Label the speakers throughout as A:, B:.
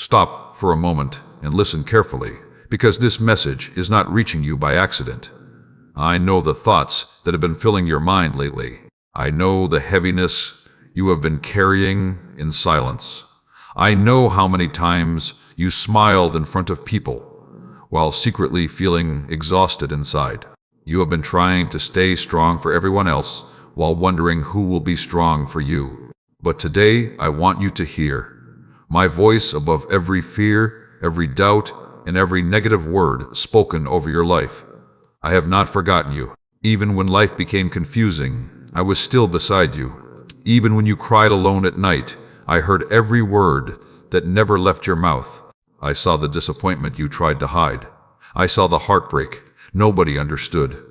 A: Stop for a moment and listen carefully, because this message is not reaching you by accident. I know the thoughts that have been filling your mind lately. I know the heaviness you have been carrying in silence. I know how many times you smiled in front of people while secretly feeling exhausted inside. You have been trying to stay strong for everyone else while wondering who will be strong for you. But today, I want you to hear my voice above every fear, every doubt, and every negative word spoken over your life. I have not forgotten you. Even when life became confusing, I was still beside you. Even when you cried alone at night, I heard every word that never left your mouth. I saw the disappointment you tried to hide. I saw the heartbreak nobody understood.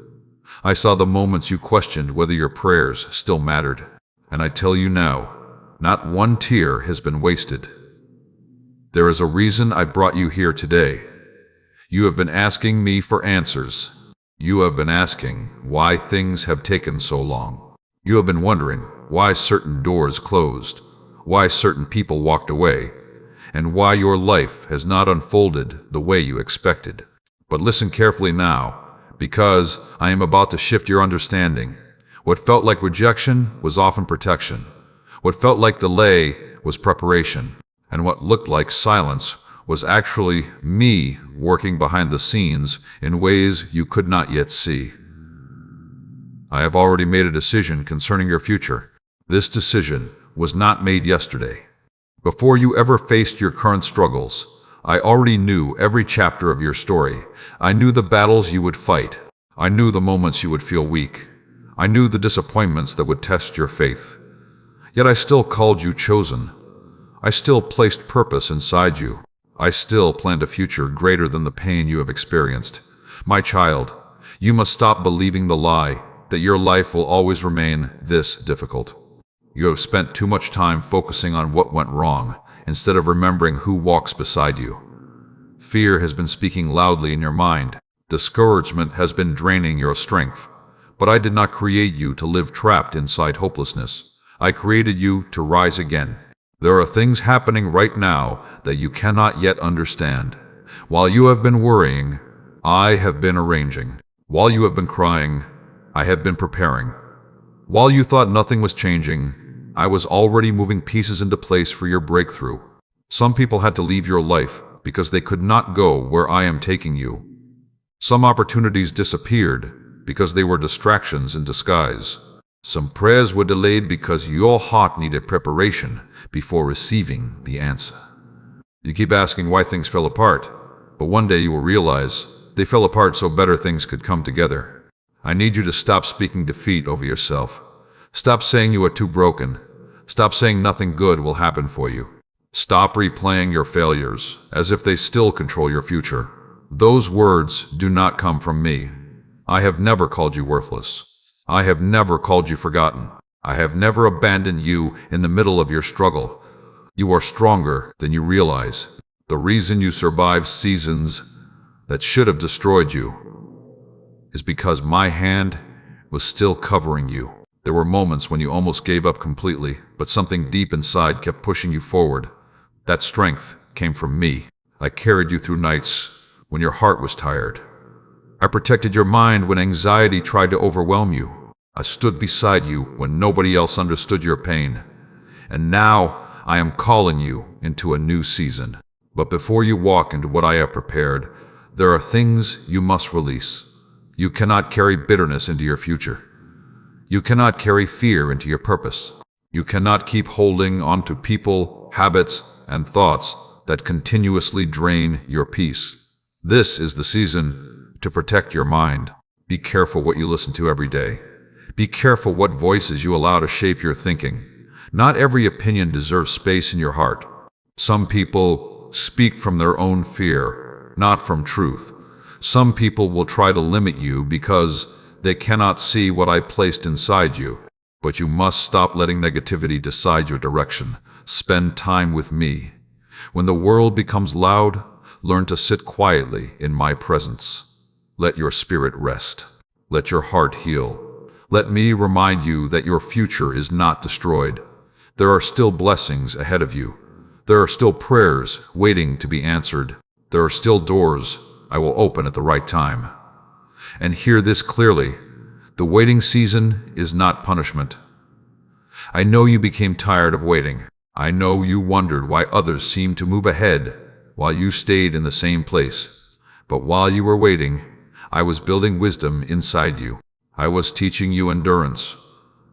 A: I saw the moments you questioned whether your prayers still mattered. And I tell you now, not one tear has been wasted. There is a reason I brought you here today. You have been asking me for answers. You have been asking why things have taken so long. You have been wondering why certain doors closed, why certain people walked away, and why your life has not unfolded the way you expected. But listen carefully now, because I am about to shift your understanding. What felt like rejection was often protection. What felt like delay was preparation. And what looked like silence was actually me working behind the scenes in ways you could not yet see. I have already made a decision concerning your future. This decision was not made yesterday. Before you ever faced your current struggles, I already knew every chapter of your story. I knew the battles you would fight. I knew the moments you would feel weak. I knew the disappointments that would test your faith. Yet I still called you chosen. I still placed purpose inside you. I still planned a future greater than the pain you have experienced. My child, you must stop believing the lie that your life will always remain this difficult. You have spent too much time focusing on what went wrong instead of remembering who walks beside you. Fear has been speaking loudly in your mind. Discouragement has been draining your strength. But I did not create you to live trapped inside hopelessness. I created you to rise again. There are things happening right now that you cannot yet understand. While you have been worrying, I have been arranging. While you have been crying, I have been preparing. While you thought nothing was changing, I was already moving pieces into place for your breakthrough. Some people had to leave your life because they could not go where I am taking you. Some opportunities disappeared because they were distractions in disguise. Some prayers were delayed because your heart needed preparation before receiving the answer. You keep asking why things fell apart, but one day you will realize they fell apart so better things could come together. I need you to stop speaking defeat over yourself. Stop saying you are too broken. Stop saying nothing good will happen for you. Stop replaying your failures as if they still control your future. Those words do not come from me. I have never called you worthless. I have never called you forgotten. I have never abandoned you in the middle of your struggle. You are stronger than you realize. The reason you survived seasons that should have destroyed you is because my hand was still covering you. There were moments when you almost gave up completely, but something deep inside kept pushing you forward. That strength came from me. I carried you through nights when your heart was tired. I protected your mind when anxiety tried to overwhelm you. I stood beside you when nobody else understood your pain. And now I am calling you into a new season. But before you walk into what I have prepared, there are things you must release. You cannot carry bitterness into your future. You cannot carry fear into your purpose. You cannot keep holding on to people, habits, and thoughts that continuously drain your peace. This is the season to protect your mind. Be careful what you listen to every day. Be careful what voices you allow to shape your thinking. Not every opinion deserves space in your heart. Some people speak from their own fear, not from truth. Some people will try to limit you because they cannot see what I placed inside you. But you must stop letting negativity decide your direction. Spend time with me. When the world becomes loud, learn to sit quietly in my presence. Let your spirit rest. Let your heart heal. Let me remind you that your future is not destroyed. There are still blessings ahead of you. There are still prayers waiting to be answered. There are still doors I will open at the right time. And hear this clearly. The waiting season is not punishment. I know you became tired of waiting. I know you wondered why others seemed to move ahead while you stayed in the same place. But while you were waiting, I was building wisdom inside you. I was teaching you endurance.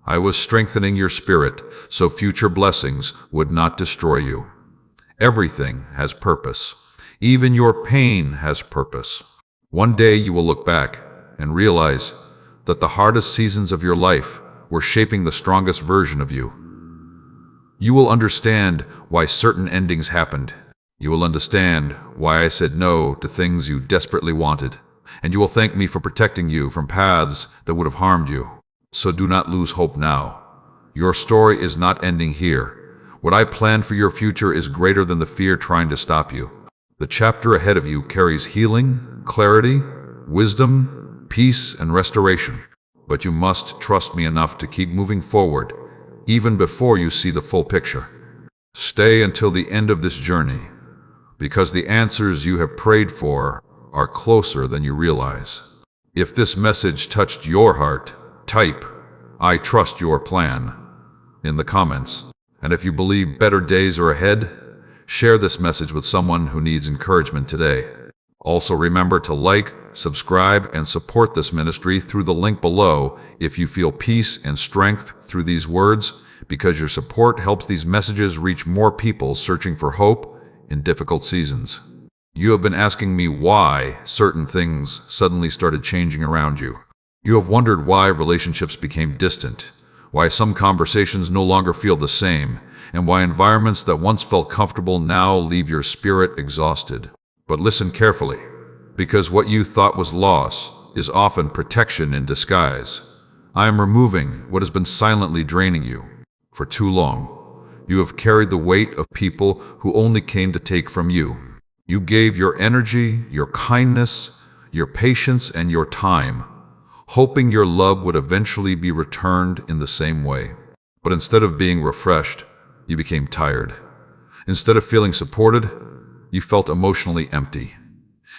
A: I was strengthening your spirit so future blessings would not destroy you. Everything has purpose. Even your pain has purpose. One day you will look back and realize that the hardest seasons of your life were shaping the strongest version of you. You will understand why certain endings happened. You will understand why I said no to things you desperately wanted. And you will thank me for protecting you from paths that would have harmed you. So do not lose hope now. Your story is not ending here. What I planned for your future is greater than the fear trying to stop you. The chapter ahead of you carries healing, clarity, wisdom, peace, and restoration. But you must trust me enough to keep moving forward, even before you see the full picture. Stay until the end of this journey, because the answers you have prayed for are closer than you realize. If this message touched your heart, type, "I trust your plan," in the comments. And if you believe better days are ahead, share this message with someone who needs encouragement today. Also remember to like, subscribe, and support this ministry through the link below if you feel peace and strength through these words, because your support helps these messages reach more people searching for hope in difficult seasons. You have been asking me why certain things suddenly started changing around you. You have wondered why relationships became distant, why some conversations no longer feel the same, and why environments that once felt comfortable now leave your spirit exhausted. But listen carefully, because what you thought was loss is often protection in disguise. I am removing what has been silently draining you. For too long, you have carried the weight of people who only came to take from you. You gave your energy, your kindness, your patience, and your time, hoping your love would eventually be returned in the same way. But instead of being refreshed, you became tired. Instead of feeling supported, you felt emotionally empty.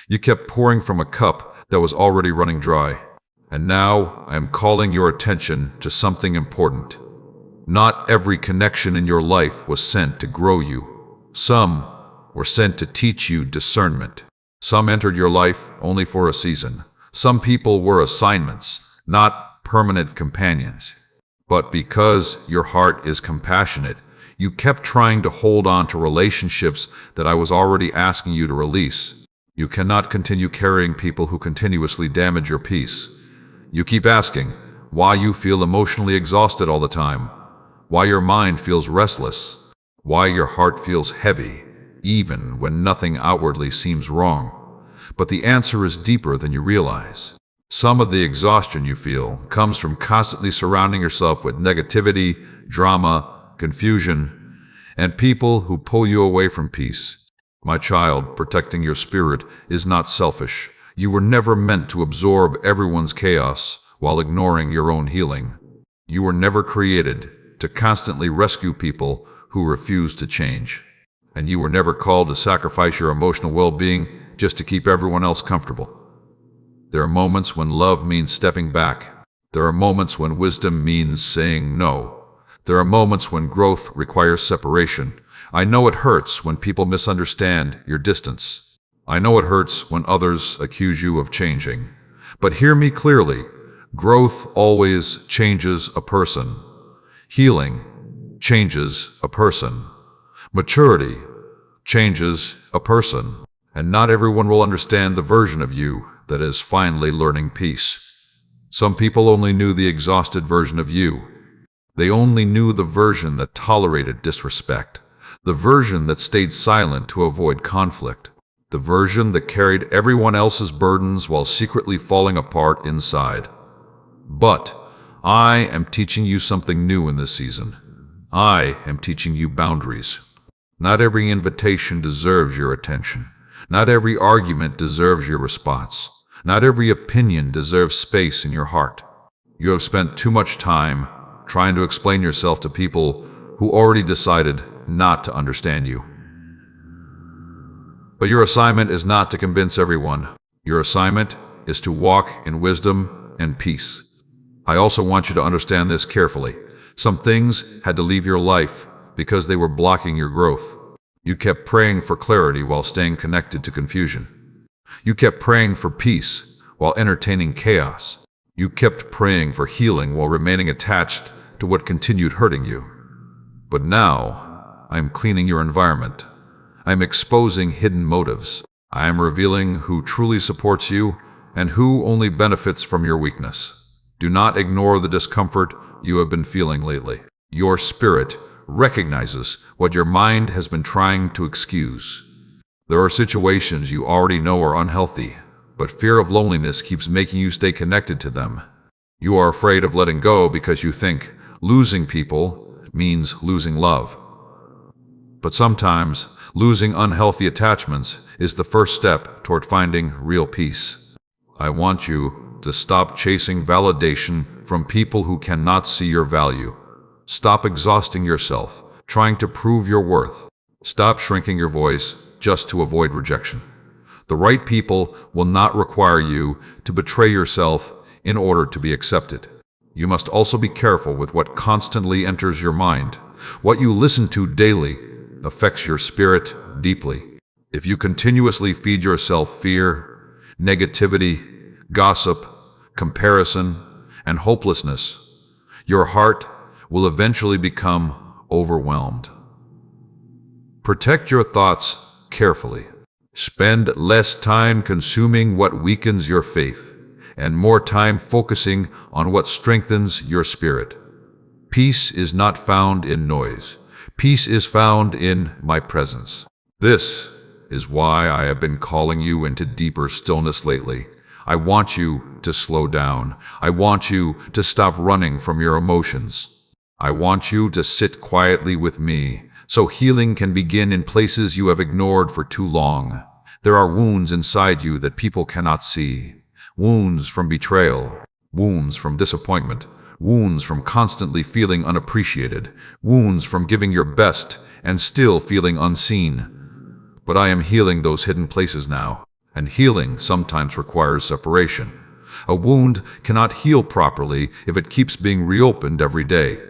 A: You kept pouring from a cup that was already running dry. And now I am calling your attention to something important. Not every connection in your life was sent to grow you. Some were sent to teach you discernment. Some entered your life only for a season. Some people were assignments, not permanent companions. But because your heart is compassionate, you kept trying to hold on to relationships that I was already asking you to release. You cannot continue carrying people who continuously damage your peace. You keep asking why you feel emotionally exhausted all the time, why your mind feels restless, why your heart feels heavy, even when nothing outwardly seems wrong. But the answer is deeper than you realize. Some of the exhaustion you feel comes from constantly surrounding yourself with negativity, drama, confusion, and people who pull you away from peace. My child, protecting your spirit is not selfish. You were never meant to absorb everyone's chaos while ignoring your own healing. You were never created to constantly rescue people who refuse to change. And you were never called to sacrifice your emotional well-being just to keep everyone else comfortable. There are moments when love means stepping back. There are moments when wisdom means saying no. There are moments when growth requires separation. I know it hurts when people misunderstand your distance. I know it hurts when others accuse you of changing. But hear me clearly. Growth always changes a person. Healing changes a person. Maturity changes a person. And not everyone will understand the version of you that is finally learning peace. Some people only knew the exhausted version of you. They only knew the version that tolerated disrespect, the version that stayed silent to avoid conflict, the version that carried everyone else's burdens while secretly falling apart inside. But I am teaching you something new in this season. I am teaching you boundaries. Not every invitation deserves your attention. Not every argument deserves your response. Not every opinion deserves space in your heart. You have spent too much time trying to explain yourself to people who already decided not to understand you. But your assignment is not to convince everyone. Your assignment is to walk in wisdom and peace. I also want you to understand this carefully. Some things had to leave your life because they were blocking your growth. You kept praying for clarity while staying connected to confusion. You kept praying for peace while entertaining chaos. You kept praying for healing while remaining attached to what continued hurting you. But now, I am cleaning your environment. I am exposing hidden motives. I am revealing who truly supports you and who only benefits from your weakness. Do not ignore the discomfort you have been feeling lately. Your spirit recognizes what your mind has been trying to excuse. There are situations you already know are unhealthy, but fear of loneliness keeps making you stay connected to them. You are afraid of letting go because you think losing people means losing love. But sometimes, losing unhealthy attachments is the first step toward finding real peace. I want you to stop chasing validation from people who cannot see your value. Stop exhausting yourself, trying to prove your worth. Stop shrinking your voice just to avoid rejection. The right people will not require you to betray yourself in order to be accepted. You must also be careful with what constantly enters your mind. What you listen to daily affects your spirit deeply. If you continuously feed yourself fear, negativity, gossip, comparison, and hopelessness, your heart will eventually become overwhelmed. Protect your thoughts carefully. Spend less time consuming what weakens your faith and more time focusing on what strengthens your spirit. Peace is not found in noise. Peace is found in my presence. This is why I have been calling you into deeper stillness lately. I want you to slow down. I want you to stop running from your emotions. I want you to sit quietly with me so healing can begin in places you have ignored for too long. There are wounds inside you that people cannot see. Wounds from betrayal, wounds from disappointment, wounds from constantly feeling unappreciated, wounds from giving your best and still feeling unseen. But I am healing those hidden places now, and healing sometimes requires separation. A wound cannot heal properly if it keeps being reopened every day.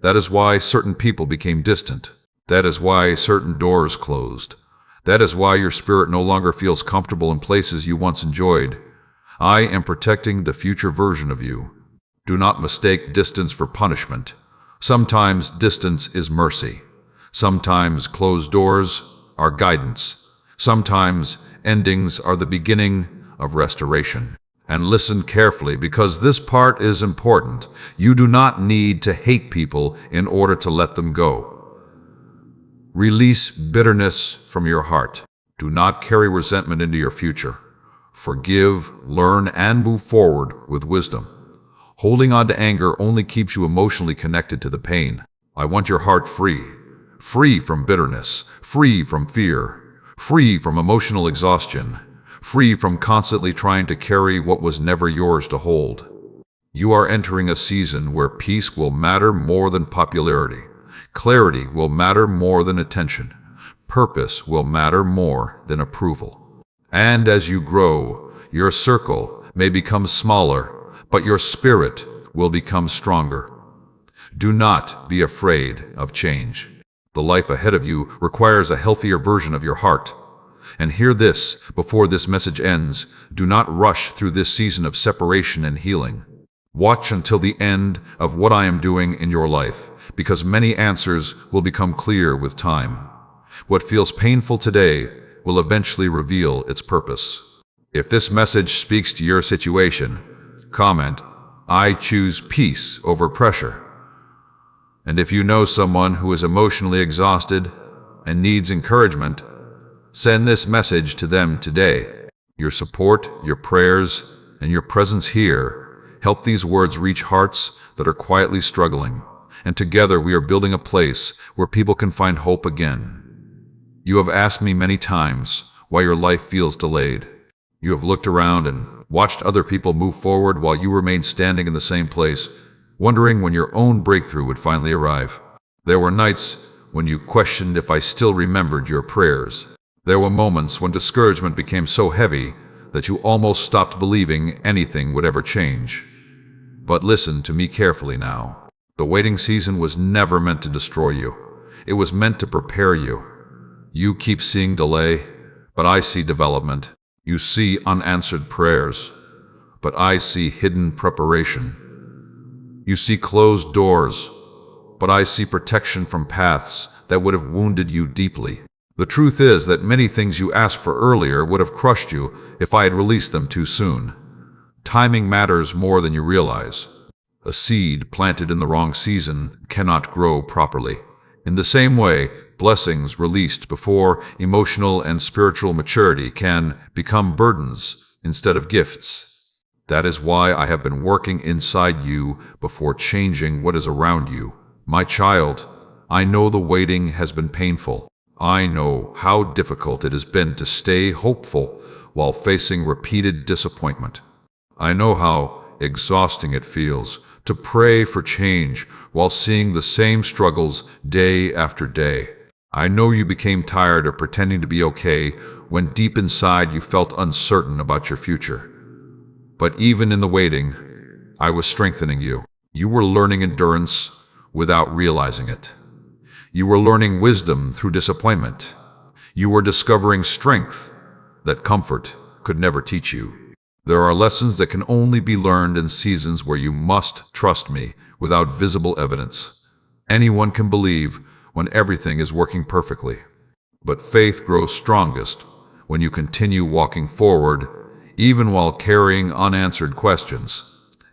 A: That is why certain people became distant. That is why certain doors closed. That is why your spirit no longer feels comfortable in places you once enjoyed. I am protecting the future version of you. Do not mistake distance for punishment. Sometimes distance is mercy. Sometimes closed doors are guidance. Sometimes endings are the beginning of restoration. And listen carefully, because this part is important. You do not need to hate people in order to let them go. Release bitterness from your heart. Do not carry resentment into your future. Forgive, learn, and move forward with wisdom. Holding on to anger only keeps you emotionally connected to the pain. I want your heart free. Free from bitterness. Free from fear. Free from emotional exhaustion. Free from constantly trying to carry what was never yours to hold. You are entering a season where peace will matter more than popularity. Clarity will matter more than attention. Purpose will matter more than approval. And as you grow, your circle may become smaller, but your spirit will become stronger. Do not be afraid of change. The life ahead of you requires a healthier version of your heart. And hear this before this message ends. Do not rush through this season of separation and healing. Watch until the end of what I am doing in your life, because many answers will become clear with time. What feels painful today will eventually reveal its purpose. If this message speaks to your situation, comment, "I choose peace over pressure." And if you know someone who is emotionally exhausted and needs encouragement, send this message to them today. Your support, your prayers, and your presence here help these words reach hearts that are quietly struggling. And together we are building a place where people can find hope again. You have asked me many times why your life feels delayed. You have looked around and watched other people move forward while you remain standing in the same place, wondering when your own breakthrough would finally arrive. There were nights when you questioned if I still remembered your prayers. There were moments when discouragement became so heavy that you almost stopped believing anything would ever change. But listen to me carefully now. The waiting season was never meant to destroy you. It was meant to prepare you. You keep seeing delay, but I see development. You see unanswered prayers, but I see hidden preparation. You see closed doors, but I see protection from paths that would have wounded you deeply. The truth is that many things you asked for earlier would have crushed you if I had released them too soon. Timing matters more than you realize. A seed planted in the wrong season cannot grow properly. In the same way, blessings released before emotional and spiritual maturity can become burdens instead of gifts. That is why I have been working inside you before changing what is around you. My child, I know the waiting has been painful. I know how difficult it has been to stay hopeful while facing repeated disappointment. I know how exhausting it feels to pray for change while seeing the same struggles day after day. I know you became tired of pretending to be okay when deep inside you felt uncertain about your future. But even in the waiting, I was strengthening you. You were learning endurance without realizing it. You were learning wisdom through disappointment. You were discovering strength that comfort could never teach you. There are lessons that can only be learned in seasons where you must trust me without visible evidence. Anyone can believe when everything is working perfectly. But faith grows strongest when you continue walking forward, even while carrying unanswered questions.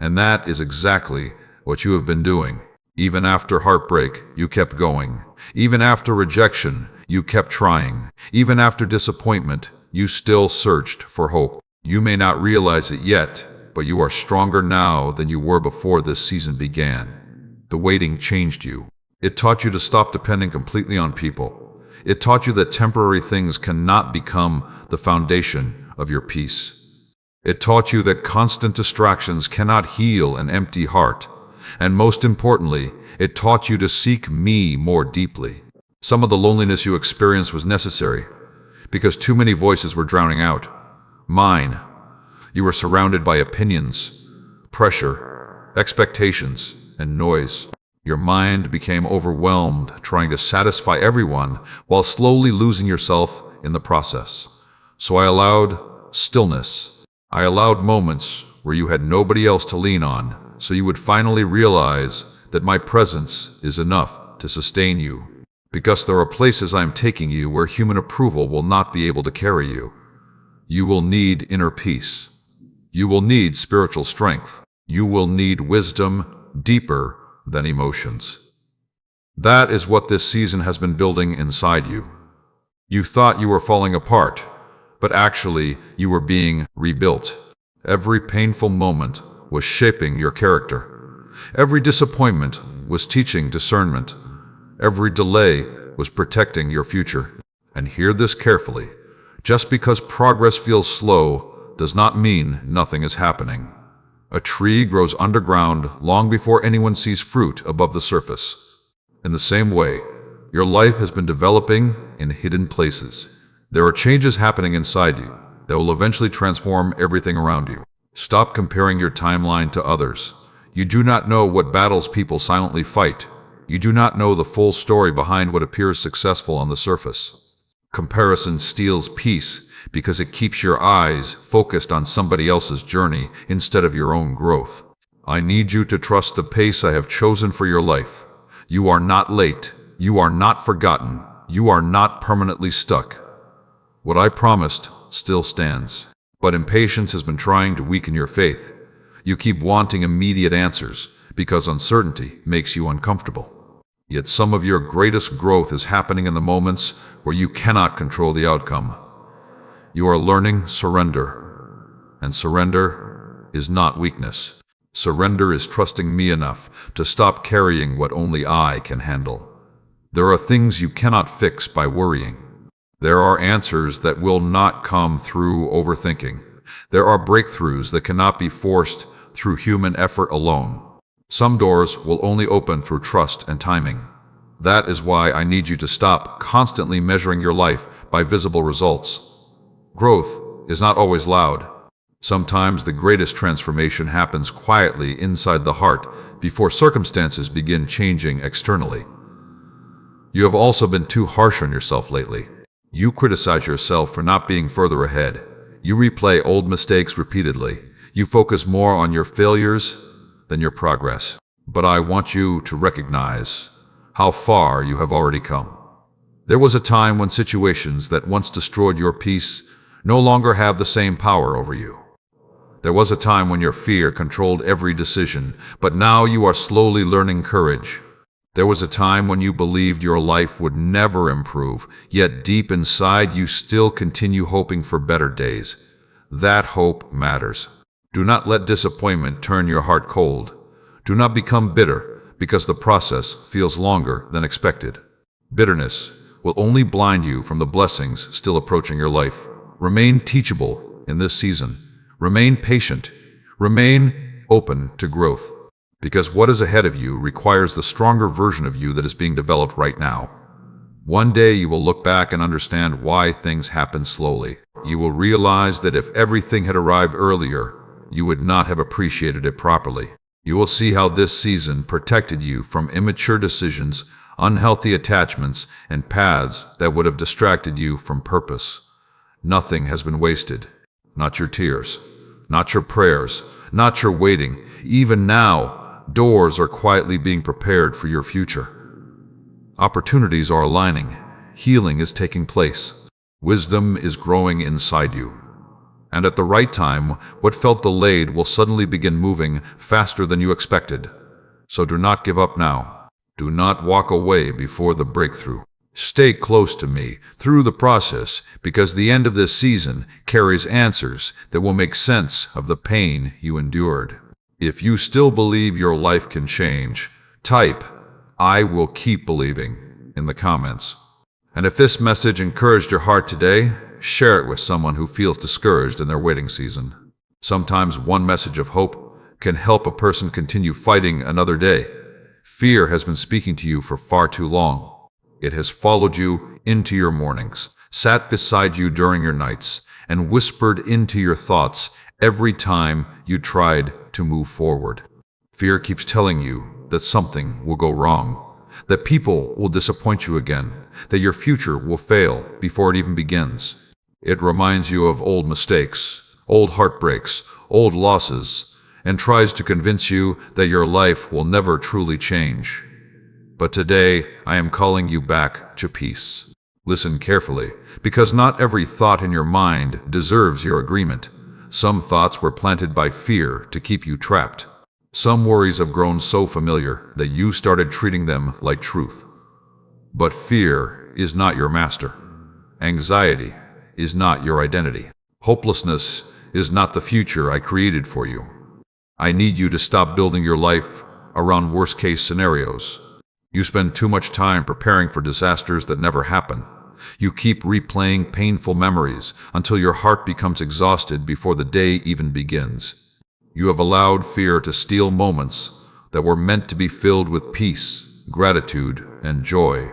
A: And that is exactly what you have been doing. Even after heartbreak, you kept going. Even after rejection, you kept trying. Even after disappointment, you still searched for hope. You may not realize it yet, but you are stronger now than you were before this season began. The waiting changed you. It taught you to stop depending completely on people. It taught you that temporary things cannot become the foundation of your peace. It taught you that constant distractions cannot heal an empty heart. And most importantly, it taught you to seek me more deeply. Some of the loneliness you experienced was necessary, because too many voices were drowning out. Mine. You were surrounded by opinions, pressure, expectations, and noise. Your mind became overwhelmed trying to satisfy everyone while slowly losing yourself in the process. So I allowed stillness. I allowed moments where you had nobody else to lean on, so you would finally realize that my presence is enough to sustain you. Because there are places I am taking you where human approval will not be able to carry you. You will need inner peace. You will need spiritual strength. You will need wisdom deeper than emotions. That is what this season has been building inside you. You thought you were falling apart, but actually you were being rebuilt. Every painful moment was shaping your character. Every disappointment was teaching discernment. Every delay was protecting your future. And hear this carefully. Just because progress feels slow does not mean nothing is happening. A tree grows underground long before anyone sees fruit above the surface. In the same way, your life has been developing in hidden places. There are changes happening inside you that will eventually transform everything around you. Stop comparing your timeline to others. You do not know what battles people silently fight. You do not know the full story behind what appears successful on the surface. Comparison steals peace because it keeps your eyes focused on somebody else's journey instead of your own growth. I need you to trust the pace I have chosen for your life. You are not late. You are not forgotten. You are not permanently stuck. What I promised still stands. But impatience has been trying to weaken your faith. You keep wanting immediate answers because uncertainty makes you uncomfortable. Yet some of your greatest growth is happening in the moments where you cannot control the outcome. You are learning surrender. And surrender is not weakness. Surrender is trusting me enough to stop carrying what only I can handle. There are things you cannot fix by worrying. There are answers that will not come through overthinking. There are breakthroughs that cannot be forced through human effort alone. Some doors will only open through trust and timing. That is why I need you to stop constantly measuring your life by visible results. Growth is not always loud. Sometimes the greatest transformation happens quietly inside the heart before circumstances begin changing externally. You have also been too harsh on yourself lately. You criticize yourself for not being further ahead. You replay old mistakes repeatedly. You focus more on your failures than your progress. But I want you to recognize how far you have already come. There was a time when situations that once destroyed your peace no longer have the same power over you. There was a time when your fear controlled every decision, but now you are slowly learning courage. There was a time when you believed your life would never improve, yet deep inside you still continue hoping for better days. That hope matters. Do not let disappointment turn your heart cold. Do not become bitter because the process feels longer than expected. Bitterness will only blind you from the blessings still approaching your life. Remain teachable in this season. Remain patient. Remain open to growth. Because what is ahead of you requires the stronger version of you that is being developed right now. One day you will look back and understand why things happen slowly. You will realize that if everything had arrived earlier, you would not have appreciated it properly. You will see how this season protected you from immature decisions, unhealthy attachments, and paths that would have distracted you from purpose. Nothing has been wasted. Not your tears, not your prayers, not your waiting. Even now, doors are quietly being prepared for your future. Opportunities are aligning. Healing is taking place. Wisdom is growing inside you. And at the right time, what felt delayed will suddenly begin moving faster than you expected. So do not give up now. Do not walk away before the breakthrough. Stay close to me through the process, because the end of this season carries answers that will make sense of the pain you endured. If you still believe your life can change, type, "I will keep believing," in the comments. And if this message encouraged your heart today, share it with someone who feels discouraged in their waiting season. Sometimes one message of hope can help a person continue fighting another day. Fear has been speaking to you for far too long. It has followed you into your mornings, sat beside you during your nights, and whispered into your thoughts every time you tried to move forward. Fear keeps telling you that something will go wrong, that people will disappoint you again, that your future will fail before it even begins. It reminds you of old mistakes, old heartbreaks, old losses, and tries to convince you that your life will never truly change. But today, I am calling you back to peace. Listen carefully, because not every thought in your mind deserves your agreement. Some thoughts were planted by fear to keep you trapped. Some worries have grown so familiar that you started treating them like truth. But fear is not your master. Anxiety is not your identity. Hopelessness is not the future I created for you. I need you to stop building your life around worst-case scenarios. You spend too much time preparing for disasters that never happen. You keep replaying painful memories until your heart becomes exhausted before the day even begins. You have allowed fear to steal moments that were meant to be filled with peace, gratitude, and joy.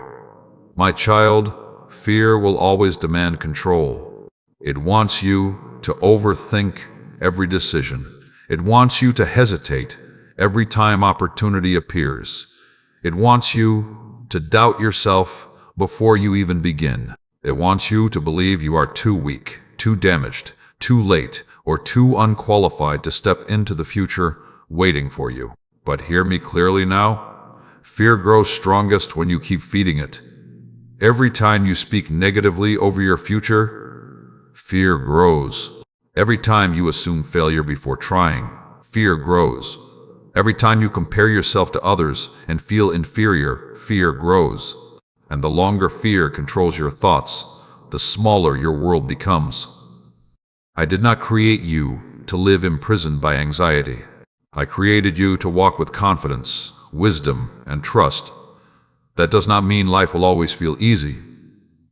A: My child, fear will always demand control. It wants you to overthink every decision. It wants you to hesitate every time opportunity appears. It wants you to doubt yourself before you even begin. It wants you to believe you are too weak, too damaged, too late, or too unqualified to step into the future waiting for you. But hear me clearly now. Fear grows strongest when you keep feeding it. Every time you speak negatively over your future, fear grows. Every time you assume failure before trying, fear grows. Every time you compare yourself to others and feel inferior, fear grows. And the longer fear controls your thoughts, the smaller your world becomes. I did not create you to live imprisoned by anxiety. I created you to walk with confidence, wisdom, and trust. That does not mean life will always feel easy.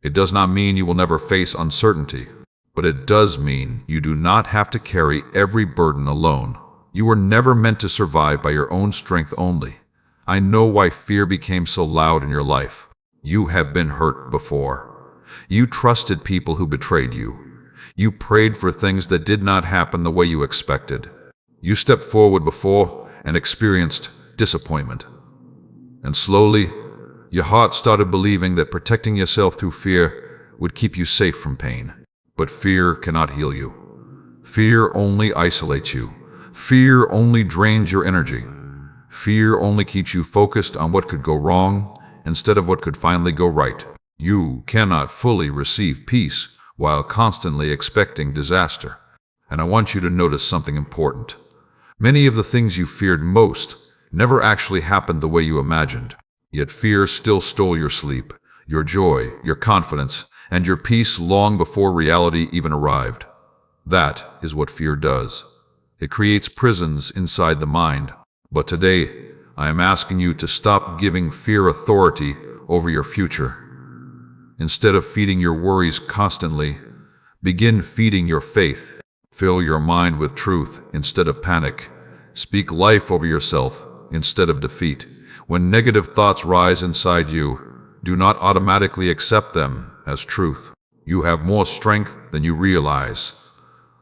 A: It does not mean you will never face uncertainty. But it does mean you do not have to carry every burden alone. You were never meant to survive by your own strength only. I know why fear became so loud in your life. You have been hurt before. You trusted people who betrayed you. You prayed for things that did not happen the way you expected. You stepped forward before and experienced disappointment. And slowly, your heart started believing that protecting yourself through fear would keep you safe from pain. But fear cannot heal you. Fear only isolates you. Fear only drains your energy. Fear only keeps you focused on what could go wrong instead of what could finally go right. You cannot fully receive peace while constantly expecting disaster. And I want you to notice something important. Many of the things you feared most never actually happened the way you imagined. Yet fear still stole your sleep, your joy, your confidence, and your peace long before reality even arrived. That is what fear does. It creates prisons inside the mind. But today, I am asking you to stop giving fear authority over your future. Instead of feeding your worries constantly, begin feeding your faith. Fill your mind with truth instead of panic. Speak life over yourself instead of defeat. When negative thoughts rise inside you, do not automatically accept them as truth. You have more strength than you realize.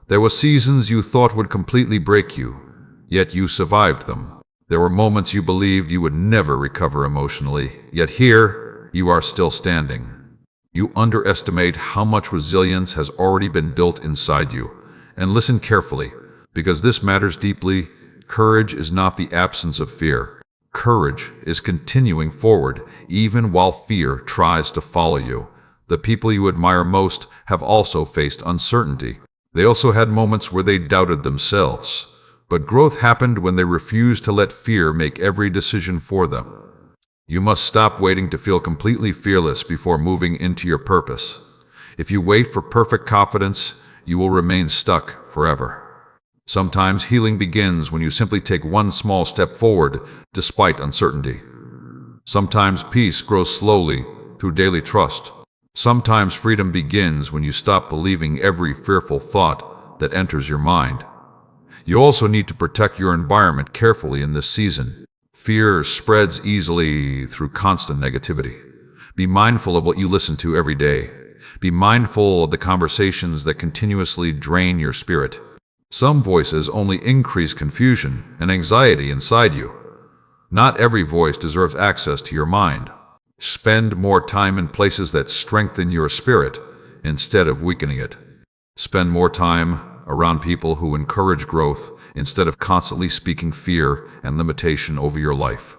A: There were seasons you thought would completely break you, yet you survived them. There were moments you believed you would never recover emotionally, yet here you are still standing. You underestimate how much resilience has already been built inside you. And listen carefully, because this matters deeply. Courage is not the absence of fear. Courage is continuing forward, even while fear tries to follow you. The people you admire most have also faced uncertainty. They also had moments where they doubted themselves. But growth happened when they refused to let fear make every decision for them. You must stop waiting to feel completely fearless before moving into your purpose. If you wait for perfect confidence, you will remain stuck forever. Sometimes healing begins when you simply take one small step forward despite uncertainty. Sometimes peace grows slowly through daily trust. Sometimes freedom begins when you stop believing every fearful thought that enters your mind. You also need to protect your environment carefully in this season. Fear spreads easily through constant negativity. Be mindful of what you listen to every day. Be mindful of the conversations that continuously drain your spirit. Some voices only increase confusion and anxiety inside you. Not every voice deserves access to your mind. Spend more time in places that strengthen your spirit instead of weakening it. Spend more time around people who encourage growth instead of constantly speaking fear and limitation over your life.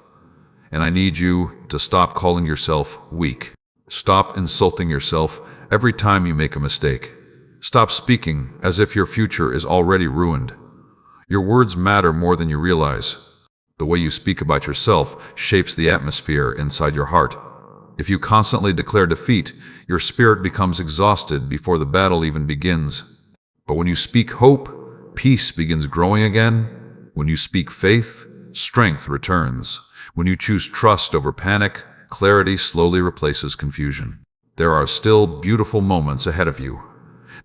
A: And I need you to stop calling yourself weak. Stop insulting yourself every time you make a mistake. Stop speaking as if your future is already ruined. Your words matter more than you realize. The way you speak about yourself shapes the atmosphere inside your heart. If you constantly declare defeat, your spirit becomes exhausted before the battle even begins. But when you speak hope, peace begins growing again. When you speak faith, strength returns. When you choose trust over panic, clarity slowly replaces confusion. There are still beautiful moments ahead of you.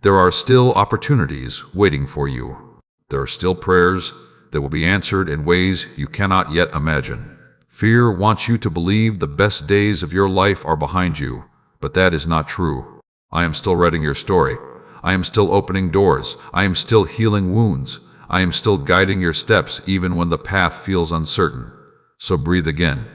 A: There are still opportunities waiting for you. There are still prayers that will be answered in ways you cannot yet imagine. Fear wants you to believe the best days of your life are behind you, but that is not true. I am still writing your story. I am still opening doors. I am still healing wounds. I am still guiding your steps even when the path feels uncertain. So breathe again.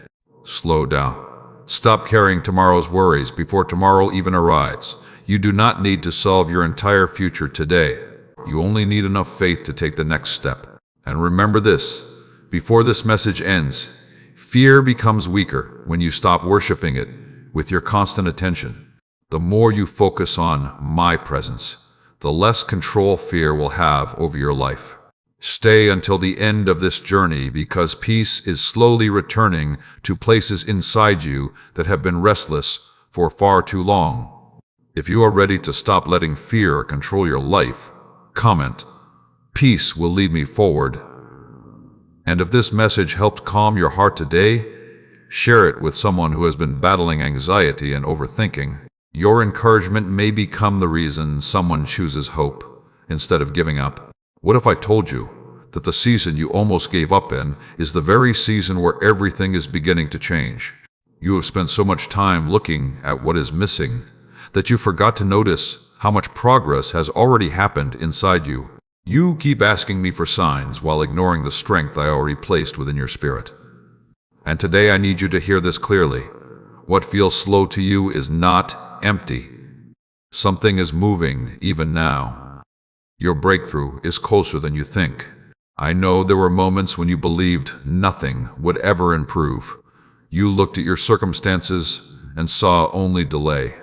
A: Slow down. Stop carrying tomorrow's worries before tomorrow even arrives. You do not need to solve your entire future today. You only need enough faith to take the next step. And remember this, before this message ends, fear becomes weaker when you stop worshiping it with your constant attention. The more you focus on my presence, the less control fear will have over your life. Stay until the end of this journey because peace is slowly returning to places inside you that have been restless for far too long. If you are ready to stop letting fear control your life, comment, "Peace will lead me forward." And if this message helped calm your heart today, share it with someone who has been battling anxiety and overthinking. Your encouragement may become the reason someone chooses hope instead of giving up. What if I told you that the season you almost gave up in is the very season where everything is beginning to change. You have spent so much time looking at what is missing that you forgot to notice how much progress has already happened inside you. You keep asking me for signs while ignoring the strength I already placed within your spirit. And today I need you to hear this clearly. What feels slow to you is not empty. Something is moving even now. Your breakthrough is closer than you think. I know there were moments when you believed nothing would ever improve. You looked at your circumstances and saw only delay.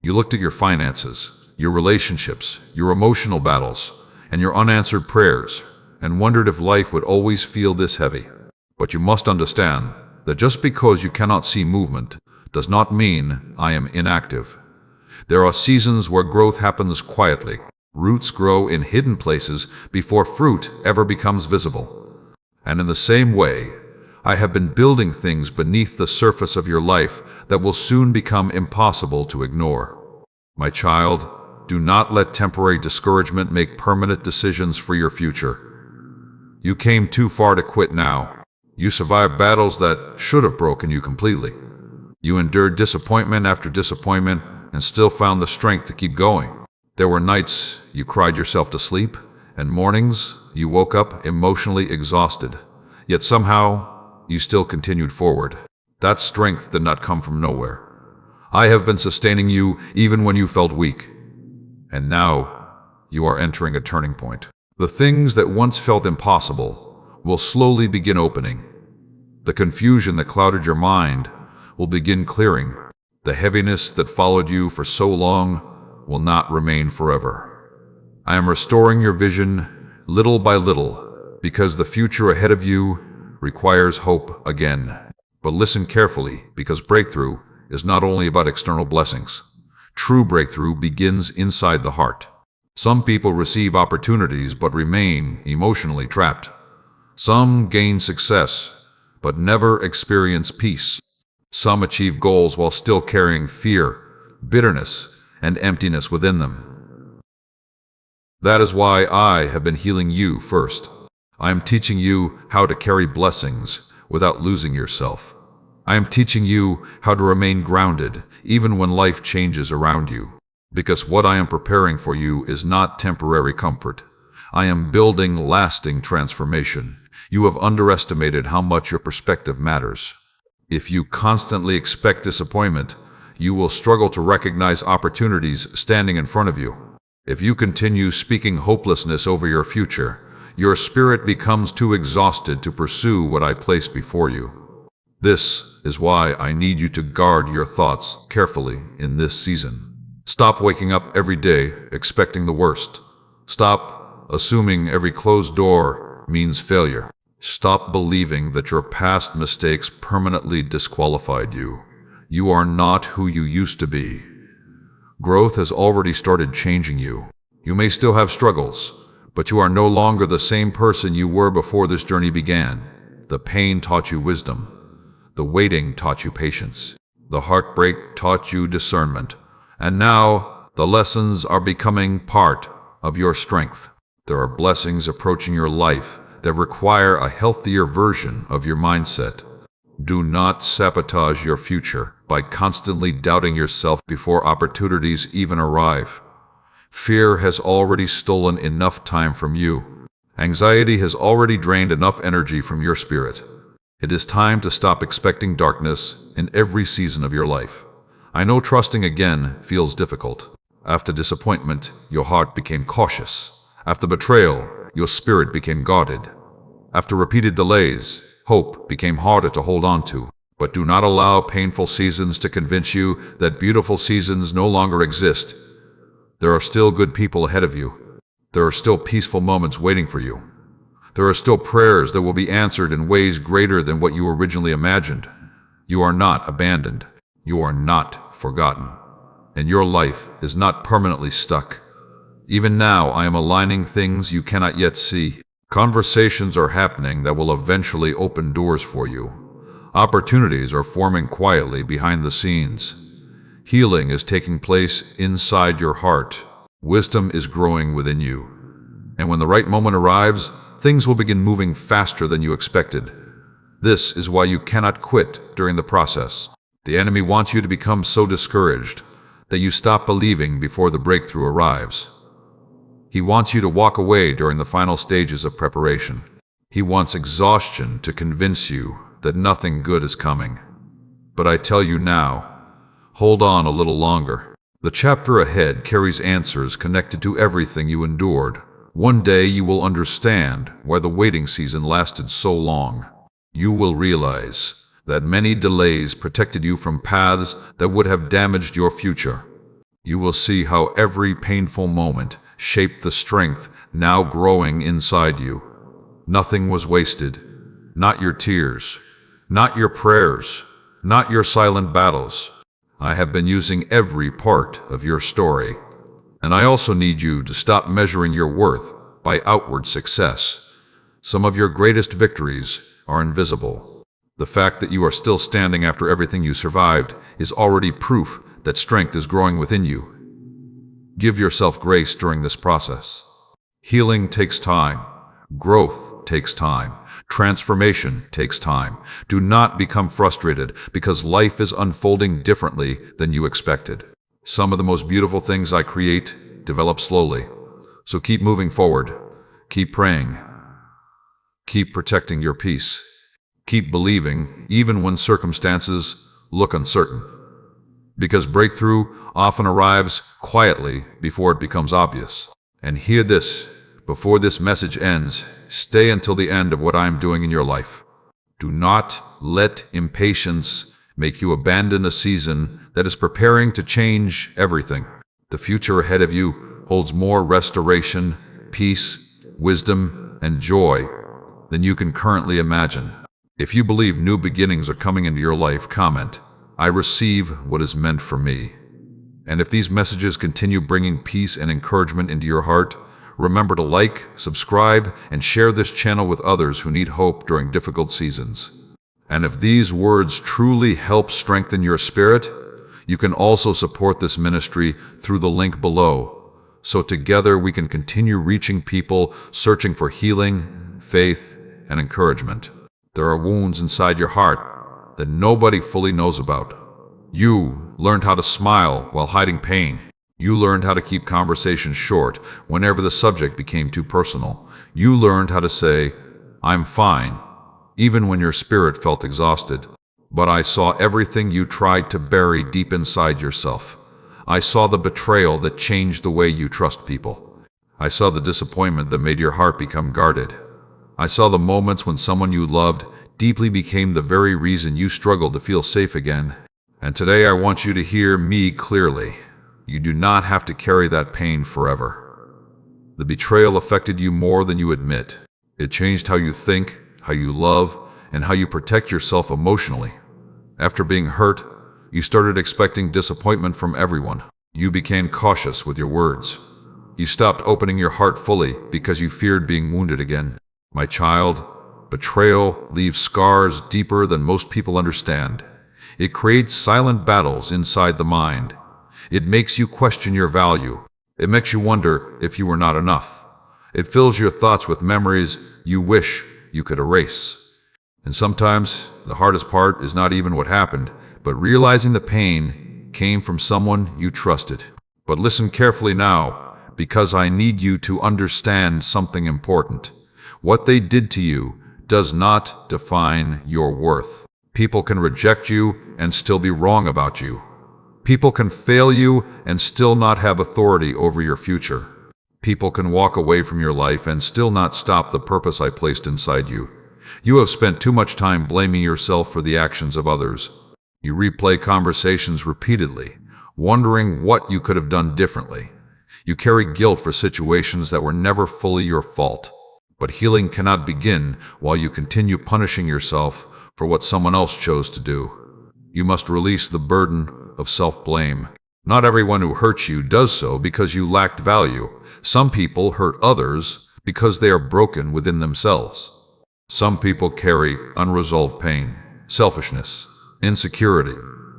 A: You looked at your finances, your relationships, your emotional battles, and your unanswered prayers, and wondered if life would always feel this heavy. But you must understand that just because you cannot see movement does not mean I am inactive. There are seasons where growth happens quietly. Roots grow in hidden places before fruit ever becomes visible. And in the same way, I have been building things beneath the surface of your life that will soon become impossible to ignore. My child, do not let temporary discouragement make permanent decisions for your future. You came too far to quit now. You survived battles that should have broken you completely. You endured disappointment after disappointment and still found the strength to keep going. There were nights you cried yourself to sleep, and mornings you woke up emotionally exhausted. Yet somehow, you still continued forward. That strength did not come from nowhere. I have been sustaining you even when you felt weak. And now, you are entering a turning point. The things that once felt impossible will slowly begin opening. The confusion that clouded your mind will begin clearing. The heaviness that followed you for so long will not remain forever. I am restoring your vision little by little because the future ahead of you requires hope again. But listen carefully, because breakthrough is not only about external blessings. True breakthrough begins inside the heart. Some people receive opportunities but remain emotionally trapped. Some gain success but never experience peace. Some achieve goals while still carrying fear, bitterness, and emptiness within them. That is why I have been healing you first. I am teaching you how to carry blessings without losing yourself. I am teaching you how to remain grounded even when life changes around you. Because what I am preparing for you is not temporary comfort. I am building lasting transformation. You have underestimated how much your perspective matters. If you constantly expect disappointment, you will struggle to recognize opportunities standing in front of you. If you continue speaking hopelessness over your future, your spirit becomes too exhausted to pursue what I place before you. This is why I need you to guard your thoughts carefully in this season. Stop waking up every day expecting the worst. Stop assuming every closed door means failure. Stop believing that your past mistakes permanently disqualified you. You are not who you used to be. Growth has already started changing you. You may still have struggles, but you are no longer the same person you were before this journey began. The pain taught you wisdom. The waiting taught you patience. The heartbreak taught you discernment. And now, the lessons are becoming part of your strength. There are blessings approaching your life that require a healthier version of your mindset. Do not sabotage your future by constantly doubting yourself before opportunities even arrive. Fear has already stolen enough time from you. Anxiety has already drained enough energy from your spirit. It is time to stop expecting darkness in every season of your life. I know trusting again feels difficult. After disappointment, your heart became cautious. After betrayal, your spirit became guarded. After repeated delays, hope became harder to hold on to. But do not allow painful seasons to convince you that beautiful seasons no longer exist. There are still good people ahead of you. There are still peaceful moments waiting for you. There are still prayers that will be answered in ways greater than what you originally imagined. You are not abandoned. You are not forgotten. And your life is not permanently stuck. Even now, I am aligning things you cannot yet see. Conversations are happening that will eventually open doors for you. Opportunities are forming quietly behind the scenes. Healing is taking place inside your heart. Wisdom is growing within you. And when the right moment arrives, things will begin moving faster than you expected. This is why you cannot quit during the process. The enemy wants you to become so discouraged that you stop believing before the breakthrough arrives. He wants you to walk away during the final stages of preparation. He wants exhaustion to convince you that nothing good is coming. But I tell you now, hold on a little longer. The chapter ahead carries answers connected to everything you endured. One day you will understand why the waiting season lasted so long. You will realize that many delays protected you from paths that would have damaged your future. You will see how every painful moment shaped the strength now growing inside you. Nothing was wasted. Not your tears, not your prayers, not your silent battles. I have been using every part of your story. And I also need you to stop measuring your worth by outward success. Some of your greatest victories are invisible. The fact that you are still standing after everything you survived is already proof that strength is growing within you. Give yourself grace during this process. Healing takes time. Growth takes time. Transformation takes time. Do not become frustrated because life is unfolding differently than you expected. Some of the most beautiful things I create develop slowly. So keep moving forward. Keep praying. Keep protecting your peace. Keep believing even when circumstances look uncertain. Because breakthrough often arrives quietly before it becomes obvious. And hear this, before this message ends, stay until the end of what I am doing in your life. Do not let impatience make you abandon a season that is preparing to change everything. The future ahead of you holds more restoration, peace, wisdom, and joy than you can currently imagine. If you believe new beginnings are coming into your life, comment, "I receive what is meant for me." And if these messages continue bringing peace and encouragement into your heart, remember to like, subscribe, and share this channel with others who need hope during difficult seasons. And if these words truly help strengthen your spirit, you can also support this ministry through the link below. So together we can continue reaching people searching for healing, faith, and encouragement. There are wounds inside your heart that nobody fully knows about. You learned how to smile while hiding pain. You learned how to keep conversations short whenever the subject became too personal. You learned how to say, "I'm fine," even when your spirit felt exhausted. But I saw everything you tried to bury deep inside yourself. I saw the betrayal that changed the way you trust people. I saw the disappointment that made your heart become guarded. I saw the moments when someone you loved deeply became the very reason you struggled to feel safe again. And today I want you to hear me clearly. You do not have to carry that pain forever. The betrayal affected you more than you admit. It changed how you think, how you love, and how you protect yourself emotionally. After being hurt, you started expecting disappointment from everyone. You became cautious with your words. You stopped opening your heart fully because you feared being wounded again. My child, betrayal leaves scars deeper than most people understand. It creates silent battles inside the mind. It makes you question your value. It makes you wonder if you were not enough. It fills your thoughts with memories you wish you could erase. And sometimes the hardest part is not even what happened, but realizing the pain came from someone you trusted. But listen carefully now, because I need you to understand something important. What they did to you does not define your worth. People can reject you and still be wrong about you. People can fail you and still not have authority over your future. People can walk away from your life and still not stop the purpose I placed inside you. You have spent too much time blaming yourself for the actions of others. You replay conversations repeatedly, wondering what you could have done differently. You carry guilt for situations that were never fully your fault. But healing cannot begin while you continue punishing yourself for what someone else chose to do. You must release the burden of self-blame. Not everyone who hurts you does so because you lacked value. Some people hurt others because they are broken within themselves. Some people carry unresolved pain, selfishness, insecurity,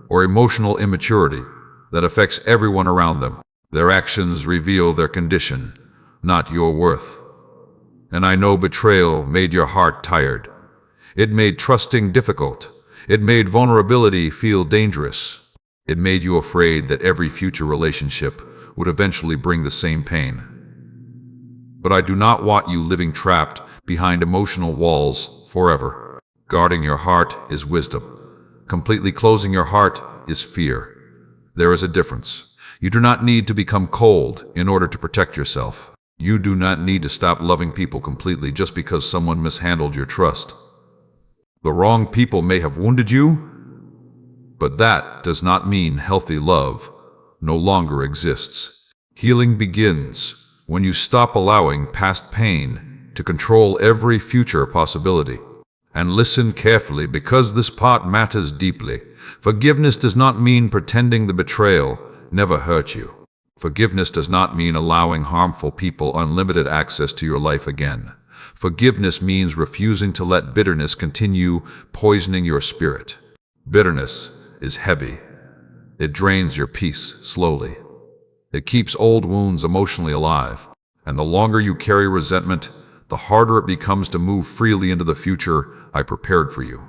A: or emotional immaturity that affects everyone around them. Their actions reveal their condition, not your worth. And I know betrayal made your heart tired. It made trusting difficult. It made vulnerability feel dangerous. It made you afraid that every future relationship would eventually bring the same pain. But I do not want you living trapped behind emotional walls forever. Guarding your heart is wisdom. Completely closing your heart is fear. There is a difference. You do not need to become cold in order to protect yourself. You do not need to stop loving people completely just because someone mishandled your trust. The wrong people may have wounded you, but that does not mean healthy love no longer exists. Healing begins when you stop allowing past pain to control every future possibility. And listen carefully, because this part matters deeply. Forgiveness does not mean pretending the betrayal never hurt you. Forgiveness does not mean allowing harmful people unlimited access to your life again. Forgiveness means refusing to let bitterness continue poisoning your spirit. Bitterness is heavy. It drains your peace slowly. It keeps old wounds emotionally alive. And the longer you carry resentment, the harder it becomes to move freely into the future I prepared for you.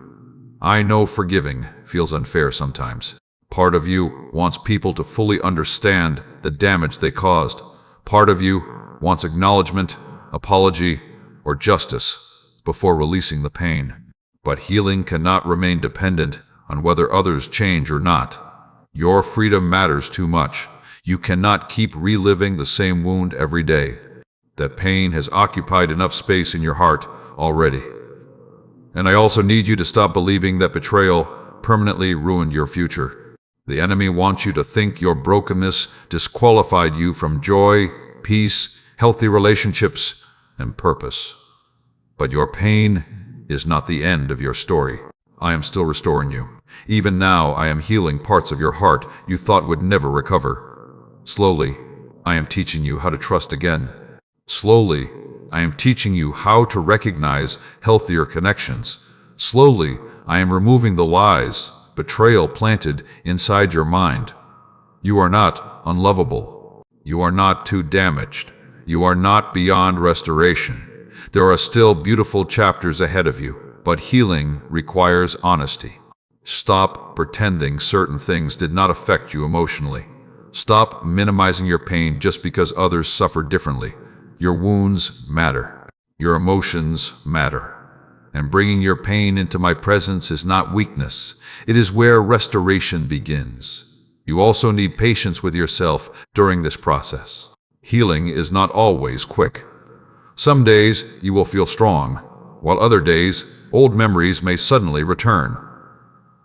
A: I know forgiving feels unfair sometimes. Part of you wants people to fully understand the damage they caused. Part of you wants acknowledgement, apology, or justice before releasing the pain. But healing cannot remain dependent on whether others change or not. Your freedom matters too much. You cannot keep reliving the same wound every day. That pain has occupied enough space in your heart already. And I also need you to stop believing that betrayal permanently ruined your future. The enemy wants you to think your brokenness disqualified you from joy, peace, healthy relationships, and purpose. But your pain is not the end of your story. I am still restoring you. Even now, I am healing parts of your heart you thought would never recover. Slowly, I am teaching you how to trust again. Slowly, I am teaching you how to recognize healthier connections. Slowly, I am removing the lies, betrayal planted inside your mind. You are not unlovable. You are not too damaged. You are not beyond restoration. There are still beautiful chapters ahead of you, but healing requires honesty. Stop pretending certain things did not affect you emotionally. Stop minimizing your pain just because others suffer differently. Your wounds matter. Your emotions matter. And bringing your pain into my presence is not weakness. It is where restoration begins. You also need patience with yourself during this process. Healing is not always quick. Some days you will feel strong, while other days old memories may suddenly return.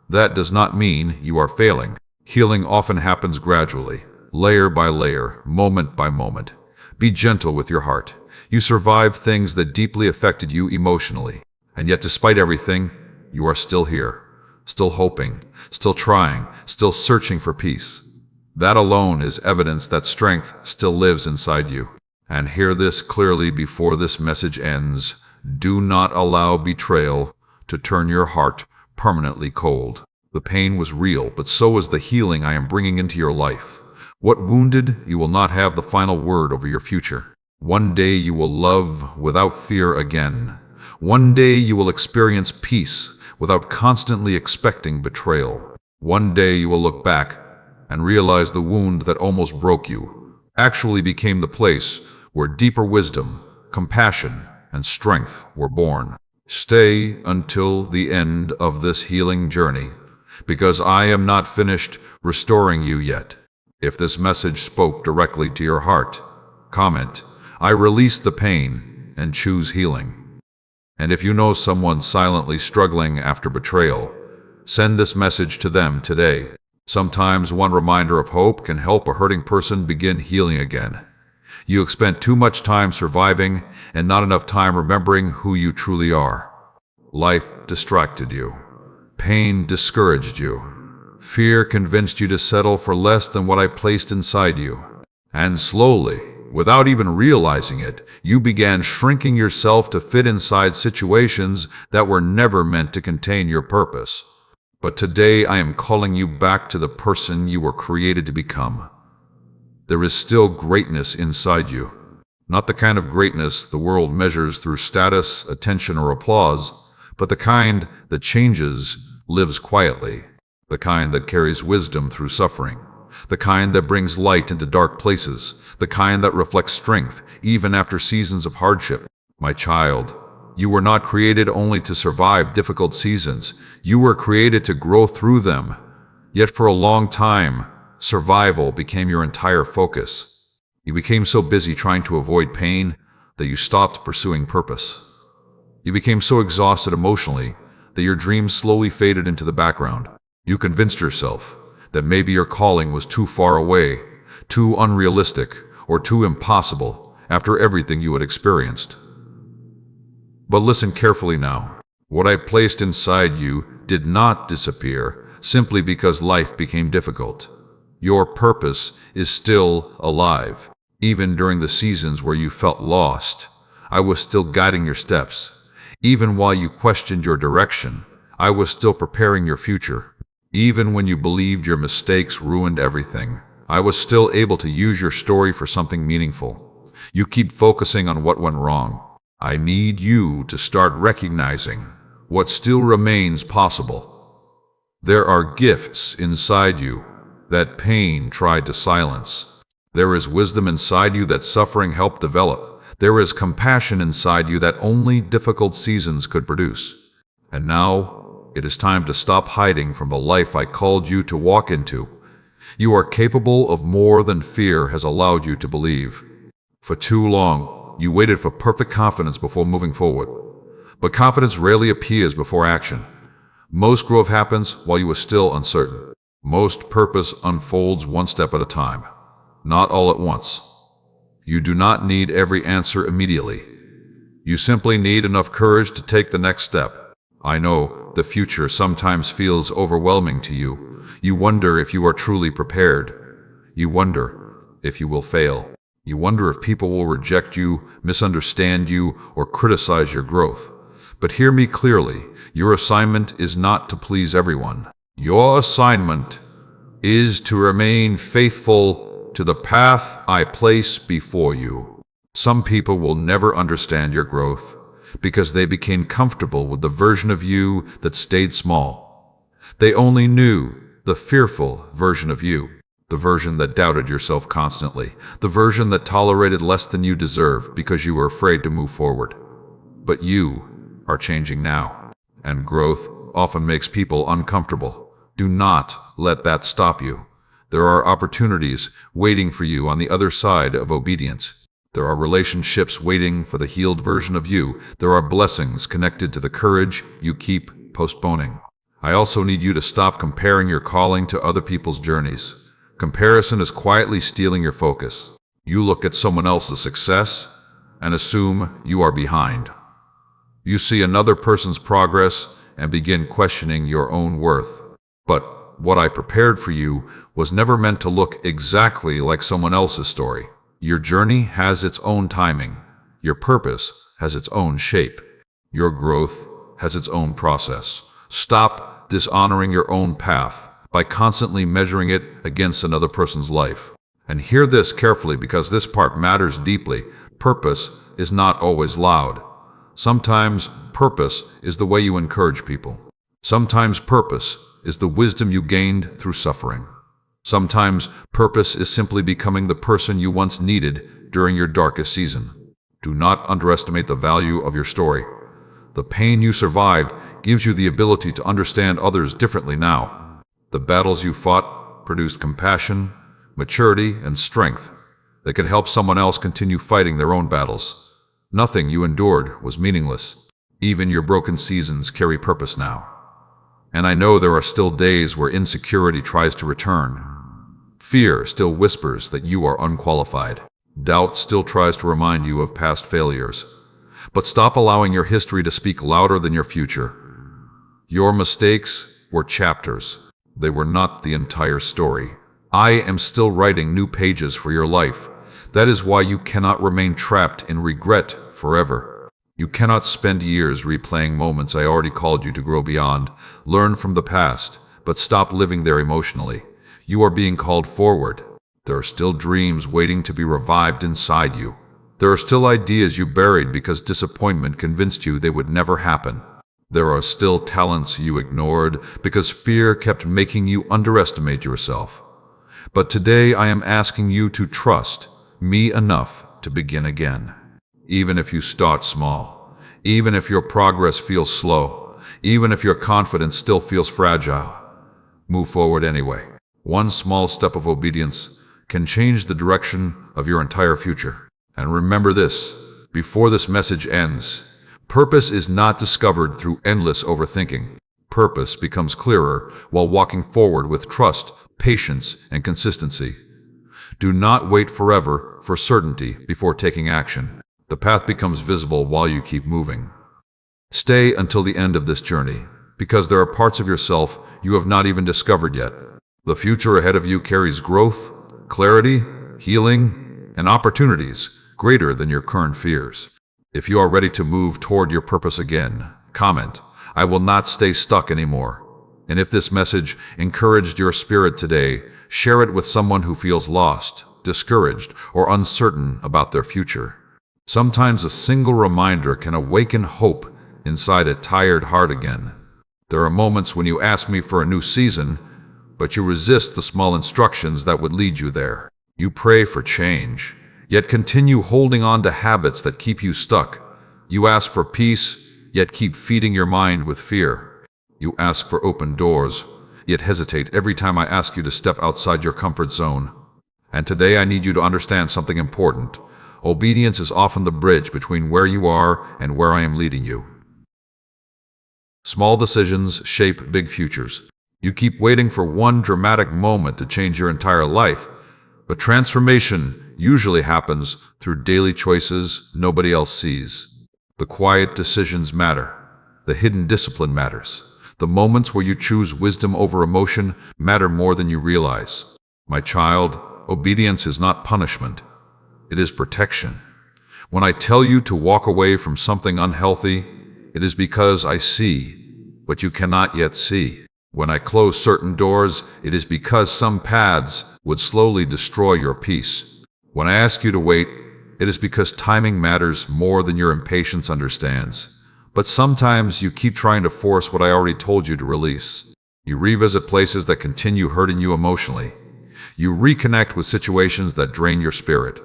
A: That does not mean you are failing. Healing often happens gradually, layer by layer, moment by moment. Be gentle with your heart. You survived things that deeply affected you emotionally. And yet, despite everything, you are still here, still hoping, still trying, still searching for peace. That alone is evidence that strength still lives inside you. And hear this clearly before this message ends. Do not allow betrayal to turn your heart permanently cold. The pain was real, but so was the healing I am bringing into your life. What wounded, you will not have the final word over your future. One day you will love without fear again. One day you will experience peace without constantly expecting betrayal. One day you will look back and realize the wound that almost broke you actually became the place where deeper wisdom, compassion, and strength were born. Stay until the end of this healing journey, because I am not finished restoring you yet. If this message spoke directly to your heart, comment, "I release the pain and choose healing." And if you know someone silently struggling after betrayal, send this message to them today. Sometimes one reminder of hope can help a hurting person begin healing again. You have spent too much time surviving and not enough time remembering who you truly are. Life distracted you. Pain discouraged you. Fear convinced you to settle for less than what I placed inside you. And slowly, without even realizing it, you began shrinking yourself to fit inside situations that were never meant to contain your purpose. But today I am calling you back to the person you were created to become. There is still greatness inside you. Not the kind of greatness the world measures through status, attention, or applause, but the kind that changes, lives quietly, the kind that carries wisdom through suffering, the kind that brings light into dark places, the kind that reflects strength even after seasons of hardship. My child, you were not created only to survive difficult seasons. You were created to grow through them. Yet for a long time, survival became your entire focus. You became so busy trying to avoid pain that you stopped pursuing purpose. You became so exhausted emotionally that your dreams slowly faded into the background. You convinced yourself that maybe your calling was too far away, too unrealistic, or too impossible after everything you had experienced. But listen carefully now. What I placed inside you did not disappear simply because life became difficult. Your purpose is still alive. Even during the seasons where you felt lost, I was still guiding your steps. Even while you questioned your direction, I was still preparing your future. Even when you believed your mistakes ruined everything, I was still able to use your story for something meaningful. You keep focusing on what went wrong. I need you to start recognizing what still remains possible. There are gifts inside you that pain tried to silence. There is wisdom inside you that suffering helped develop. There is compassion inside you that only difficult seasons could produce. And now, it is time to stop hiding from the life I called you to walk into. You are capable of more than fear has allowed you to believe. For too long, you waited for perfect confidence before moving forward. But confidence rarely appears before action. Most growth happens while you are still uncertain. Most purpose unfolds one step at a time, not all at once. You do not need every answer immediately. You simply need enough courage to take the next step. I know the future sometimes feels overwhelming to you. You wonder if you are truly prepared. You wonder if you will fail. You wonder if people will reject you, misunderstand you, or criticize your growth. But hear me clearly. Your assignment is not to please everyone. Your assignment is to remain faithful to the path I place before you. Some people will never understand your growth because they became comfortable with the version of you that stayed small. They only knew the fearful version of you, the version that doubted yourself constantly, the version that tolerated less than you deserve because you were afraid to move forward. But you are changing now, and growth often makes people uncomfortable. Do not let that stop you. There are opportunities waiting for you on the other side of obedience. There are relationships waiting for the healed version of you. There are blessings connected to the courage you keep postponing. I also need you to stop comparing your calling to other people's journeys. Comparison is quietly stealing your focus. You look at someone else's success and assume you are behind. You see another person's progress and begin questioning your own worth. But what I prepared for you was never meant to look exactly like someone else's story. Your journey has its own timing. Your purpose has its own shape. Your growth has its own process. Stop dishonoring your own path by constantly measuring it against another person's life. And hear this carefully because this part matters deeply. Purpose is not always loud. Sometimes purpose is the way you encourage people. Sometimes purpose is the wisdom you gained through suffering. Sometimes purpose is simply becoming the person you once needed during your darkest season. Do not underestimate the value of your story. The pain you survived gives you the ability to understand others differently now. The battles you fought produced compassion, maturity, and strength that could help someone else continue fighting their own battles. Nothing you endured was meaningless. Even your broken seasons carry purpose now. And I know there are still days where insecurity tries to return. Fear still whispers that you are unqualified. Doubt still tries to remind you of past failures. But stop allowing your history to speak louder than your future. Your mistakes were chapters. They were not the entire story. I am still writing new pages for your life. That is why you cannot remain trapped in regret forever. You cannot spend years replaying moments I already called you to grow beyond. Learn from the past, but stop living there emotionally. You are being called forward. There are still dreams waiting to be revived inside you. There are still ideas you buried because disappointment convinced you they would never happen. There are still talents you ignored because fear kept making you underestimate yourself. But today I am asking you to trust me enough to begin again. Even if you start small, even if your progress feels slow, even if your confidence still feels fragile, move forward anyway. One small step of obedience can change the direction of your entire future. And remember this, before this message ends, purpose is not discovered through endless overthinking. Purpose becomes clearer while walking forward with trust, patience, and consistency. Do not wait forever for certainty before taking action. The path becomes visible while you keep moving. Stay until the end of this journey, because there are parts of yourself you have not even discovered yet. The future ahead of you carries growth, clarity, healing, and opportunities greater than your current fears. If you are ready to move toward your purpose again, comment, "I will not stay stuck anymore." And if this message encouraged your spirit today, share it with someone who feels lost, discouraged, or uncertain about their future. Sometimes a single reminder can awaken hope inside a tired heart again. There are moments when you ask me for a new season, but you resist the small instructions that would lead you there. You pray for change, yet continue holding on to habits that keep you stuck. You ask for peace, yet keep feeding your mind with fear. You ask for open doors, yet hesitate every time I ask you to step outside your comfort zone. And today I need you to understand something important. Obedience is often the bridge between where you are and where I am leading you. Small decisions shape big futures. You keep waiting for one dramatic moment to change your entire life, but transformation usually happens through daily choices nobody else sees. The quiet decisions matter. The hidden discipline matters. The moments where you choose wisdom over emotion matter more than you realize. My child, obedience is not punishment. It is protection. When I tell you to walk away from something unhealthy, it is because I see what you cannot yet see. When I close certain doors, it is because some paths would slowly destroy your peace. When I ask you to wait, it is because timing matters more than your impatience understands. But sometimes you keep trying to force what I already told you to release. You revisit places that continue hurting you emotionally. You reconnect with situations that drain your spirit.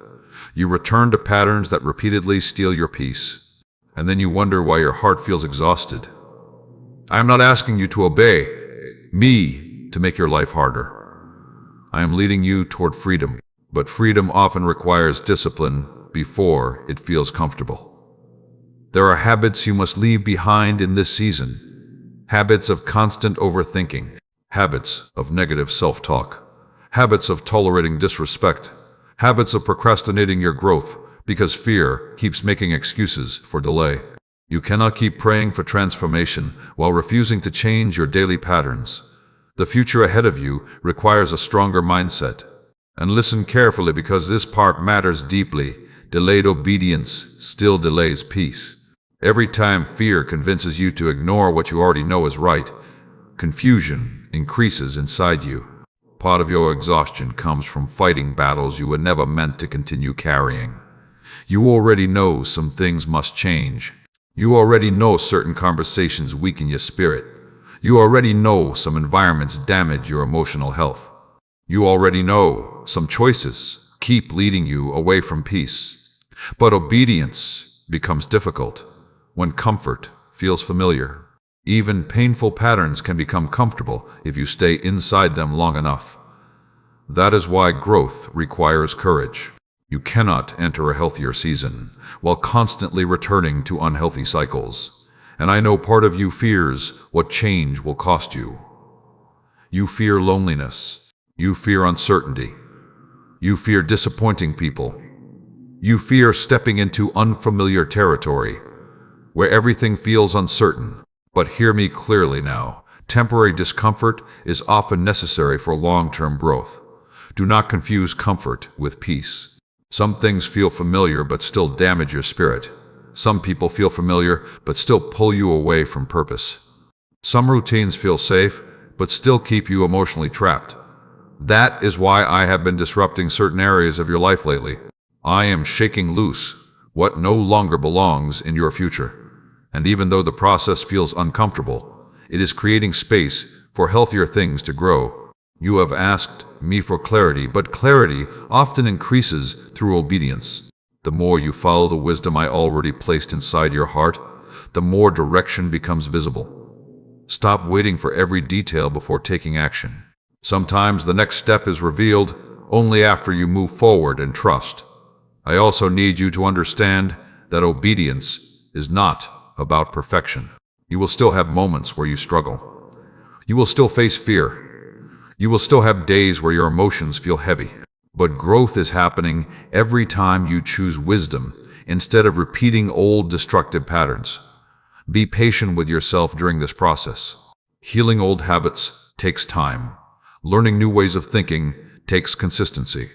A: You return to patterns that repeatedly steal your peace. And then you wonder why your heart feels exhausted. I am not asking you to obey me to make your life harder. I am leading you toward freedom. But freedom often requires discipline before it feels comfortable. There are habits you must leave behind in this season. Habits of constant overthinking. Habits of negative self-talk. Habits of tolerating disrespect. Habits of procrastinating your growth because fear keeps making excuses for delay. You cannot keep praying for transformation while refusing to change your daily patterns. The future ahead of you requires a stronger mindset. And listen carefully because this part matters deeply. Delayed obedience still delays peace. Every time fear convinces you to ignore what you already know is right, confusion increases inside you. Part of your exhaustion comes from fighting battles you were never meant to continue carrying. You already know some things must change. You already know certain conversations weaken your spirit. You already know some environments damage your emotional health. You already know some choices keep leading you away from peace. But obedience becomes difficult when comfort feels familiar. Even painful patterns can become comfortable if you stay inside them long enough. That is why growth requires courage. You cannot enter a healthier season while constantly returning to unhealthy cycles. And I know part of you fears what change will cost you. You fear loneliness. You fear uncertainty. You fear disappointing people. You fear stepping into unfamiliar territory where everything feels uncertain. But hear me clearly now. Temporary discomfort is often necessary for long-term growth. Do not confuse comfort with peace. Some things feel familiar but still damage your spirit. Some people feel familiar but still pull you away from purpose. Some routines feel safe but still keep you emotionally trapped. That is why I have been disrupting certain areas of your life lately. I am shaking loose what no longer belongs in your future. And even though the process feels uncomfortable, it is creating space for healthier things to grow. You have asked me for clarity, but clarity often increases through obedience. The more you follow the wisdom I already placed inside your heart, the more direction becomes visible. Stop waiting for every detail before taking action. Sometimes the next step is revealed only after you move forward and trust. I also need you to understand that obedience is not about perfection. You will still have moments where you struggle. You will still face fear. You will still have days where your emotions feel heavy. But growth is happening every time you choose wisdom instead of repeating old destructive patterns. Be patient with yourself during this process. Healing old habits takes time. Learning new ways of thinking takes consistency.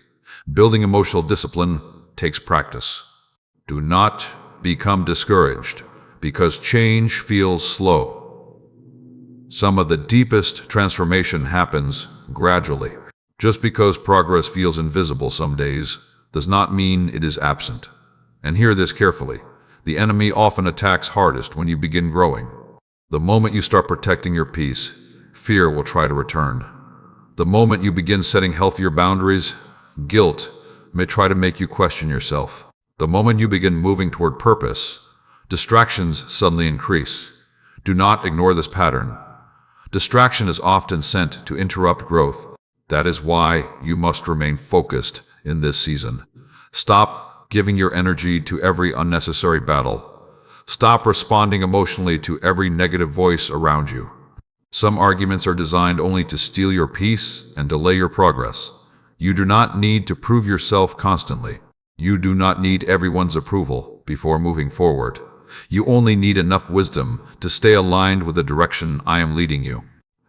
A: Building emotional discipline takes practice. Do not become discouraged because change feels slow. Some of the deepest transformation happens gradually. Just because progress feels invisible some days does not mean it is absent. And hear this carefully. The enemy often attacks hardest when you begin growing. The moment you start protecting your peace, fear will try to return. The moment you begin setting healthier boundaries, guilt may try to make you question yourself. The moment you begin moving toward purpose, distractions suddenly increase. Do not ignore this pattern. Distraction is often sent to interrupt growth. That is why you must remain focused in this season. Stop giving your energy to every unnecessary battle. Stop responding emotionally to every negative voice around you. Some arguments are designed only to steal your peace and delay your progress. You do not need to prove yourself constantly. You do not need everyone's approval before moving forward. You only need enough wisdom to stay aligned with the direction I am leading you.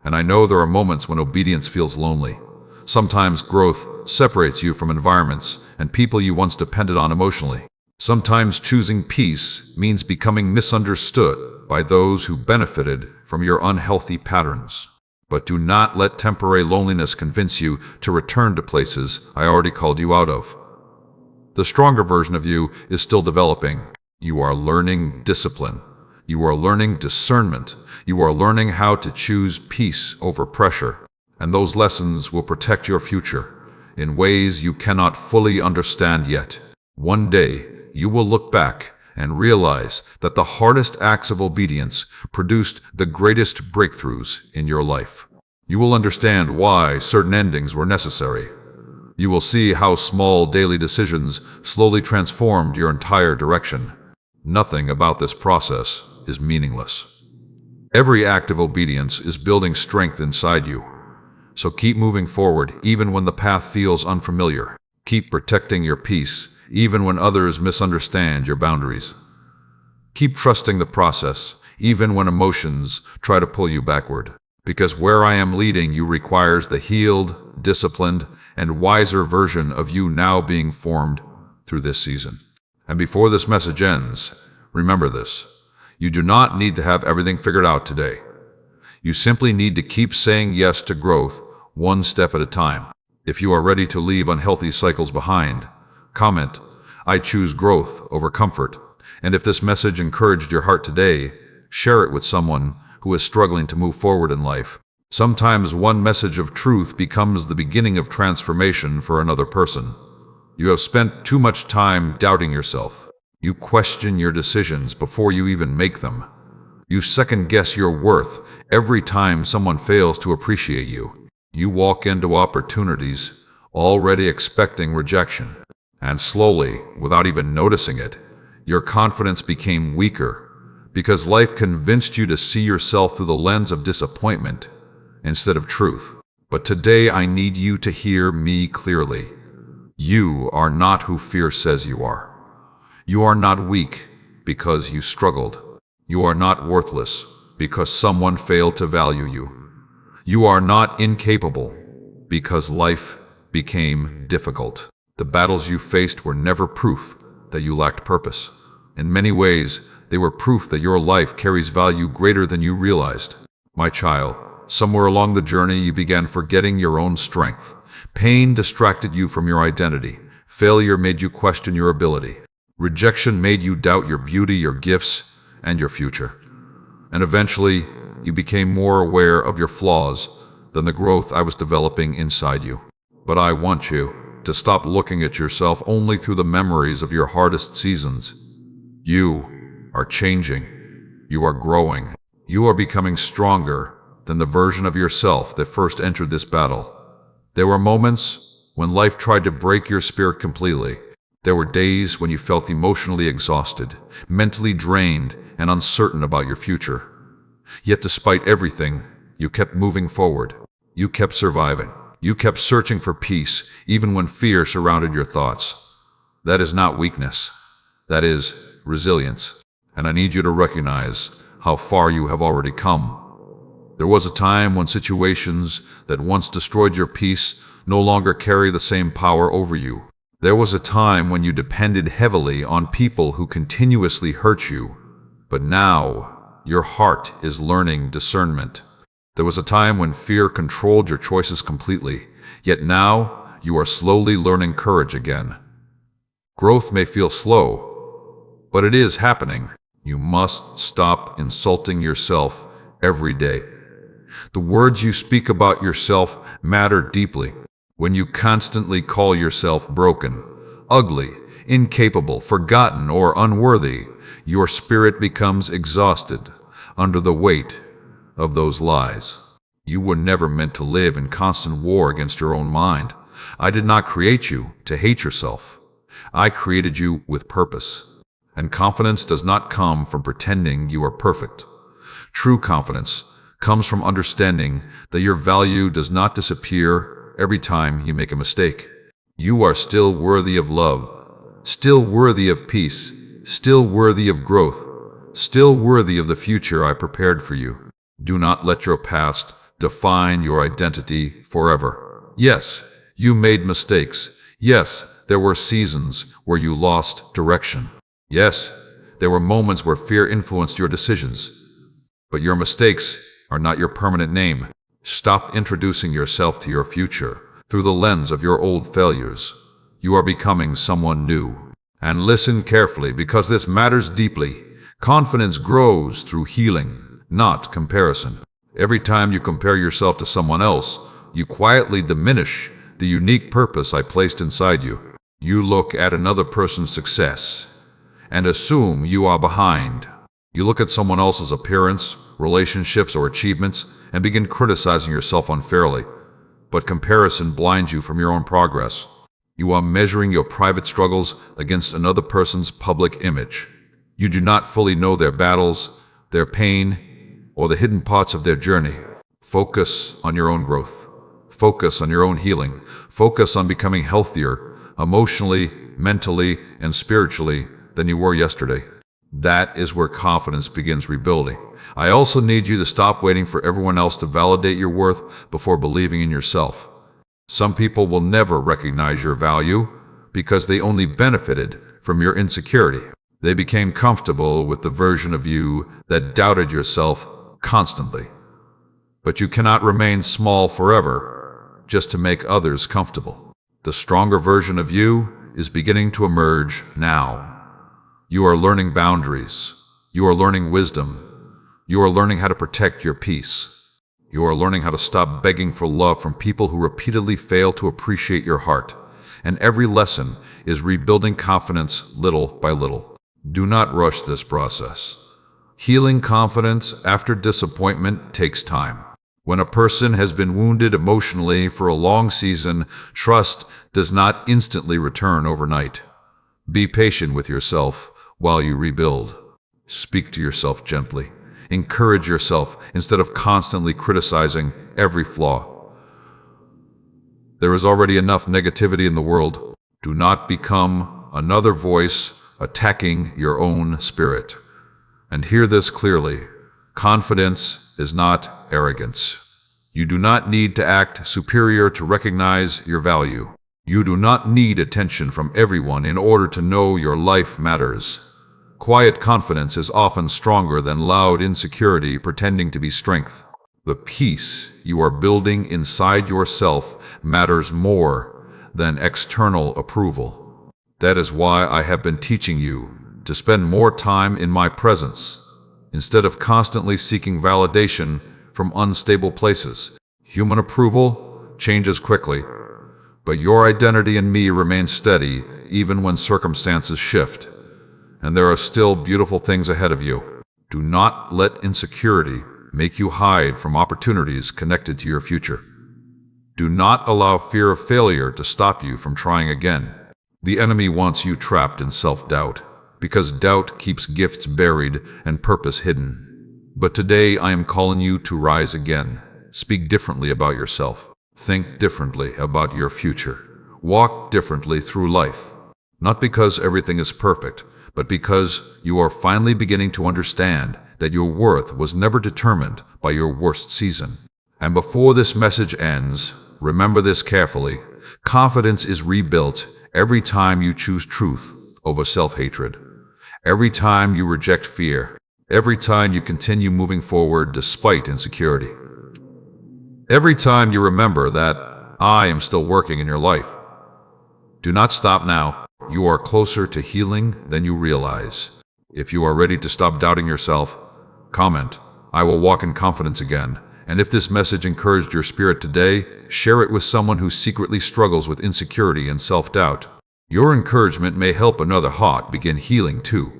A: And I know there are moments when obedience feels lonely. Sometimes growth separates you from environments and people you once depended on emotionally. Sometimes choosing peace means becoming misunderstood by those who benefited from your unhealthy patterns. But do not let temporary loneliness convince you to return to places I already called you out of. The stronger version of you is still developing. You are learning discipline. You are learning discernment. You are learning how to choose peace over pressure. And those lessons will protect your future in ways you cannot fully understand yet. One day, you will look back and realize that the hardest acts of obedience produced the greatest breakthroughs in your life. You will understand why certain endings were necessary. You will see how small daily decisions slowly transformed your entire direction. Nothing about this process is meaningless. Every act of obedience is building strength inside you. So keep moving forward even when the path feels unfamiliar. Keep protecting your peace even when others misunderstand your boundaries. Keep trusting the process even when emotions try to pull you backward. Because where I am leading you requires the healed, disciplined, and wiser version of you now being formed through this season. And before this message ends, remember this. You do not need to have everything figured out today. You simply need to keep saying yes to growth, one step at a time. If you are ready to leave unhealthy cycles behind, comment, "I choose growth over comfort." And if this message encouraged your heart today, share it with someone who is struggling to move forward in life. Sometimes one message of truth becomes the beginning of transformation for another person. You have spent too much time doubting yourself. You question your decisions before you even make them. You second-guess your worth every time someone fails to appreciate you. You walk into opportunities already expecting rejection. And slowly, without even noticing it, your confidence became weaker because life convinced you to see yourself through the lens of disappointment instead of truth. But today I need you to hear me clearly. You are not who fear says you are. You are not weak because you struggled. You are not worthless because someone failed to value you. You are not incapable because life became difficult. The battles you faced were never proof that you lacked purpose. In many ways, they were proof that your life carries value greater than you realized. My child, somewhere along the journey you began forgetting your own strength. Pain distracted you from your identity. Failure made you question your ability. Rejection made you doubt your beauty, your gifts, and your future. And eventually, you became more aware of your flaws than the growth I was developing inside you. But I want you to stop looking at yourself only through the memories of your hardest seasons. You are changing. You are growing. You are becoming stronger than the version of yourself that first entered this battle. There were moments when life tried to break your spirit completely. There were days when you felt emotionally exhausted, mentally drained, and uncertain about your future. Yet despite everything, you kept moving forward. You kept surviving. You kept searching for peace, even when fear surrounded your thoughts. That is not weakness. That is resilience. And I need you to recognize how far you have already come. There was a time when situations that once destroyed your peace no longer carry the same power over you. There was a time when you depended heavily on people who continuously hurt you. But now, your heart is learning discernment. There was a time when fear controlled your choices completely, yet now you are slowly learning courage again. Growth may feel slow, but it is happening. You must stop insulting yourself every day. The words you speak about yourself matter deeply. When you constantly call yourself broken, ugly, incapable, forgotten, or unworthy, your spirit becomes exhausted under the weight of those lies. You were never meant to live in constant war against your own mind. I did not create you to hate yourself. I created you with purpose. And confidence does not come from pretending you are perfect. True confidence comes from understanding that your value does not disappear every time you make a mistake. You are still worthy of love, still worthy of peace, still worthy of growth, still worthy of the future I prepared for you. Do not let your past define your identity forever. Yes, you made mistakes. Yes, there were seasons where you lost direction. Yes, there were moments where fear influenced your decisions. But your mistakes are not your permanent name. Stop introducing yourself to your future through the lens of your old failures. You are becoming someone new. And listen carefully, because this matters deeply. Confidence grows through healing, not comparison. Every time you compare yourself to someone else, you quietly diminish the unique purpose I placed inside you. You look at another person's success and assume you are behind. You look at someone else's appearance, relationships, or achievements and begin criticizing yourself unfairly. But comparison blinds you from your own progress. You are measuring your private struggles against another person's public image. You do not fully know their battles, their pain, or the hidden parts of their journey. Focus on your own growth. Focus on your own healing. Focus on becoming healthier, emotionally, mentally, and spiritually than you were yesterday. That is where confidence begins rebuilding. I also need you to stop waiting for everyone else to validate your worth before believing in yourself. Some people will never recognize your value because they only benefited from your insecurity. They became comfortable with the version of you that doubted yourself constantly. But you cannot remain small forever just to make others comfortable. The stronger version of you is beginning to emerge now. You are learning boundaries. You are learning wisdom. You are learning how to protect your peace. You are learning how to stop begging for love from people who repeatedly fail to appreciate your heart. And every lesson is rebuilding confidence little by little. Do not rush this process. Healing confidence after disappointment takes time. When a person has been wounded emotionally for a long season, trust does not instantly return overnight. Be patient with yourself while you rebuild. Speak to yourself gently. Encourage yourself instead of constantly criticizing every flaw. There is already enough negativity in the world. Do not become another voice attacking your own spirit. And hear this clearly. Confidence is not arrogance. You do not need to act superior to recognize your value. You do not need attention from everyone in order to know your life matters. Quiet confidence is often stronger than loud insecurity pretending to be strength. The peace you are building inside yourself matters more than external approval. That is why I have been teaching you to spend more time in my presence, instead of constantly seeking validation from unstable places. Human approval changes quickly, but your identity in me remains steady even when circumstances shift, and there are still beautiful things ahead of you. Do not let insecurity make you hide from opportunities connected to your future. Do not allow fear of failure to stop you from trying again. The enemy wants you trapped in self-doubt, because doubt keeps gifts buried and purpose hidden. But today I am calling you to rise again. Speak differently about yourself. Think differently about your future. Walk differently through life. Not because everything is perfect, but because you are finally beginning to understand that your worth was never determined by your worst season. And before this message ends, remember this carefully. Confidence is rebuilt every time you choose truth over self-hatred. Every time you reject fear. Every time you continue moving forward despite insecurity. Every time you remember that I am still working in your life. Do not stop now. You are closer to healing than you realize. If you are ready to stop doubting yourself, comment, "I will walk in confidence again." And if this message encouraged your spirit today, share it with someone who secretly struggles with insecurity and self-doubt. Your encouragement may help another heart begin healing too.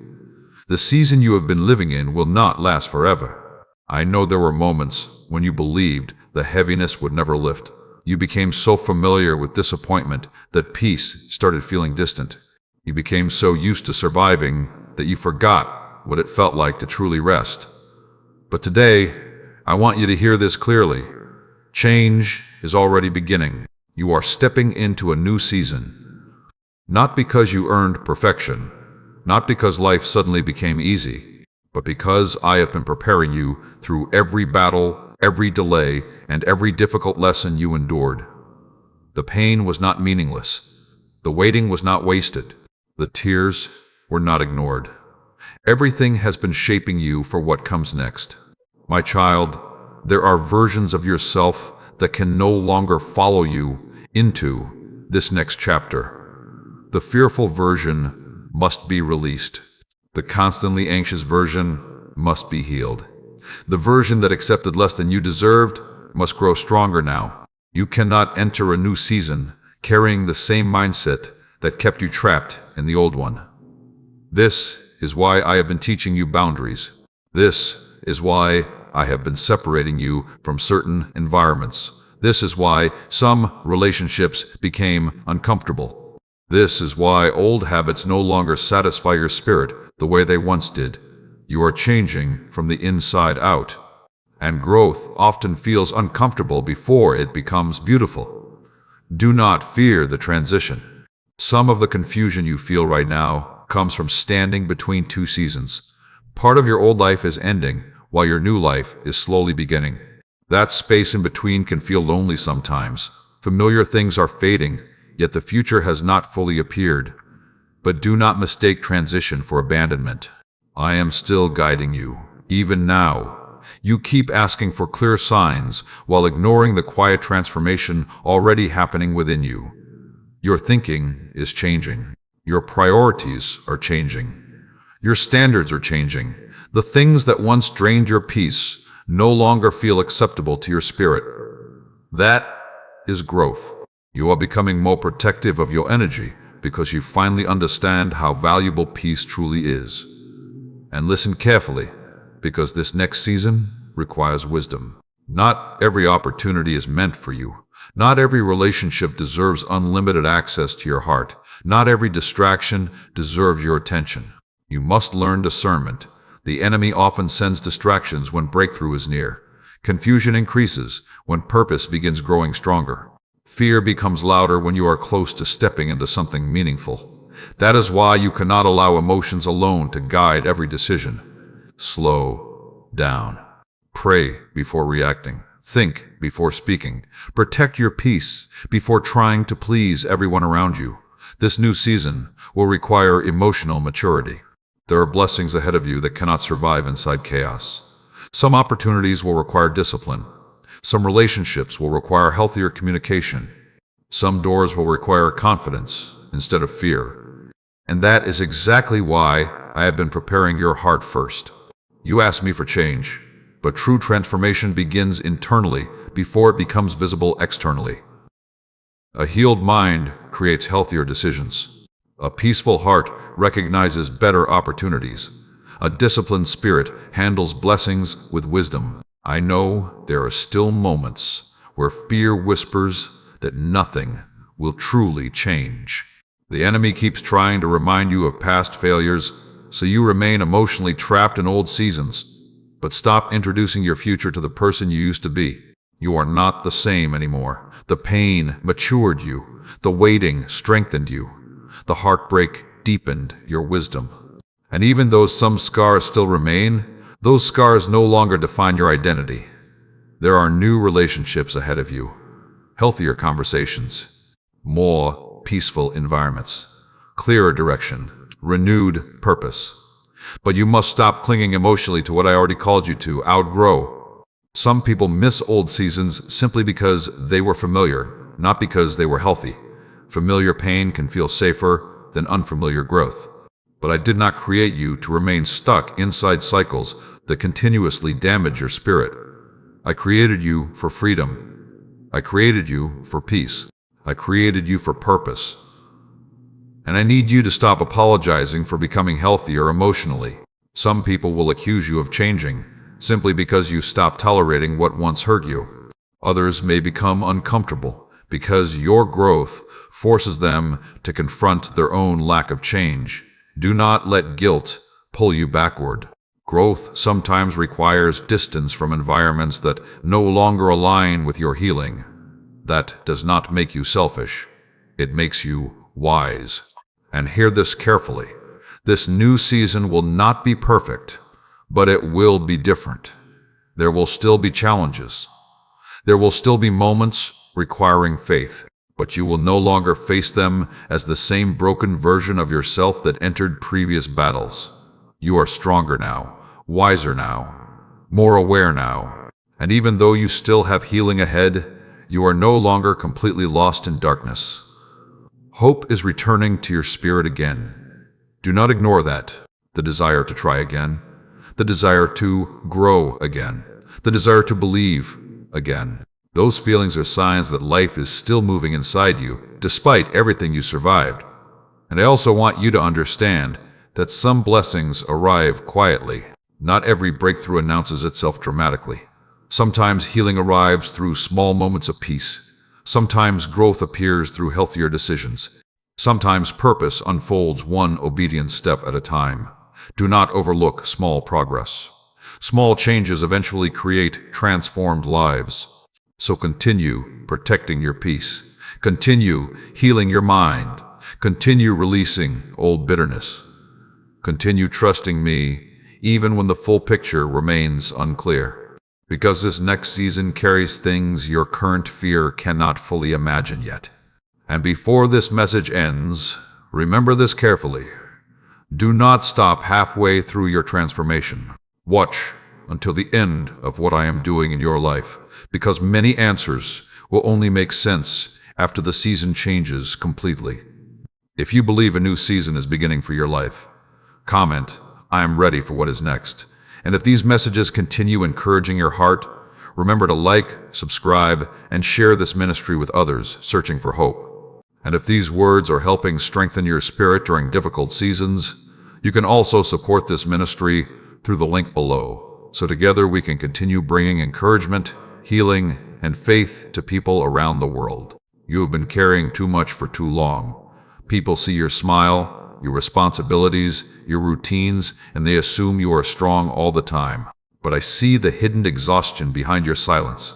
A: The season you have been living in will not last forever. I know there were moments when you believed the heaviness would never lift. You became so familiar with disappointment that peace started feeling distant. You became so used to surviving that you forgot what it felt like to truly rest. But today, I want you to hear this clearly. Change is already beginning. You are stepping into a new season. Not because you earned perfection, not because life suddenly became easy, but because I have been preparing you through every battle, every delay, and every difficult lesson you endured. The pain was not meaningless. The waiting was not wasted. The tears were not ignored. Everything has been shaping you for what comes next. My child, there are versions of yourself that can no longer follow you into this next chapter. The fearful version must be released. The constantly anxious version must be healed. The version that accepted less than you deserved must grow stronger now. You cannot enter a new season carrying the same mindset that kept you trapped in the old one. This is why I have been teaching you boundaries. This is why I have been separating you from certain environments. This is why some relationships became uncomfortable. This is why old habits no longer satisfy your spirit the way they once did. You are changing from the inside out, and growth often feels uncomfortable before it becomes beautiful. Do not fear the transition. Some of the confusion you feel right now comes from standing between two seasons. Part of your old life is ending, while your new life is slowly beginning. That space in between can feel lonely sometimes. Familiar things are fading, yet the future has not fully appeared. But do not mistake transition for abandonment. I am still guiding you, even now. You keep asking for clear signs while ignoring the quiet transformation already happening within you. Your thinking is changing. Your priorities are changing. Your standards are changing. The things that once drained your peace no longer feel acceptable to your spirit. That is growth. You are becoming more protective of your energy because you finally understand how valuable peace truly is. And listen carefully, because this next season requires wisdom. Not every opportunity is meant for you. Not every relationship deserves unlimited access to your heart. Not every distraction deserves your attention. You must learn discernment. The enemy often sends distractions when breakthrough is near. Confusion increases when purpose begins growing stronger. Fear becomes louder when you are close to stepping into something meaningful. That is why you cannot allow emotions alone to guide every decision. Slow down. Pray before reacting. Think before speaking. Protect your peace before trying to please everyone around you. This new season will require emotional maturity. There are blessings ahead of you that cannot survive inside chaos. Some opportunities will require discipline. Some relationships will require healthier communication. Some doors will require confidence instead of fear. And that is exactly why I have been preparing your heart first. You asked me for change, but true transformation begins internally before it becomes visible externally. A healed mind creates healthier decisions. A peaceful heart recognizes better opportunities. A disciplined spirit handles blessings with wisdom. I know there are still moments where fear whispers that nothing will truly change. The enemy keeps trying to remind you of past failures, so you remain emotionally trapped in old seasons. But stop introducing your future to the person you used to be. You are not the same anymore. The pain matured you. The waiting strengthened you. The heartbreak deepened your wisdom. And even though some scars still remain, those scars no longer define your identity. There are new relationships ahead of you, healthier conversations, more peaceful environments, clearer direction, renewed purpose. But you must stop clinging emotionally to what I already called you to outgrow. Some people miss old seasons simply because they were familiar, not because they were healthy. Familiar pain can feel safer than unfamiliar growth. But I did not create you to remain stuck inside cycles that continuously damage your spirit. I created you for freedom. I created you for peace. I created you for purpose. And I need you to stop apologizing for becoming healthier emotionally. Some people will accuse you of changing simply because you stopped tolerating what once hurt you. Others may become uncomfortable because your growth forces them to confront their own lack of change. Do not let guilt pull you backward. Growth sometimes requires distance from environments that no longer align with your healing. That does not make you selfish. It makes you wise. And hear this carefully. This new season will not be perfect, but it will be different. There will still be challenges. There will still be moments requiring faith, but you will no longer face them as the same broken version of yourself that entered previous battles. You are stronger now, wiser now, more aware now. And even though you still have healing ahead, you are no longer completely lost in darkness. Hope is returning to your spirit again. Do not ignore that. The desire to try again, the desire to grow again, the desire to believe again. Those feelings are signs that life is still moving inside you, despite everything you survived. And I also want you to understand that some blessings arrive quietly. Not every breakthrough announces itself dramatically. Sometimes healing arrives through small moments of peace. Sometimes growth appears through healthier decisions. Sometimes purpose unfolds one obedient step at a time. Do not overlook small progress. Small changes eventually create transformed lives. So continue protecting your peace. Continue healing your mind. Continue releasing old bitterness. Continue trusting me even when the full picture remains unclear. Because this next season carries things your current fear cannot fully imagine yet. And before this message ends, remember this carefully. Do not stop halfway through your transformation. Watch until the end of what I am doing in your life, because many answers will only make sense after the season changes completely. If you believe a new season is beginning for your life, comment, "I am ready for what is next." And if these messages continue encouraging your heart, remember to like, subscribe, and share this ministry with others searching for hope. And if these words are helping strengthen your spirit during difficult seasons, you can also support this ministry through the link below. So together we can continue bringing encouragement, healing, and faith to people around the world. You have been carrying too much for too long. People see your smile, your responsibilities, your routines, and they assume you are strong all the time. But I see the hidden exhaustion behind your silence.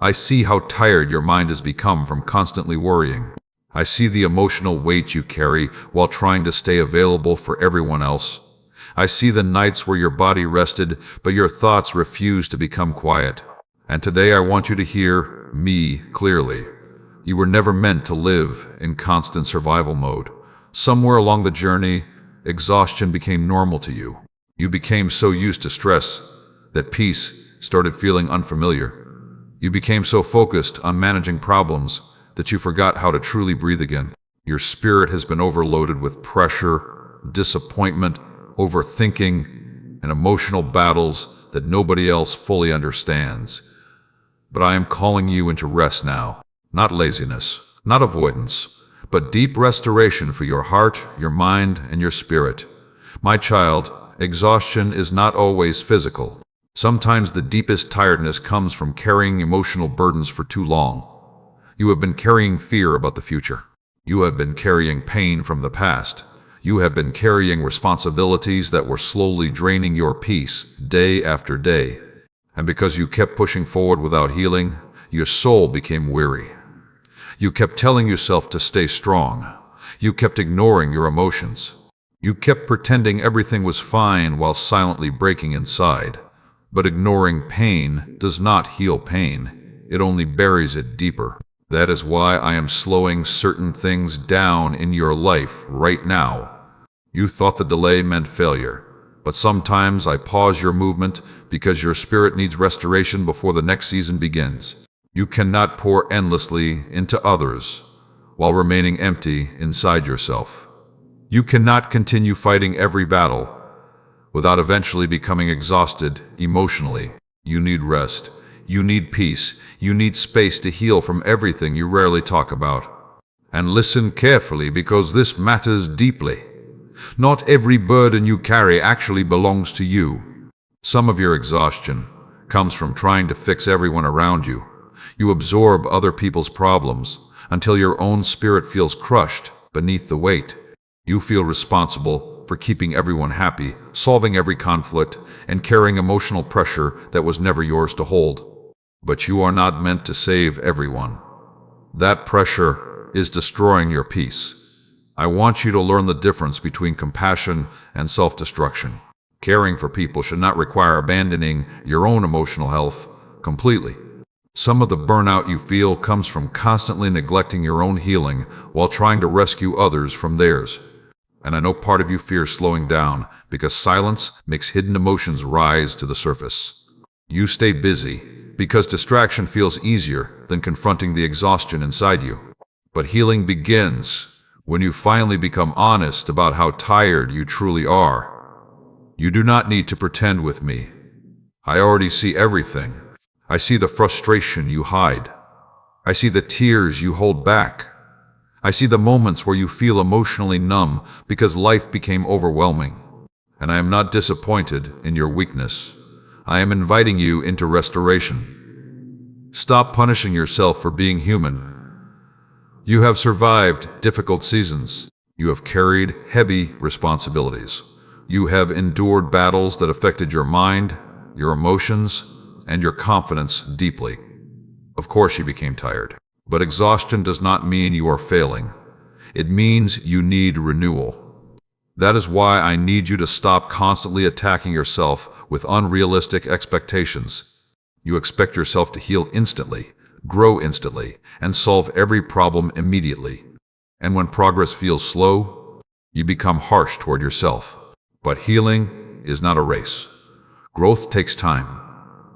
A: I see how tired your mind has become from constantly worrying. I see the emotional weight you carry while trying to stay available for everyone else. I see the nights where your body rested, but your thoughts refused to become quiet. And today I want you to hear me clearly. You were never meant to live in constant survival mode. Somewhere along the journey, exhaustion became normal to you. You became so used to stress that peace started feeling unfamiliar. You became so focused on managing problems that you forgot how to truly breathe again. Your spirit has been overloaded with pressure, disappointment, overthinking, and emotional battles that nobody else fully understands. But I am calling you into rest now. Not laziness, not avoidance, but deep restoration for your heart, your mind, and your spirit. My child, exhaustion is not always physical. Sometimes the deepest tiredness comes from carrying emotional burdens for too long. You have been carrying fear about the future. You have been carrying pain from the past. You have been carrying responsibilities that were slowly draining your peace day after day. And because you kept pushing forward without healing, your soul became weary. You kept telling yourself to stay strong. You kept ignoring your emotions. You kept pretending everything was fine while silently breaking inside. But ignoring pain does not heal pain. It only buries it deeper. That is why I am slowing certain things down in your life right now. You thought the delay meant failure, but sometimes I pause your movement because your spirit needs restoration before the next season begins. You cannot pour endlessly into others while remaining empty inside yourself. You cannot continue fighting every battle without eventually becoming exhausted emotionally. You need rest. You need peace. You need space to heal from everything you rarely talk about. And listen carefully, because this matters deeply. Not every burden you carry actually belongs to you. Some of your exhaustion comes from trying to fix everyone around you. You absorb other people's problems until your own spirit feels crushed beneath the weight. You feel responsible for keeping everyone happy, solving every conflict, and carrying emotional pressure that was never yours to hold. But you are not meant to save everyone. That pressure is destroying your peace. I want you to learn the difference between compassion and self-destruction. Caring for people should not require abandoning your own emotional health completely. Some of the burnout you feel comes from constantly neglecting your own healing while trying to rescue others from theirs. And I know part of you fears slowing down because silence makes hidden emotions rise to the surface. You stay busy because distraction feels easier than confronting the exhaustion inside you. But healing begins when you finally become honest about how tired you truly are. You do not need to pretend with me. I already see everything. I see the frustration you hide. I see the tears you hold back. I see the moments where you feel emotionally numb because life became overwhelming. And I am not disappointed in your weakness. I am inviting you into restoration. Stop punishing yourself for being human. You have survived difficult seasons. You have carried heavy responsibilities. You have endured battles that affected your mind, your emotions, and your confidence deeply. Of course you became tired. But exhaustion does not mean you are failing. It means you need renewal. That is why I need you to stop constantly attacking yourself with unrealistic expectations. You expect yourself to heal instantly, grow instantly, and solve every problem immediately. And when progress feels slow, you become harsh toward yourself. But healing is not a race. Growth takes time.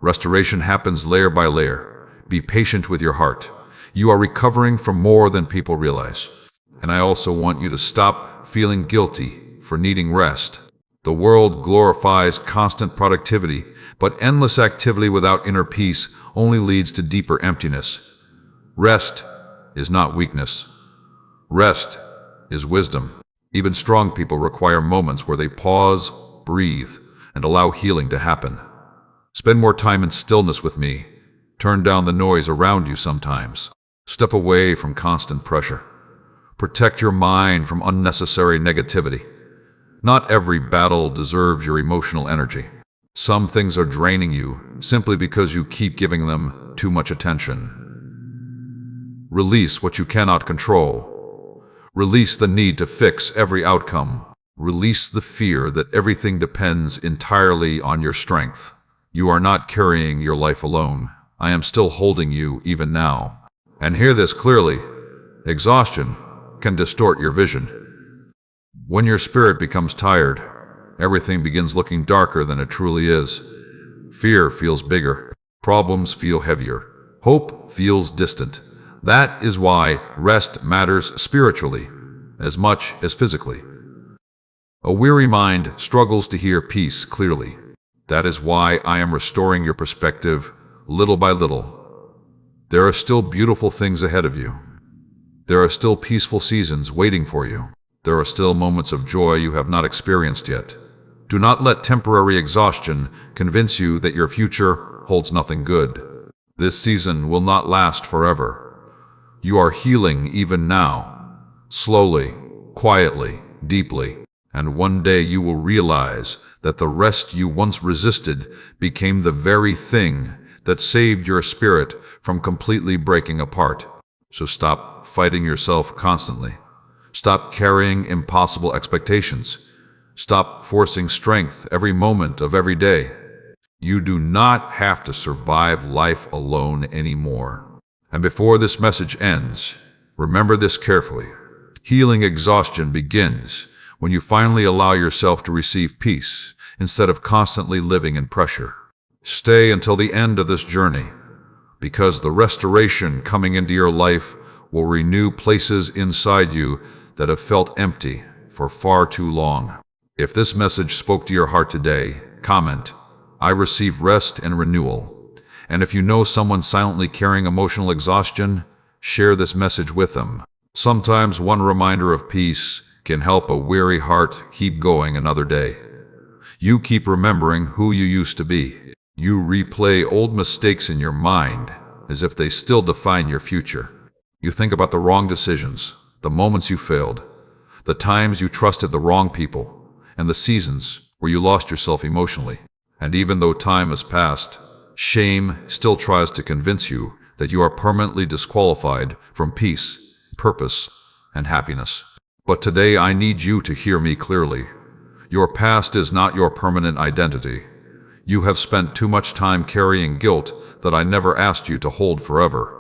A: Restoration happens layer by layer. Be patient with your heart. You are recovering from more than people realize. And I also want you to stop feeling guilty for needing rest. The world glorifies constant productivity, but endless activity without inner peace only leads to deeper emptiness. Rest is not weakness. Rest is wisdom. Even strong people require moments where they pause, breathe, and allow healing to happen. Spend more time in stillness with me. Turn down the noise around you sometimes. Step away from constant pressure. Protect your mind from unnecessary negativity. Not every battle deserves your emotional energy. Some things are draining you simply because you keep giving them too much attention. Release what you cannot control. Release the need to fix every outcome. Release the fear that everything depends entirely on your strength. You are not carrying your life alone. I am still holding you even now. And hear this clearly. Exhaustion can distort your vision. When your spirit becomes tired, everything begins looking darker than it truly is. Fear feels bigger. Problems feel heavier. Hope feels distant. That is why rest matters spiritually. as much as physically. A weary mind struggles to hear peace clearly. That is why I am restoring your perspective little by little. There are still beautiful things ahead of you. There are still peaceful seasons waiting for you. There are still moments of joy you have not experienced yet. Do not let temporary exhaustion convince you that your future holds nothing good. This season will not last forever. You are healing even now, slowly, quietly, deeply, and one day you will realize that the rest you once resisted became the very thing that saved your spirit from completely breaking apart. So stop fighting yourself constantly. Stop carrying impossible expectations. Stop forcing strength every moment of every day. You do not have to survive life alone anymore. And before this message ends, remember this carefully. Healing exhaustion begins when you finally allow yourself to receive peace instead of constantly living in pressure. Stay until the end of this journey, because the restoration coming into your life will renew places inside you that have felt empty for far too long. If this message spoke to your heart today, comment, "I receive rest and renewal." And if you know someone silently carrying emotional exhaustion, share this message with them. Sometimes one reminder of peace can help a weary heart keep going another day. You keep remembering who you used to be. You replay old mistakes in your mind as if they still define your future. You think about the wrong decisions, the moments you failed, the times you trusted the wrong people, and the seasons where you lost yourself emotionally. And even though time has passed, shame still tries to convince you that you are permanently disqualified from peace, purpose, and happiness. But today I need you to hear me clearly. Your past is not your permanent identity. You have spent too much time carrying guilt that I never asked you to hold forever.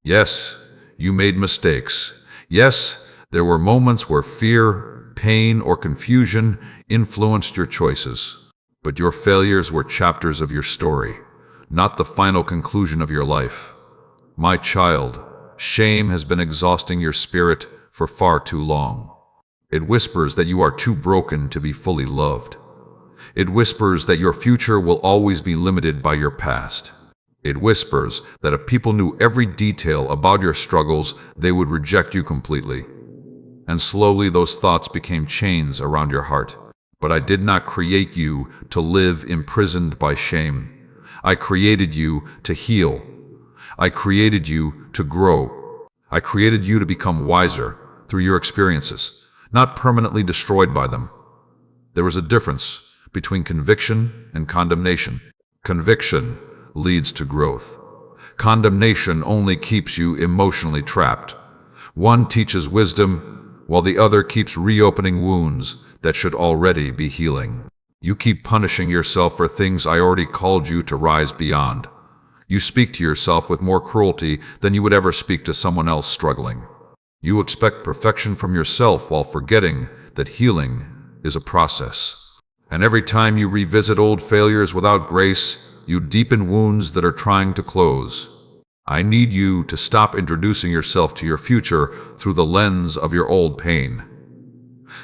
A: Yes, you made mistakes. Yes, there were moments where fear, pain, or confusion influenced your choices. But your failures were chapters of your story, not the final conclusion of your life. My child, shame has been exhausting your spirit for far too long. It whispers that you are too broken to be fully loved. It whispers that your future will always be limited by your past. It whispers that if people knew every detail about your struggles, they would reject you completely. And slowly those thoughts became chains around your heart. But I did not create you to live imprisoned by shame. I created you to heal. I created you to grow. I created you to become wiser through your experiences, not permanently destroyed by them. There is a difference between conviction and condemnation. Conviction leads to growth. Condemnation only keeps you emotionally trapped. One teaches wisdom, while the other keeps reopening wounds that should already be healing. You keep punishing yourself for things I already called you to rise beyond. You speak to yourself with more cruelty than you would ever speak to someone else struggling. You expect perfection from yourself while forgetting that healing is a process. And every time you revisit old failures without grace, you deepen wounds that are trying to close. I need you to stop introducing yourself to your future through the lens of your old pain.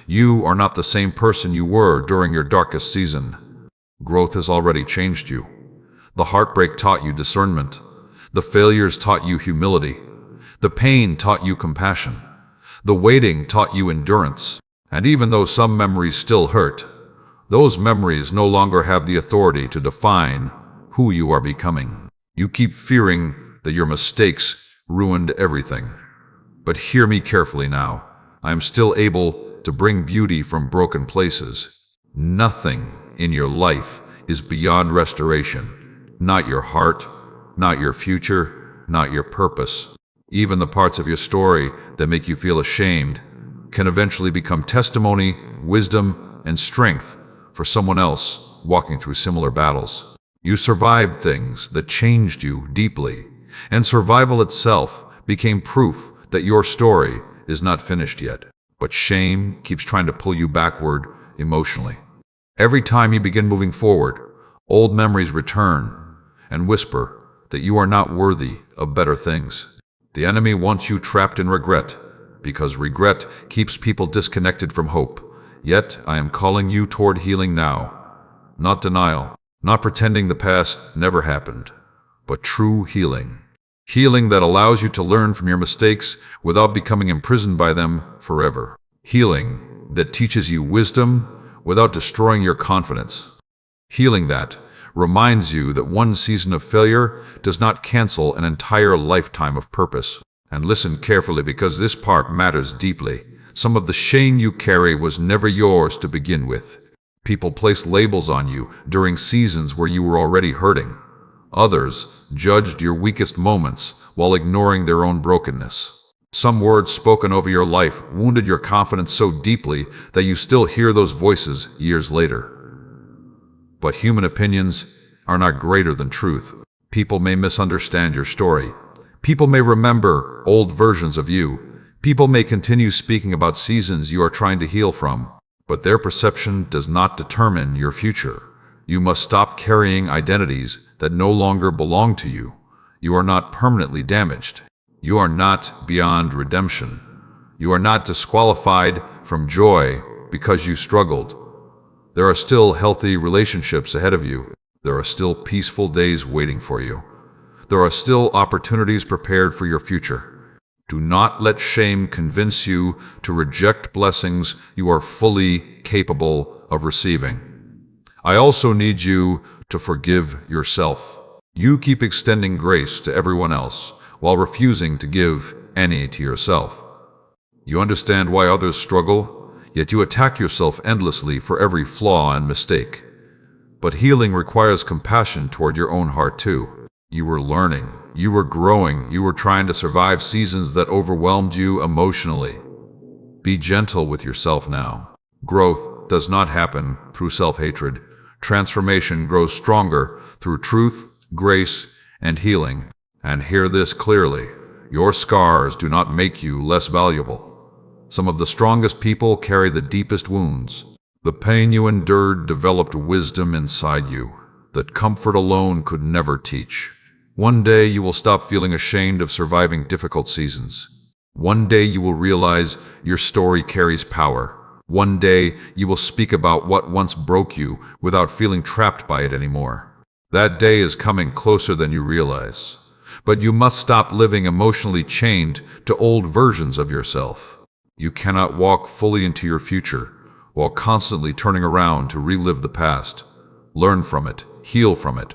A: You are not the same person you were during your darkest season. Growth has already changed you. The heartbreak taught you discernment. The failures taught you humility. The pain taught you compassion. The waiting taught you endurance. And even though some memories still hurt, those memories no longer have the authority to define who you are becoming. You keep fearing that your mistakes ruined everything. But hear me carefully now. I am still able to bring beauty from broken places. Nothing in your life is beyond restoration. Not your heart, not your future, not your purpose. Even the parts of your story that make you feel ashamed can eventually become testimony, wisdom, and strength for someone else walking through similar battles. You survived things that changed you deeply, and survival itself became proof that your story is not finished yet. But shame keeps trying to pull you backward emotionally. Every time you begin moving forward, old memories return and whisper that you are not worthy of better things. The enemy wants you trapped in regret, because regret keeps people disconnected from hope. Yet I am calling you toward healing now. Not denial, not pretending the past never happened, but true healing. Healing that allows you to learn from your mistakes without becoming imprisoned by them forever. Healing that teaches you wisdom without destroying your confidence. Healing that reminds you that one season of failure does not cancel an entire lifetime of purpose. And listen carefully, because this part matters deeply. Some of the shame you carry was never yours to begin with. People placed labels on you during seasons where you were already hurting. Others judged your weakest moments while ignoring their own brokenness. Some words spoken over your life wounded your confidence so deeply that you still hear those voices years later. But human opinions are not greater than truth. People may misunderstand your story. People may remember old versions of you. People may continue speaking about seasons you are trying to heal from. But their perception does not determine your future. You must stop carrying identities that no longer belong to you. You are not permanently damaged. You are not beyond redemption. You are not disqualified from joy because you struggled. There are still healthy relationships ahead of you. There are still peaceful days waiting for you. There are still opportunities prepared for your future. Do not let shame convince you to reject blessings you are fully capable of receiving. I also need you to forgive yourself. You keep extending grace to everyone else while refusing to give any to yourself. You understand why others struggle, yet you attack yourself endlessly for every flaw and mistake. But healing requires compassion toward your own heart too. You were learning, you were growing, you were trying to survive seasons that overwhelmed you emotionally. Be gentle with yourself now. Growth does not happen through self-hatred. Transformation grows stronger through truth, grace, and healing. And hear this clearly: your scars do not make you less valuable. Some of the strongest people carry the deepest wounds. The pain you endured developed wisdom inside you that comfort alone could never teach. One day you will stop feeling ashamed of surviving difficult seasons. One day you will realize your story carries power. One day you will speak about what once broke you without feeling trapped by it anymore. That day is coming closer than you realize. But you must stop living emotionally chained to old versions of yourself. You cannot walk fully into your future while constantly turning around to relive the past. Learn from it, heal from it,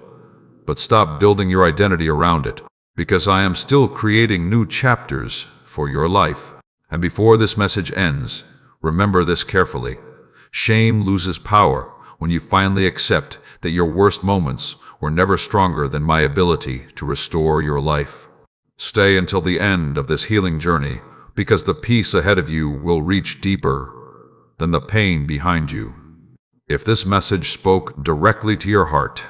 A: but stop building your identity around it, because I am still creating new chapters for your life. And before this message ends, remember this carefully. Shame loses power when you finally accept that your worst moments were never stronger than my ability to restore your life. Stay until the end of this healing journey, because the peace ahead of you will reach deeper than the pain behind you. If this message spoke directly to your heart,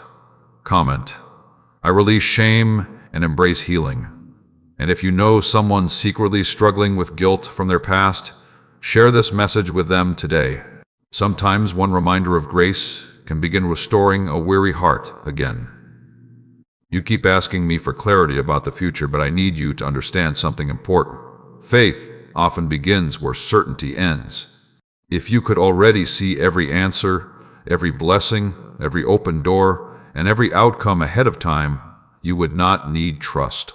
A: comment, "I release shame and embrace healing." And if you know someone secretly struggling with guilt from their past, share this message with them today. Sometimes one reminder of grace can begin restoring a weary heart again. You keep asking me for clarity about the future, but I need you to understand something important. Faith often begins where certainty ends. If you could already see every answer, every blessing, every open door, and every outcome ahead of time, you would not need trust.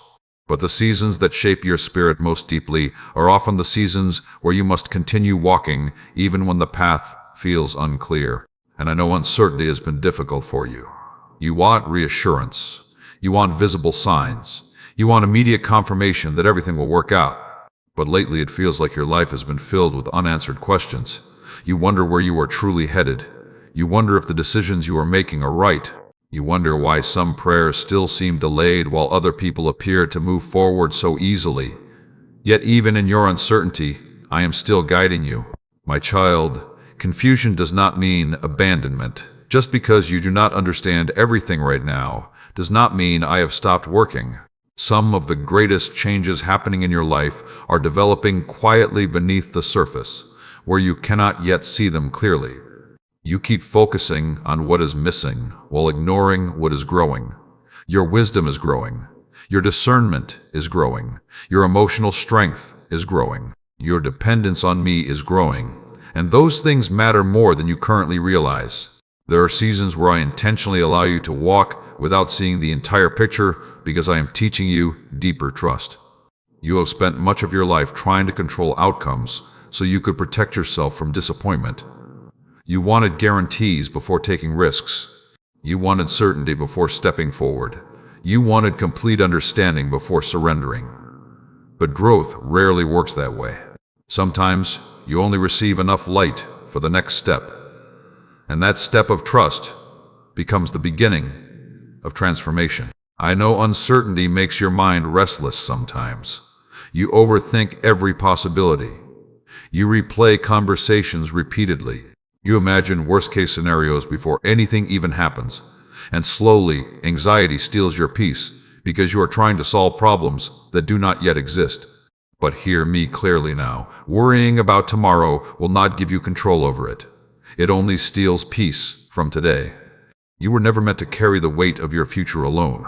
A: But the seasons that shape your spirit most deeply are often the seasons where you must continue walking even when the path feels unclear. And I know uncertainty has been difficult for you. You want reassurance. You want visible signs. You want immediate confirmation that everything will work out. But lately it feels like your life has been filled with unanswered questions. You wonder where you are truly headed. You wonder if the decisions you are making are right. You wonder why some prayers still seem delayed while other people appear to move forward so easily. Yet even in your uncertainty, I am still guiding you. My child, confusion does not mean abandonment. Just because you do not understand everything right now does not mean I have stopped working. Some of the greatest changes happening in your life are developing quietly beneath the surface, where you cannot yet see them clearly. You keep focusing on what is missing while ignoring what is growing. Your wisdom is growing. Your discernment is growing. Your emotional strength is growing. Your dependence on me is growing, and those things matter more than you currently realize. There are seasons where I intentionally allow you to walk without seeing the entire picture because I am teaching you deeper trust. You have spent much of your life trying to control outcomes so you could protect yourself from disappointment. You wanted guarantees before taking risks. You wanted certainty before stepping forward. You wanted complete understanding before surrendering. But growth rarely works that way. Sometimes you only receive enough light for the next step. And that step of trust becomes the beginning of transformation. I know uncertainty makes your mind restless sometimes. You overthink every possibility. You replay conversations repeatedly. You imagine worst-case scenarios before anything even happens. And slowly, anxiety steals your peace because you are trying to solve problems that do not yet exist. But hear me clearly now. Worrying about tomorrow will not give you control over it. It only steals peace from today. You were never meant to carry the weight of your future alone.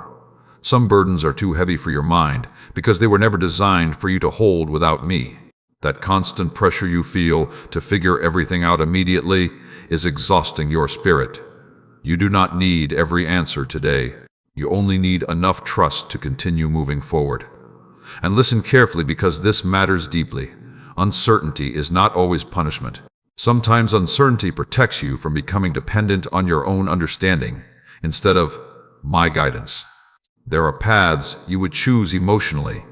A: Some burdens are too heavy for your mind because they were never designed for you to hold without me. That constant pressure you feel to figure everything out immediately is exhausting your spirit. You do not need every answer today. You only need enough trust to continue moving forward. And listen carefully because this matters deeply. Uncertainty is not always punishment. Sometimes uncertainty protects you from becoming dependent on your own understanding instead of my guidance. There are paths you would choose emotionally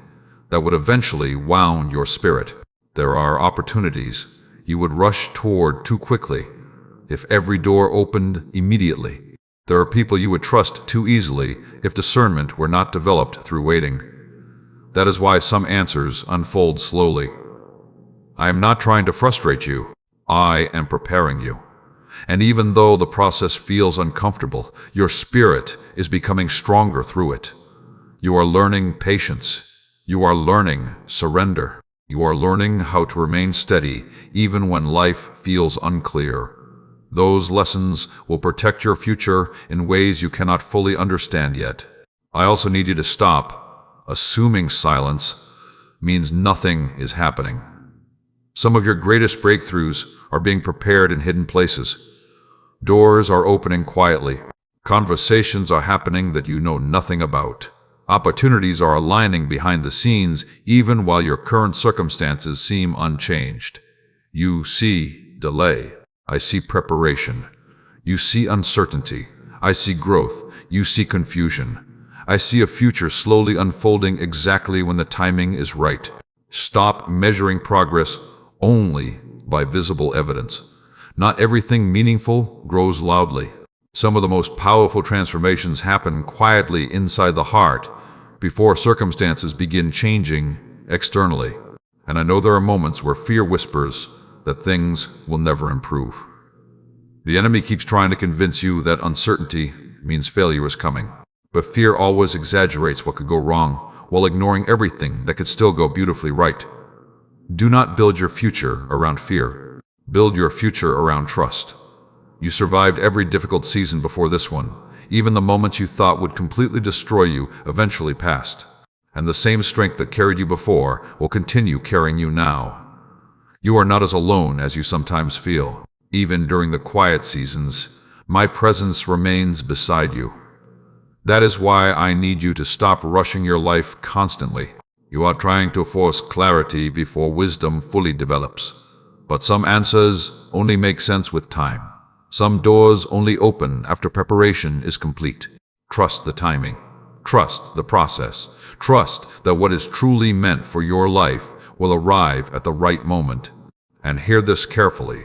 A: that would eventually wound your spirit. There are opportunities you would rush toward too quickly if every door opened immediately. There are people you would trust too easily if discernment were not developed through waiting. That is why some answers unfold slowly. I am not trying to frustrate you. I am preparing you. And even though the process feels uncomfortable, your spirit is becoming stronger through it. You are learning patience. You are learning surrender. You are learning how to remain steady even when life feels unclear. Those lessons will protect your future in ways you cannot fully understand yet. I also need you to stop assuming silence means nothing is happening. Some of your greatest breakthroughs are being prepared in hidden places. Doors are opening quietly. Conversations are happening that you know nothing about. Opportunities are aligning behind the scenes even while your current circumstances seem unchanged. You see delay. I see preparation. You see uncertainty. I see growth. You see confusion. I see a future slowly unfolding exactly when the timing is right. Stop measuring progress only by visible evidence. Not everything meaningful grows loudly. Some of the most powerful transformations happen quietly inside the heart before circumstances begin changing externally. And I know there are moments where fear whispers that things will never improve. The enemy keeps trying to convince you that uncertainty means failure is coming. But fear always exaggerates what could go wrong while ignoring everything that could still go beautifully right. Do not build your future around fear. Build your future around trust. You survived every difficult season before this one. Even the moments you thought would completely destroy you eventually passed. And the same strength that carried you before will continue carrying you now. You are not as alone as you sometimes feel. Even during the quiet seasons, my presence remains beside you. That is why I need you to stop rushing your life constantly. You are trying to force clarity before wisdom fully develops. But some answers only make sense with time. Some doors only open after preparation is complete. Trust the timing. Trust the process. Trust that what is truly meant for your life will arrive at the right moment. And hear this carefully.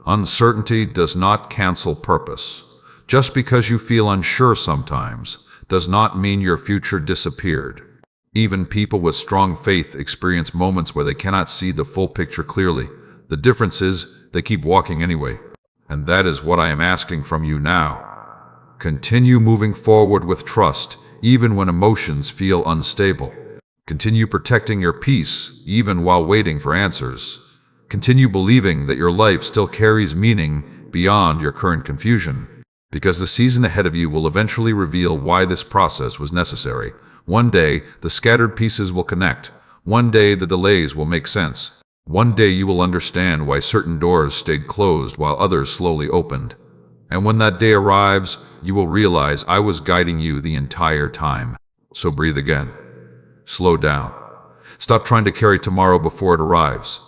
A: Uncertainty does not cancel purpose. Just because you feel unsure sometimes does not mean your future disappeared. Even people with strong faith experience moments where they cannot see the full picture clearly. The difference is they keep walking anyway. And that is what I am asking from you now. Continue moving forward with trust, even when emotions feel unstable. Continue protecting your peace, even while waiting for answers. Continue believing that your life still carries meaning beyond your current confusion. Because the season ahead of you will eventually reveal why this process was necessary. One day, the scattered pieces will connect. One day, the delays will make sense. One day you will understand why certain doors stayed closed while others slowly opened. And when that day arrives, you will realize I was guiding you the entire time. So breathe again. Slow down. Stop trying to carry tomorrow before it arrives.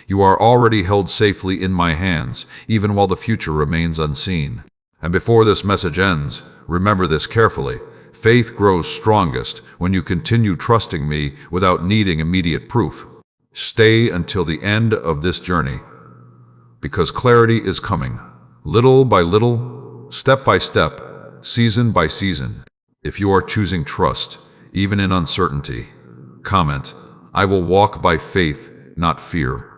A: You are already held safely in my hands, even while the future remains unseen. And before this message ends, remember this carefully. Faith grows strongest when you continue trusting me without needing immediate proof. Stay until the end of this journey, because clarity is coming, little by little, step by step, season by season. If you are choosing trust, even in uncertainty, comment, "I will walk by faith, not fear."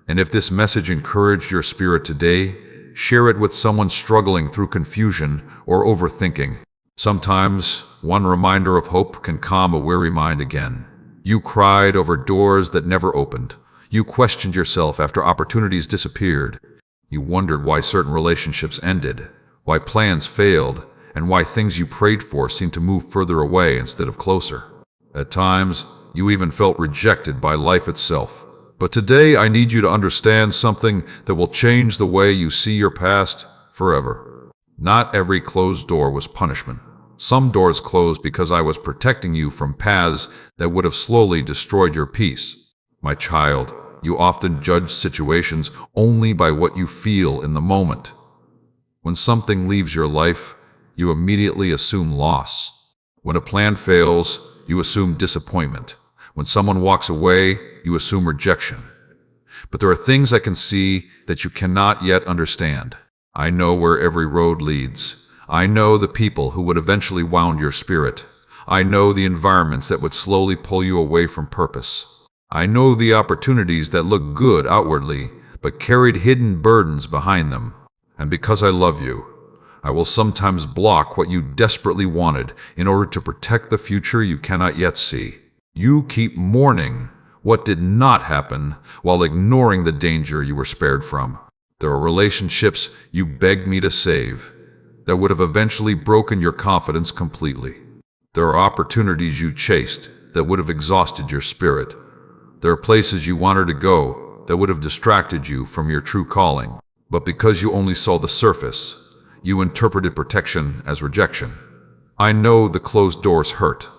A: And if this message encouraged your spirit today, share it with someone struggling through confusion or overthinking. Sometimes, one reminder of hope can calm a weary mind again. You cried over doors that never opened. You questioned yourself after opportunities disappeared. You wondered why certain relationships ended, why plans failed, and why things you prayed for seemed to move further away instead of closer. At times, you even felt rejected by life itself. But today, I need you to understand something that will change the way you see your past forever. Not every closed door was punishment. Some doors closed because I was protecting you from paths that would have slowly destroyed your peace. My child, you often judge situations only by what you feel in the moment. When something leaves your life, you immediately assume loss. When a plan fails, you assume disappointment. When someone walks away, you assume rejection. But there are things I can see that you cannot yet understand. I know where every road leads. I know the people who would eventually wound your spirit. I know the environments that would slowly pull you away from purpose. I know the opportunities that look good outwardly, but carried hidden burdens behind them. And because I love you, I will sometimes block what you desperately wanted in order to protect the future you cannot yet see. You keep mourning what did not happen while ignoring the danger you were spared from. There are relationships you begged me to save that would have eventually broken your confidence completely. There are opportunities you chased that would have exhausted your spirit. There are places you wanted to go that would have distracted you from your true calling. But because you only saw the surface, you interpreted protection as rejection. I know the closed doors hurt.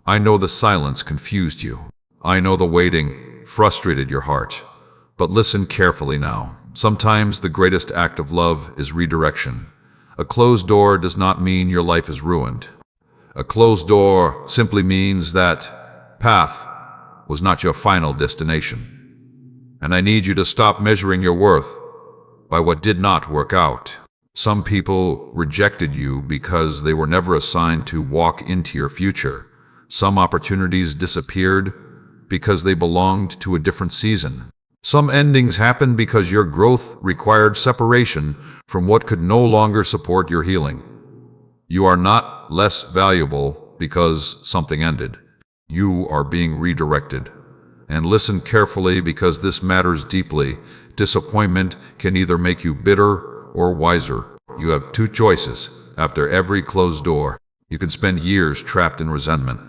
A: I know the silence confused you. I know the waiting frustrated your heart. But listen carefully now. Sometimes the greatest act of love is redirection. A closed door does not mean your life is ruined. A closed door simply means that path was not your final destination. And I need you to stop measuring your worth by what did not work out. Some people rejected you because they were never assigned to walk into your future. Some opportunities disappeared because they belonged to a different season. Some endings happened because your growth required separation from what could no longer support your healing. You are not less valuable because something ended. You are being redirected. And listen carefully, because this matters deeply. Disappointment can either make you bitter or wiser. You have two choices after every closed door. You can spend years trapped in resentment,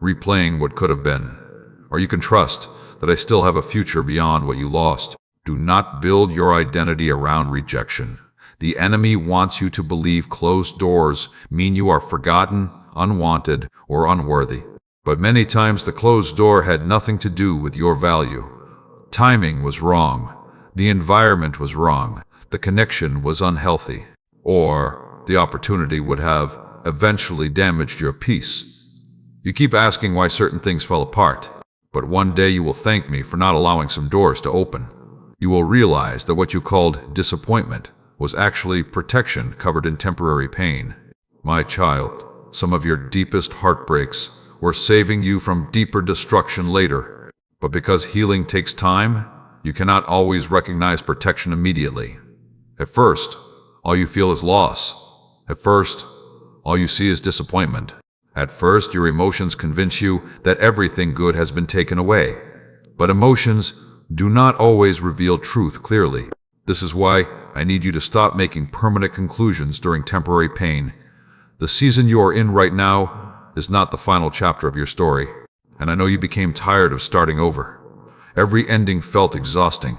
A: replaying what could have been. Or you can trust that I still have a future beyond what you lost. Do not build your identity around rejection. The enemy wants you to believe closed doors mean you are forgotten, unwanted, or unworthy. But many times the closed door had nothing to do with your value. Timing was wrong. The environment was wrong. The connection was unhealthy. Or the opportunity would have eventually damaged your peace. You keep asking why certain things fell apart. But one day you will thank me for not allowing some doors to open. You will realize that what you called disappointment was actually protection covered in temporary pain. My child, some of your deepest heartbreaks were saving you from deeper destruction later. But because healing takes time, you cannot always recognize protection immediately. At first, all you feel is loss. At first, all you see is disappointment. At first, your emotions convince you that everything good has been taken away. But emotions do not always reveal truth clearly. This is why I need you to stop making permanent conclusions during temporary pain. The season you are in right now is not the final chapter of your story. And I know you became tired of starting over. Every ending felt exhausting.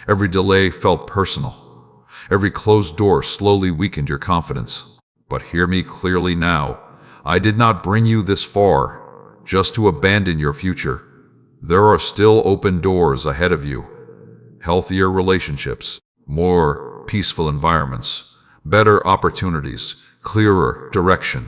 A: Every delay felt personal. Every closed door slowly weakened your confidence. But hear me clearly now. I did not bring you this far just to abandon your future. There are still open doors ahead of you. Healthier relationships, more peaceful environments, better opportunities, clearer direction.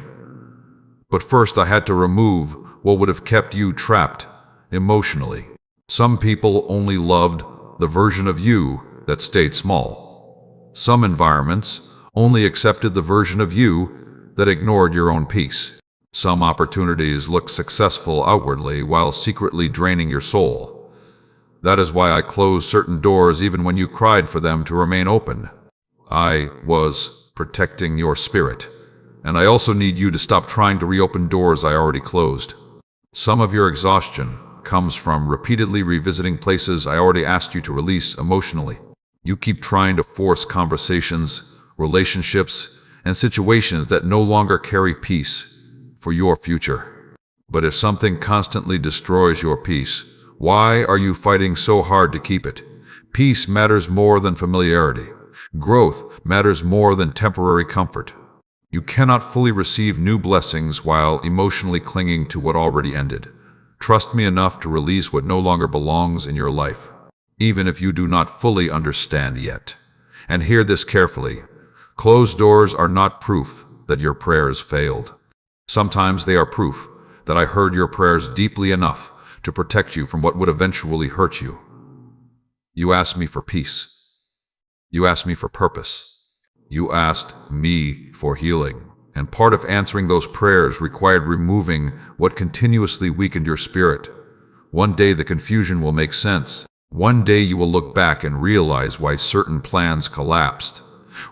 A: But first I had to remove what would have kept you trapped emotionally. Some people only loved the version of you that stayed small. Some environments only accepted the version of you that ignored your own peace. Some opportunities looked successful outwardly while secretly draining your soul. That is why I closed certain doors even when you cried for them to remain open. I was protecting your spirit. And I also need you to stop trying to reopen doors I already closed. Some of your exhaustion comes from repeatedly revisiting places I already asked you to release emotionally. You keep trying to force conversations, relationships, and situations that no longer carry peace for your future. But if something constantly destroys your peace, why are you fighting so hard to keep it? Peace matters more than familiarity. Growth matters more than temporary comfort. You cannot fully receive new blessings while emotionally clinging to what already ended. Trust me enough to release what no longer belongs in your life, even if you do not fully understand yet. And hear this carefully. Closed doors are not proof that your prayers failed. Sometimes they are proof that I heard your prayers deeply enough to protect you from what would eventually hurt you. You asked me for peace. You asked me for purpose. You asked me for healing. And part of answering those prayers required removing what continuously weakened your spirit. One day the confusion will make sense. One day you will look back and realize why certain plans collapsed.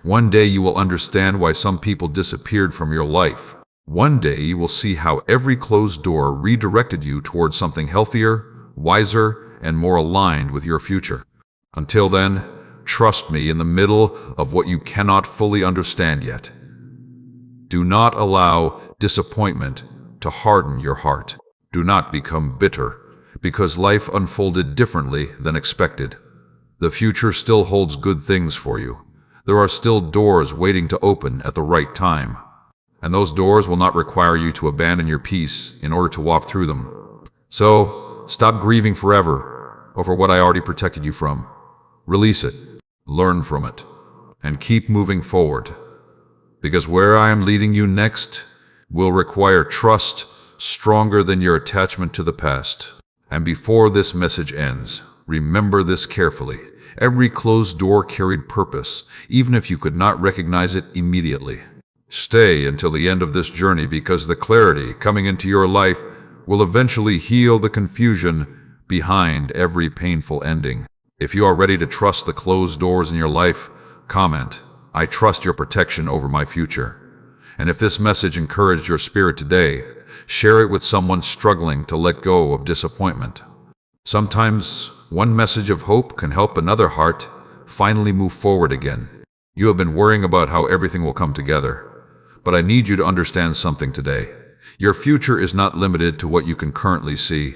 A: One day you will understand why some people disappeared from your life. One day you will see how every closed door redirected you towards something healthier, wiser, and more aligned with your future. Until then, trust me in the middle of what you cannot fully understand yet. Do not allow disappointment to harden your heart. Do not become bitter because life unfolded differently than expected. The future still holds good things for you. There are still doors waiting to open at the right time. And those doors will not require you to abandon your peace in order to walk through them. So, stop grieving forever over what I already protected you from. Release it, learn from it, and keep moving forward. Because where I am leading you next will require trust stronger than your attachment to the past. And before this message ends, remember this carefully. Every closed door carried purpose, even if you could not recognize it immediately. Stay until the end of this journey because the clarity coming into your life will eventually heal the confusion behind every painful ending. If you are ready to trust the closed doors in your life, comment, "I trust your protection over my future." And if this message encouraged your spirit today, share it with someone struggling to let go of disappointment. Sometimes one message of hope can help another heart finally move forward again. You have been worrying about how everything will come together, but I need you to understand something today. Your future is not limited to what you can currently see.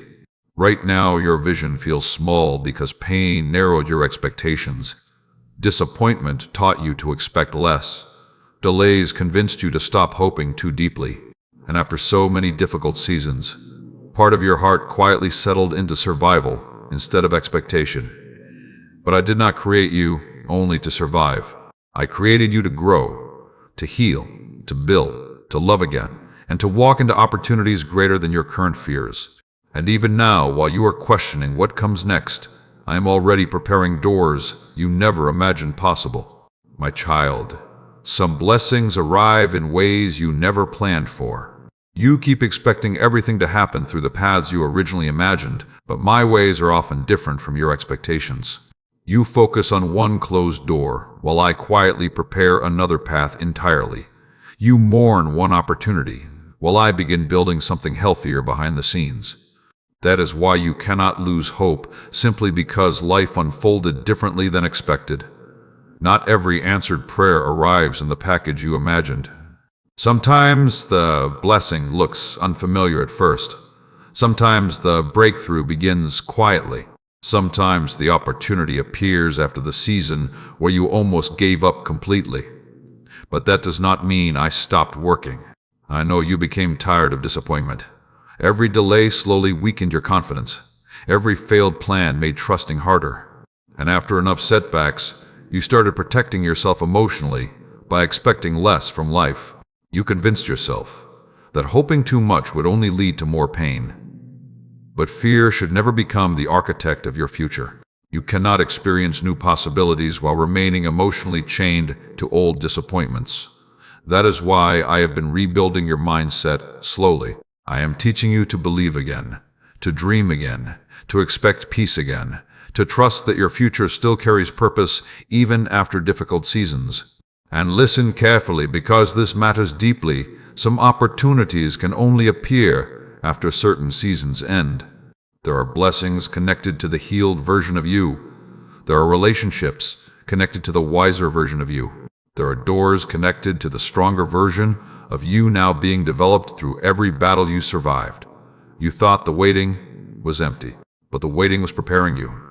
A: Right now, your vision feels small because pain narrowed your expectations. Disappointment taught you to expect less. Delays convinced you to stop hoping too deeply. And after so many difficult seasons, part of your heart quietly settled into survival instead of expectation. But I did not create you only to survive. I created you to grow, to heal, to build, to love again, and to walk into opportunities greater than your current fears. And even now, while you are questioning what comes next, I am already preparing doors you never imagined possible. My child, some blessings arrive in ways you never planned for. You keep expecting everything to happen through the paths you originally imagined, but my ways are often different from your expectations. You focus on one closed door, while I quietly prepare another path entirely. You mourn one opportunity, while I begin building something healthier behind the scenes. That is why you cannot lose hope simply because life unfolded differently than expected. Not every answered prayer arrives in the package you imagined. Sometimes the blessing looks unfamiliar at first. Sometimes the breakthrough begins quietly. Sometimes the opportunity appears after the season where you almost gave up completely. But that does not mean I stopped working. I know you became tired of disappointment. Every delay slowly weakened your confidence. Every failed plan made trusting harder. And after enough setbacks, you started protecting yourself emotionally by expecting less from life. You convinced yourself that hoping too much would only lead to more pain. But fear should never become the architect of your future. You cannot experience new possibilities while remaining emotionally chained to old disappointments. That is why I have been rebuilding your mindset slowly. I am teaching you to believe again, to dream again, to expect peace again, to trust that your future still carries purpose even after difficult seasons. And listen carefully, because this matters deeply. Some opportunities can only appear after certain seasons end. There are blessings connected to the healed version of you. There are relationships connected to the wiser version of you. There are doors connected to the stronger version of you now being developed through every battle you survived. You thought the waiting was empty, but the waiting was preparing you.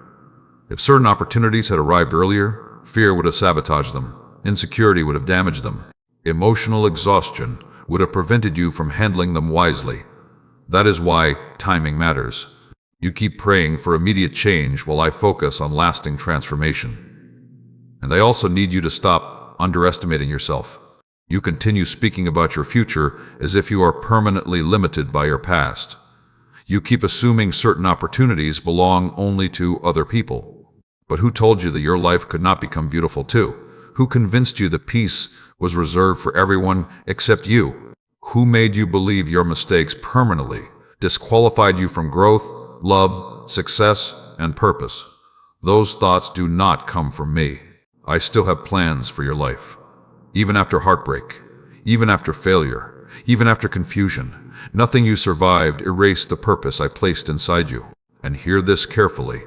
A: If certain opportunities had arrived earlier, fear would have sabotaged them. Insecurity would have damaged them. Emotional exhaustion would have prevented you from handling them wisely. That is why timing matters. You keep praying for immediate change while I focus on lasting transformation. And I also need you to stop underestimating yourself. You continue speaking about your future as if you are permanently limited by your past. You keep assuming certain opportunities belong only to other people. But who told you that your life could not become beautiful too? Who convinced you that peace was reserved for everyone except you? Who made you believe your mistakes permanently disqualified you from growth, love, success, and purpose? Those thoughts do not come from me. I still have plans for your life. Even after heartbreak, even after failure, even after confusion, nothing you survived erased the purpose I placed inside you. And hear this carefully.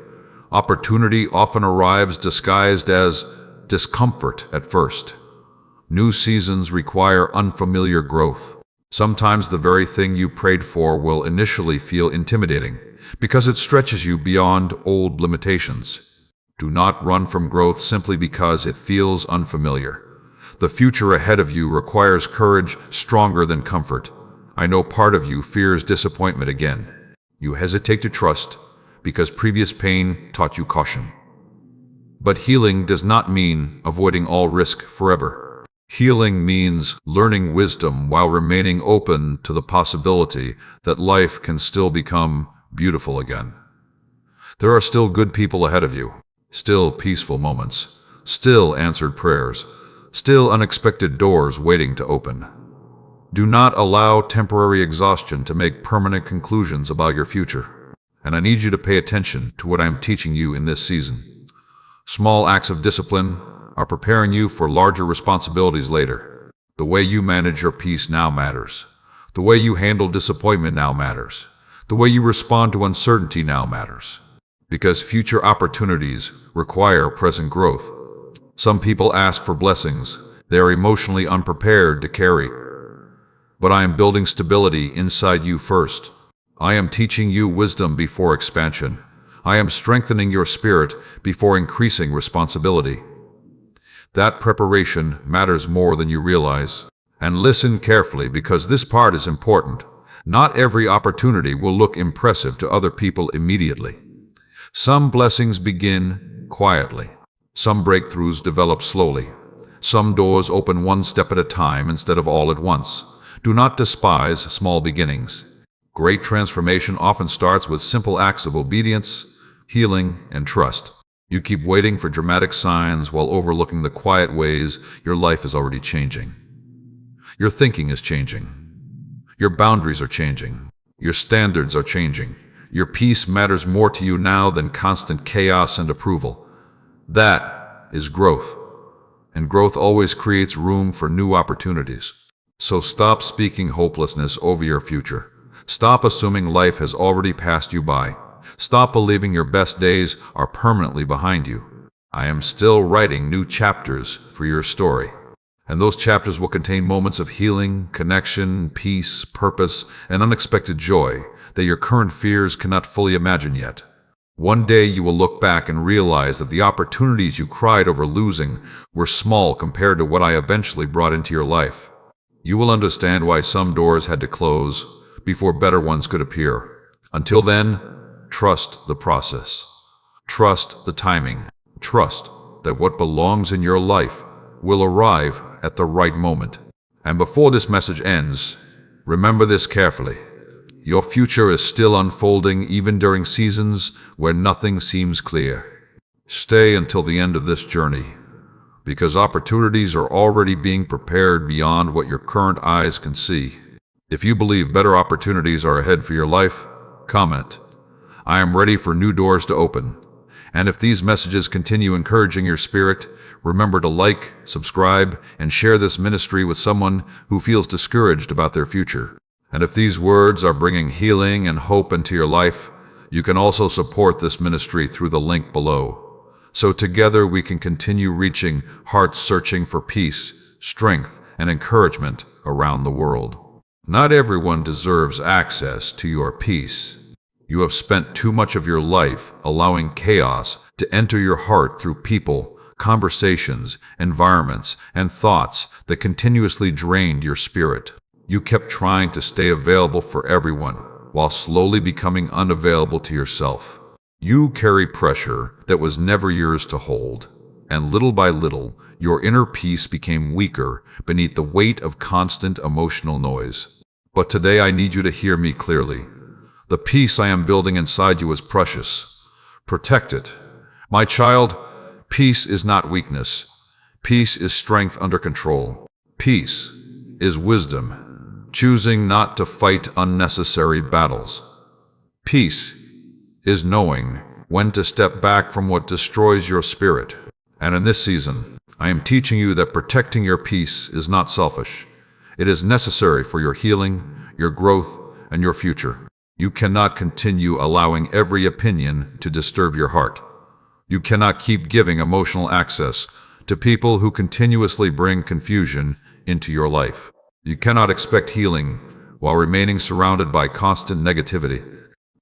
A: Opportunity often arrives disguised as discomfort at first. New seasons require unfamiliar growth. Sometimes the very thing you prayed for will initially feel intimidating because it stretches you beyond old limitations. Do not run from growth simply because it feels unfamiliar. The future ahead of you requires courage stronger than comfort. I know part of you fears disappointment again. You hesitate to trust because previous pain taught you caution. But healing does not mean avoiding all risk forever. Healing means learning wisdom while remaining open to the possibility that life can still become beautiful again. There are still good people ahead of you, still peaceful moments, still answered prayers, still unexpected doors waiting to open. Do not allow temporary exhaustion to make permanent conclusions about your future. And I need you to pay attention to what I am teaching you in this season. Small acts of discipline are preparing you for larger responsibilities later. The way you manage your peace now matters. The way you handle disappointment now matters. The way you respond to uncertainty now matters. Because future opportunities require present growth. Some people ask for blessings they are emotionally unprepared to carry. But I am building stability inside you first. I am teaching you wisdom before expansion. I am strengthening your spirit before increasing responsibility. That preparation matters more than you realize. And listen carefully, because this part is important. Not every opportunity will look impressive to other people immediately. Some blessings begin quietly. Some breakthroughs develop slowly. Some doors open one step at a time instead of all at once. Do not despise small beginnings. Great transformation often starts with simple acts of obedience, healing, and trust. You keep waiting for dramatic signs while overlooking the quiet ways your life is already changing. Your thinking is changing. Your boundaries are changing. Your standards are changing. Your peace matters more to you now than constant chaos and approval. That is growth. And growth always creates room for new opportunities. So stop speaking hopelessness over your future. Stop assuming life has already passed you by. Stop believing your best days are permanently behind you. I am still writing new chapters for your story. And those chapters will contain moments of healing, connection, peace, purpose, and unexpected joy that your current fears cannot fully imagine yet. One day you will look back and realize that the opportunities you cried over losing were small compared to what I eventually brought into your life. You will understand why some doors had to close before better ones could appear. Until then, trust the process. Trust the timing. Trust that what belongs in your life will arrive at the right moment. And before this message ends, remember this carefully. Your future is still unfolding even during seasons where nothing seems clear. Stay until the end of this journey, because opportunities are already being prepared beyond what your current eyes can see. If you believe better opportunities are ahead for your life, comment, "I am ready for new doors to open." And if these messages continue encouraging your spirit, remember to like, subscribe, and share this ministry with someone who feels discouraged about their future. And if these words are bringing healing and hope into your life, you can also support this ministry through the link below. So together we can continue reaching hearts searching for peace, strength, and encouragement around the world. Not everyone deserves access to your peace. You have spent too much of your life allowing chaos to enter your heart through people, conversations, environments, and thoughts that continuously drained your spirit. You kept trying to stay available for everyone while slowly becoming unavailable to yourself. You carry pressure that was never yours to hold, and little by little, your inner peace became weaker beneath the weight of constant emotional noise. But today I need you to hear me clearly. The peace I am building inside you is precious. Protect it. My child, peace is not weakness. Peace is strength under control. Peace is wisdom, choosing not to fight unnecessary battles. Peace is knowing when to step back from what destroys your spirit. And in this season, I am teaching you that protecting your peace is not selfish. It is necessary for your healing, your growth, and your future. You cannot continue allowing every opinion to disturb your heart. You cannot keep giving emotional access to people who continuously bring confusion into your life. You cannot expect healing while remaining surrounded by constant negativity.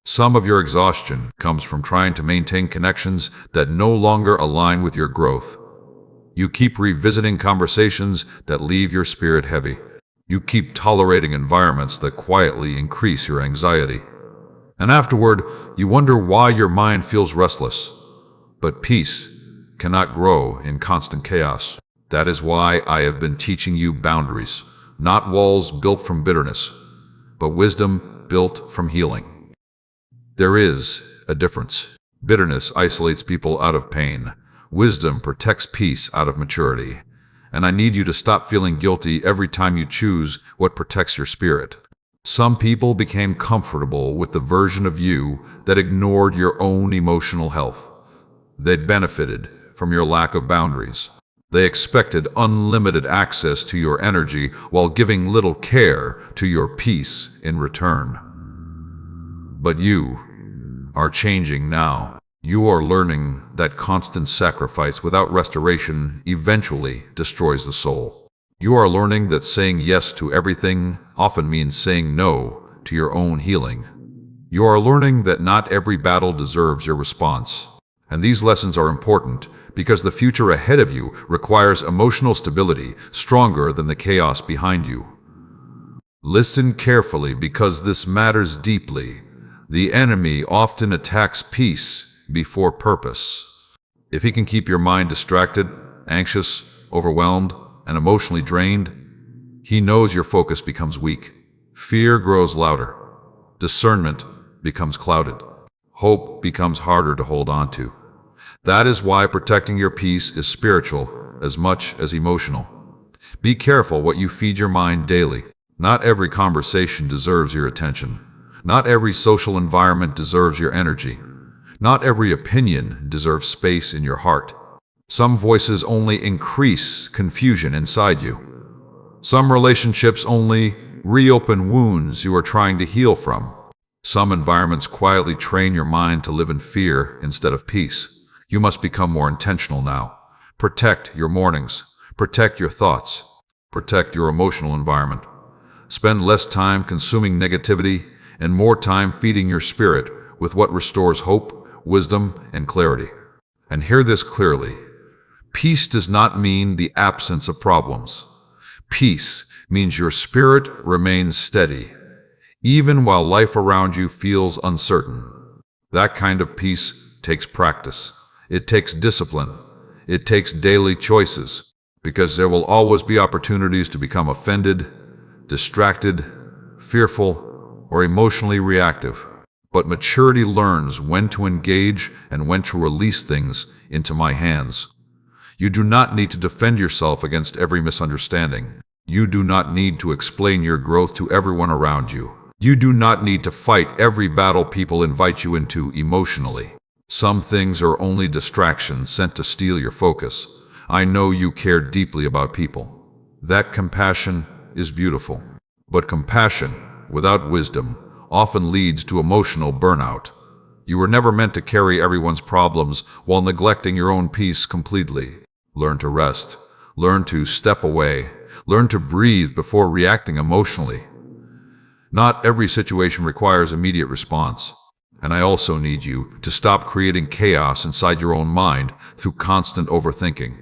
A: Some of your exhaustion comes from trying to maintain connections that no longer align with your growth. You keep revisiting conversations that leave your spirit heavy. You keep tolerating environments that quietly increase your anxiety. And afterward, you wonder why your mind feels restless. But peace cannot grow in constant chaos. That is why I have been teaching you boundaries, not walls built from bitterness, but wisdom built from healing. There is a difference. Bitterness isolates people out of pain. Wisdom protects peace out of maturity. And I need you to stop feeling guilty every time you choose what protects your spirit. Some people became comfortable with the version of you that ignored your own emotional health. They benefited from your lack of boundaries. They expected unlimited access to your energy while giving little care to your peace in return. But you are changing now. You are learning that constant sacrifice without restoration eventually destroys the soul. You are learning that saying yes to everything often means saying no to your own healing. You are learning that not every battle deserves your response. And these lessons are important because the future ahead of you requires emotional stability stronger than the chaos behind you. Listen carefully because this matters deeply. The enemy often attacks peace before purpose. If he can keep your mind distracted, anxious, overwhelmed, and emotionally drained, he knows your focus becomes weak. Fear grows louder. Discernment becomes clouded. Hope becomes harder to hold on to. That is why protecting your peace is spiritual as much as emotional. Be careful what you feed your mind daily. Not every conversation deserves your attention. Not every social environment deserves your energy. Not every opinion deserves space in your heart. Some voices only increase confusion inside you. Some relationships only reopen wounds you are trying to heal from. Some environments quietly train your mind to live in fear instead of peace. You must become more intentional now. Protect your mornings. Protect your thoughts. Protect your emotional environment. Spend less time consuming negativity and more time feeding your spirit with what restores hope, wisdom, and clarity. And hear this clearly. Peace does not mean the absence of problems. Peace means your spirit remains steady, even while life around you feels uncertain. That kind of peace takes practice. It takes discipline. It takes daily choices, because there will always be opportunities to become offended, distracted, fearful, or emotionally reactive. But maturity learns when to engage and when to release things into my hands. You do not need to defend yourself against every misunderstanding. You do not need to explain your growth to everyone around you. You do not need to fight every battle people invite you into emotionally. Some things are only distractions sent to steal your focus. I know you care deeply about people. That compassion is beautiful. But compassion, without wisdom, often leads to emotional burnout. You were never meant to carry everyone's problems while neglecting your own peace completely. Learn to rest. Learn to step away. Learn to breathe before reacting emotionally. Not every situation requires immediate response. And I also need you to stop creating chaos inside your own mind through constant overthinking.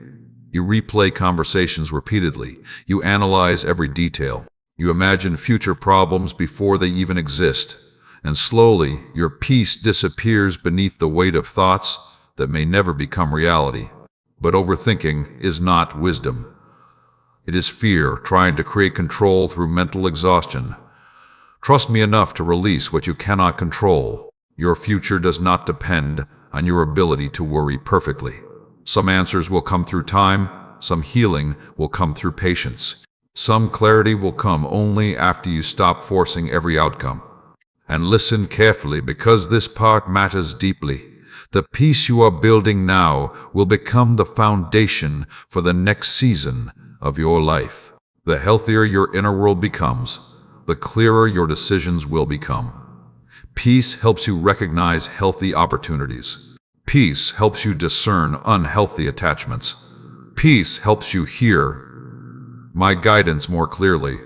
A: You replay conversations repeatedly. You analyze every detail. You imagine future problems before they even exist. And slowly, your peace disappears beneath the weight of thoughts that may never become reality. But overthinking is not wisdom. It is fear trying to create control through mental exhaustion. Trust me enough to release what you cannot control. Your future does not depend on your ability to worry perfectly. Some answers will come through time, some healing will come through patience. Some clarity will come only after you stop forcing every outcome. And listen carefully, because this part matters deeply. The peace you are building now will become the foundation for the next season of your life. The healthier your inner world becomes, the clearer your decisions will become. Peace helps you recognize healthy opportunities. Peace helps you discern unhealthy attachments. Peace helps you hear my guidance more clearly.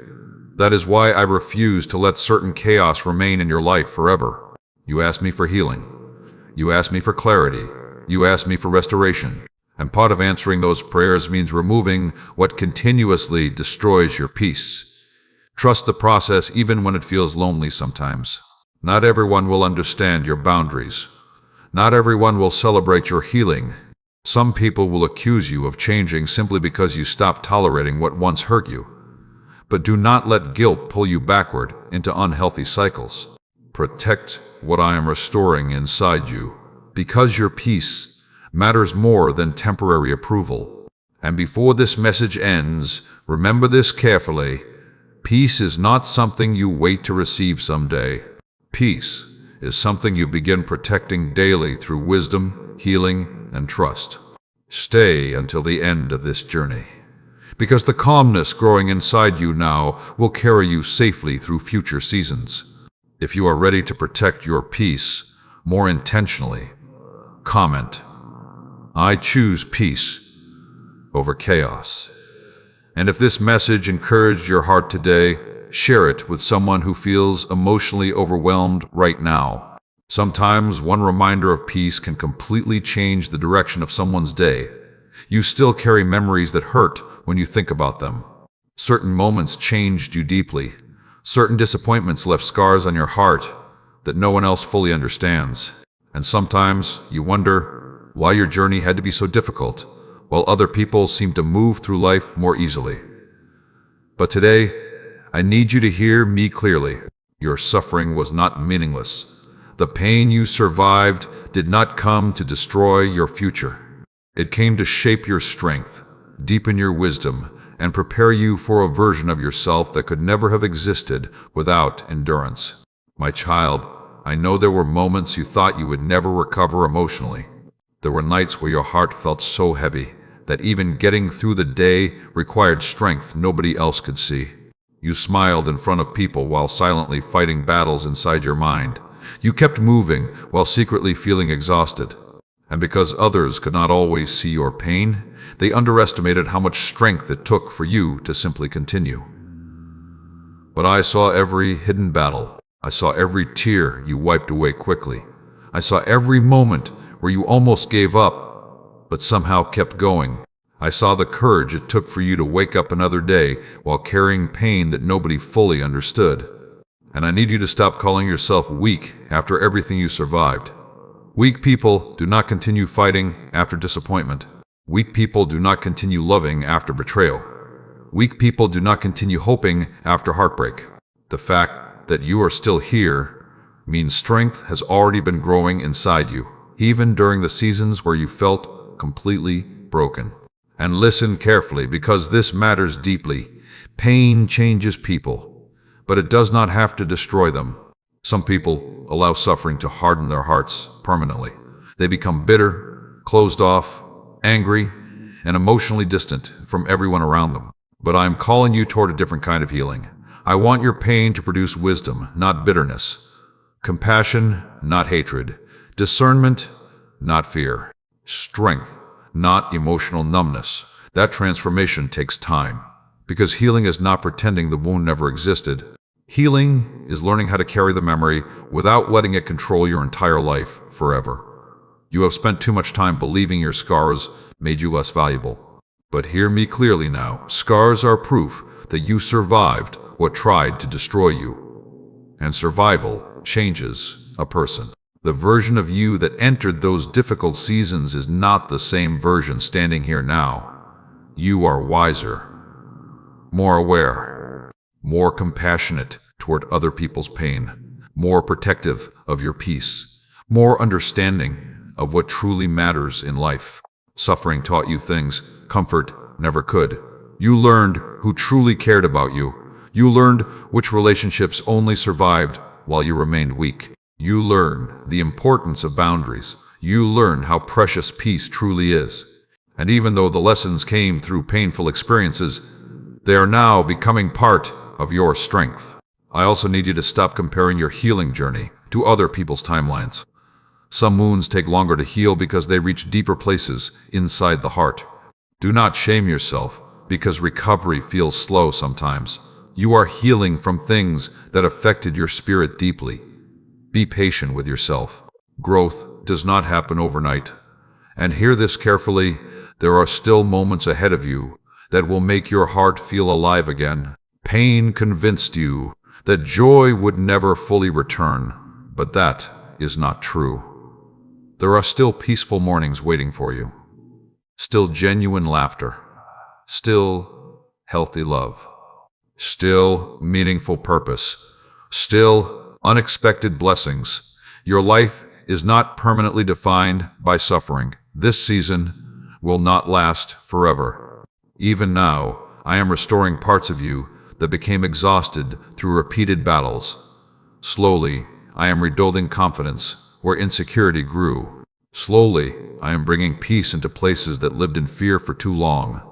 A: That is why I refuse to let certain chaos remain in your life forever. You asked me for healing. You asked me for clarity. You asked me for restoration. And part of answering those prayers means removing what continuously destroys your peace. Trust the process even when it feels lonely sometimes. Not everyone will understand your boundaries. Not everyone will celebrate your healing. Some people will accuse you of changing simply because you stopped tolerating what once hurt you. But do not let guilt pull you backward into unhealthy cycles. Protect what I am restoring inside you, because your peace matters more than temporary approval. And before this message ends, remember this carefully. Peace is not something you wait to receive someday. Peace is something you begin protecting daily through wisdom, healing, and trust. Stay until the end of this journey, because the calmness growing inside you now will carry you safely through future seasons. If you are ready to protect your peace more intentionally, comment, "I choose peace over chaos." And if this message encouraged your heart today, share it with someone who feels emotionally overwhelmed right now. Sometimes one reminder of peace can completely change the direction of someone's day. You still carry memories that hurt when you think about them. Certain moments changed you deeply. Certain disappointments left scars on your heart that no one else fully understands. And sometimes you wonder why your journey had to be so difficult, while other people seem to move through life more easily. But today, I need you to hear me clearly. Your suffering was not meaningless. The pain you survived did not come to destroy your future. It came to shape your strength, deepen your wisdom, and prepare you for a version of yourself that could never have existed without endurance. My child, I know there were moments you thought you would never recover emotionally. There were nights where your heart felt so heavy that even getting through the day required strength nobody else could see. You smiled in front of people while silently fighting battles inside your mind. You kept moving while secretly feeling exhausted. And because others could not always see your pain, they underestimated how much strength it took for you to simply continue. But I saw every hidden battle. I saw every tear you wiped away quickly. I saw every moment where you almost gave up, but somehow kept going. I saw the courage it took for you to wake up another day while carrying pain that nobody fully understood. And I need you to stop calling yourself weak after everything you survived. Weak people do not continue fighting after disappointment. Weak people do not continue loving after betrayal. Weak people do not continue hoping after heartbreak. The fact that you are still here means strength has already been growing inside you, even during the seasons where you felt completely broken. And listen carefully, because this matters deeply. Pain changes people, but it does not have to destroy them. Some people allow suffering to harden their hearts permanently. They become bitter, closed off, angry, and emotionally distant from everyone around them. But I am calling you toward a different kind of healing. I want your pain to produce wisdom, not bitterness. Compassion, not hatred. Discernment, not fear. Strength, not emotional numbness. That transformation takes time, because healing is not pretending the wound never existed. Healing is learning how to carry the memory without letting it control your entire life forever. You have spent too much time believing your scars made you less valuable. But hear me clearly now. Scars are proof that you survived what tried to destroy you. And survival changes a person. The version of you that entered those difficult seasons is not the same version standing here now. You are wiser, more aware, more compassionate toward other people's pain, more protective of your peace, more understanding of what truly matters in life. Suffering taught you things comfort never could. You learned who truly cared about you. You learned which relationships only survived while you remained weak. You learned the importance of boundaries. You learned how precious peace truly is. And even though the lessons came through painful experiences, they are now becoming part of your strength. I also need you to stop comparing your healing journey to other people's timelines. Some wounds take longer to heal because they reach deeper places inside the heart. Do not shame yourself because recovery feels slow sometimes. You are healing from things that affected your spirit deeply. Be patient with yourself. Growth does not happen overnight. And hear this carefully, there are still moments ahead of you that will make your heart feel alive again. Pain convinced you that joy would never fully return, but that is not true. There are still peaceful mornings waiting for you. Still genuine laughter. Still healthy love. Still meaningful purpose. Still unexpected blessings. Your life is not permanently defined by suffering. This season will not last forever. Even now, I am restoring parts of you that became exhausted through repeated battles. Slowly, I am rebuilding confidence where insecurity grew. Slowly, I am bringing peace into places that lived in fear for too long.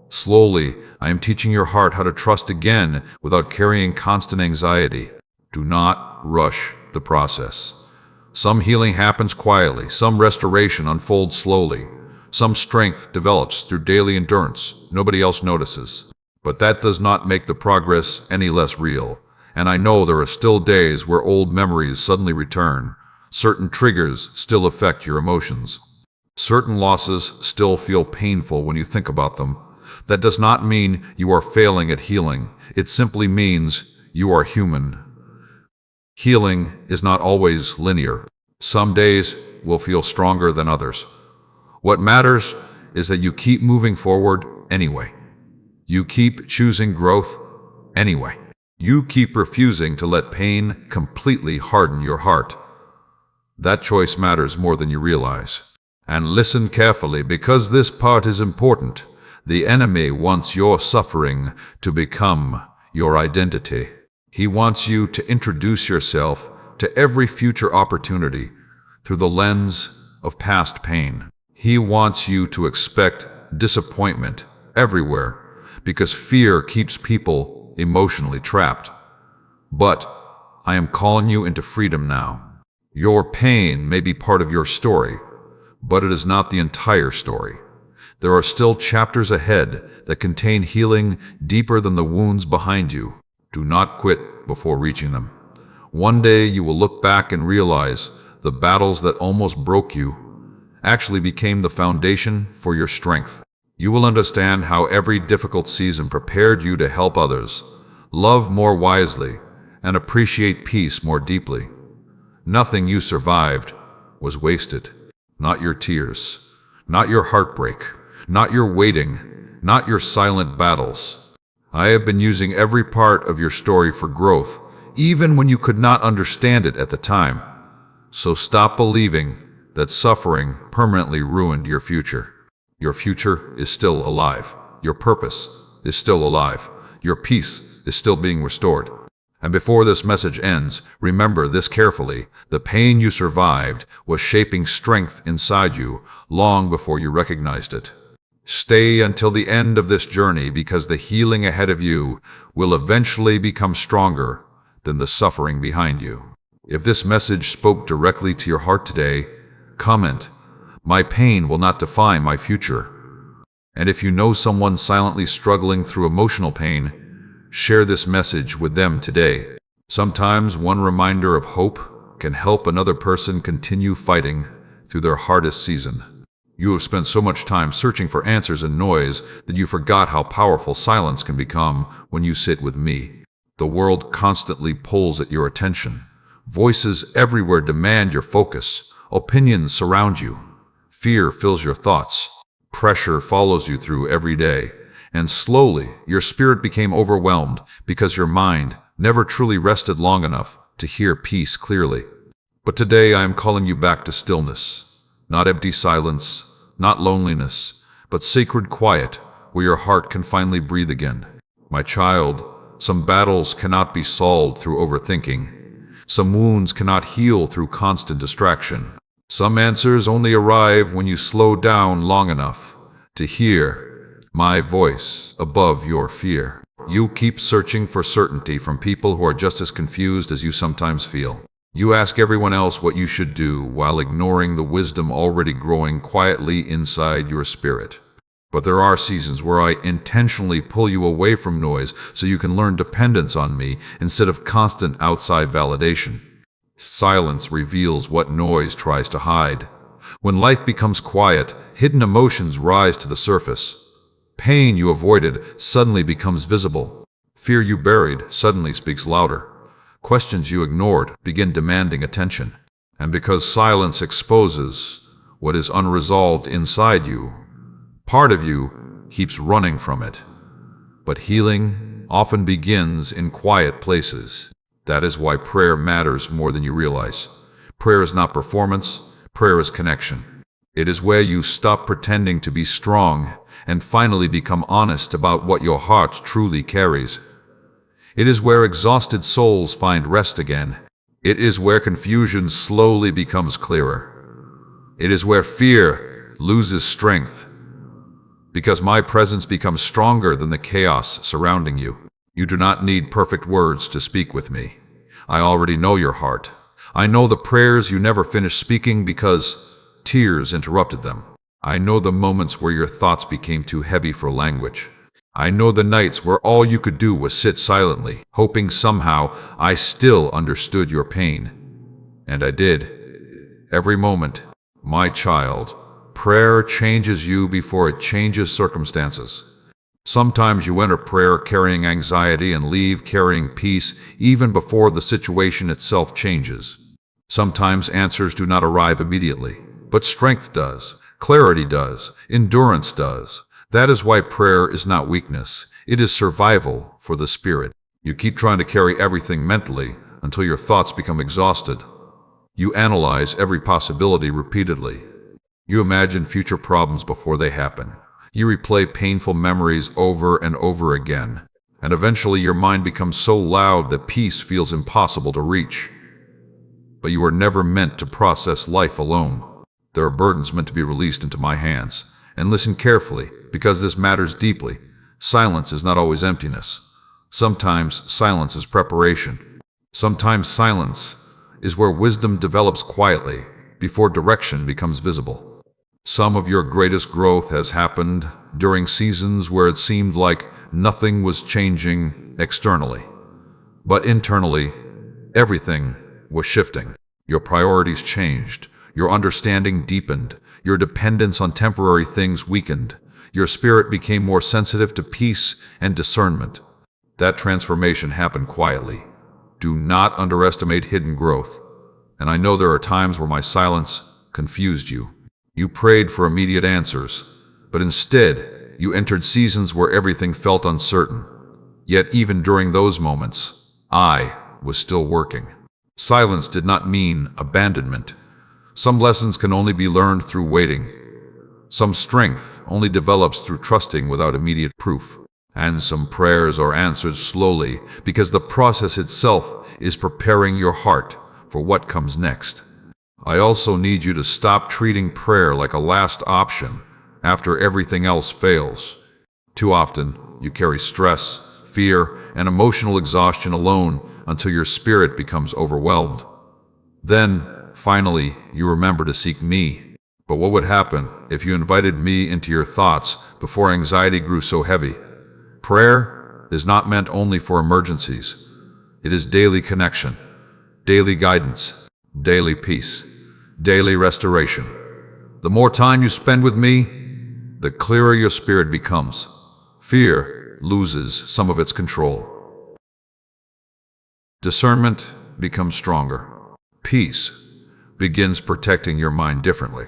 A: Slowly, I am teaching your heart how to trust again without carrying constant anxiety. Do not rush the process. Some healing happens quietly, some restoration unfolds slowly, some strength develops through daily endurance nobody else notices. But that does not make the progress any less real. And I know there are still days where old memories suddenly return. Certain triggers still affect your emotions. Certain losses still feel painful when you think about them. That does not mean you are failing at healing. It simply means you are human. Healing is not always linear. Some days will feel stronger than others. What matters is that you keep moving forward anyway. You keep choosing growth anyway. You keep refusing to let pain completely harden your heart. That choice matters more than you realize. And listen carefully, because this part is important. The enemy wants your suffering to become your identity. He wants you to introduce yourself to every future opportunity through the lens of past pain. He wants you to expect disappointment everywhere because fear keeps people emotionally trapped. But I am calling you into freedom now. Your pain may be part of your story, but it is not the entire story. There are still chapters ahead that contain healing deeper than the wounds behind you. Do not quit before reaching them. One day you will look back and realize the battles that almost broke you, actually became the foundation for your strength. You will understand how every difficult season prepared you to help others, love more wisely, and appreciate peace more deeply. Nothing you survived was wasted. Not your tears, not your heartbreak, not your waiting, not your silent battles. I have been using every part of your story for growth, even when you could not understand it at the time. So stop believing that suffering permanently ruined your future. Your future is still alive. Your purpose is still alive. Your peace is still being restored. And before this message ends, remember this carefully. The pain you survived was shaping strength inside you long before you recognized it. Stay until the end of this journey, because the healing ahead of you will eventually become stronger than the suffering behind you. If this message spoke directly to your heart today, comment, "My pain will not define my future." And if you know someone silently struggling through emotional pain, share this message with them today. Sometimes one reminder of hope can help another person continue fighting through their hardest season. You have spent so much time searching for answers in noise that you forgot how powerful silence can become when you sit with me. The world constantly pulls at your attention. Voices everywhere demand your focus. Opinions surround you. Fear fills your thoughts. Pressure follows you through every day. And slowly, your spirit became overwhelmed because your mind never truly rested long enough to hear peace clearly. But today I am calling you back to stillness. Not empty silence, not loneliness, but sacred quiet where your heart can finally breathe again. My child, some battles cannot be solved through overthinking. Some wounds cannot heal through constant distraction. Some answers only arrive when you slow down long enough to hear my voice above your fear. You keep searching for certainty from people who are just as confused as you sometimes feel. You ask everyone else what you should do while ignoring the wisdom already growing quietly inside your spirit. But there are seasons where I intentionally pull you away from noise so you can learn dependence on me instead of constant outside validation. Silence reveals what noise tries to hide. When life becomes quiet, hidden emotions rise to the surface. Pain you avoided suddenly becomes visible. Fear you buried suddenly speaks louder. Questions you ignored begin demanding attention. And because silence exposes what is unresolved inside you, part of you keeps running from it. But healing often begins in quiet places. That is why prayer matters more than you realize. Prayer is not performance, prayer is connection. It is where you stop pretending to be strong and finally become honest about what your heart truly carries. It is where exhausted souls find rest again. It is where confusion slowly becomes clearer. It is where fear loses strength. Because my presence becomes stronger than the chaos surrounding you. You do not need perfect words to speak with me. I already know your heart. I know the prayers you never finished speaking because tears interrupted them. I know the moments where your thoughts became too heavy for language. I know the nights where all you could do was sit silently, hoping somehow I still understood your pain. And I did. Every moment. My child, prayer changes you before it changes circumstances. Sometimes you enter prayer carrying anxiety and leave carrying peace even before the situation itself changes. Sometimes answers do not arrive immediately, but strength does, clarity does, endurance does. That is why prayer is not weakness, it is survival for the spirit. You keep trying to carry everything mentally until your thoughts become exhausted. You analyze every possibility repeatedly. You imagine future problems before they happen. You replay painful memories over and over again, and eventually your mind becomes so loud that peace feels impossible to reach. But you are never meant to process life alone. There are burdens meant to be released into my hands. And listen carefully, because this matters deeply. Silence is not always emptiness. Sometimes silence is preparation. Sometimes silence is where wisdom develops quietly before direction becomes visible. Some of your greatest growth has happened during seasons where it seemed like nothing was changing externally. But internally, everything was shifting. Your priorities changed. Your understanding deepened. Your dependence on temporary things weakened. Your spirit became more sensitive to peace and discernment. That transformation happened quietly. Do not underestimate hidden growth. And I know there are times where my silence confused you. You prayed for immediate answers, but instead, you entered seasons where everything felt uncertain. Yet even during those moments, I was still working. Silence did not mean abandonment. Some lessons can only be learned through waiting. Some strength only develops through trusting without immediate proof. And some prayers are answered slowly because the process itself is preparing your heart for what comes next. I also need you to stop treating prayer like a last option after everything else fails. Too often, you carry stress, fear, and emotional exhaustion alone until your spirit becomes overwhelmed. Then, finally, you remember to seek me. But what would happen if you invited me into your thoughts before anxiety grew so heavy? Prayer is not meant only for emergencies. It is daily connection, daily guidance, daily peace, daily restoration. The more time you spend with me, the clearer your spirit becomes. Fear loses some of its control. Discernment becomes stronger. Peace begins protecting your mind differently.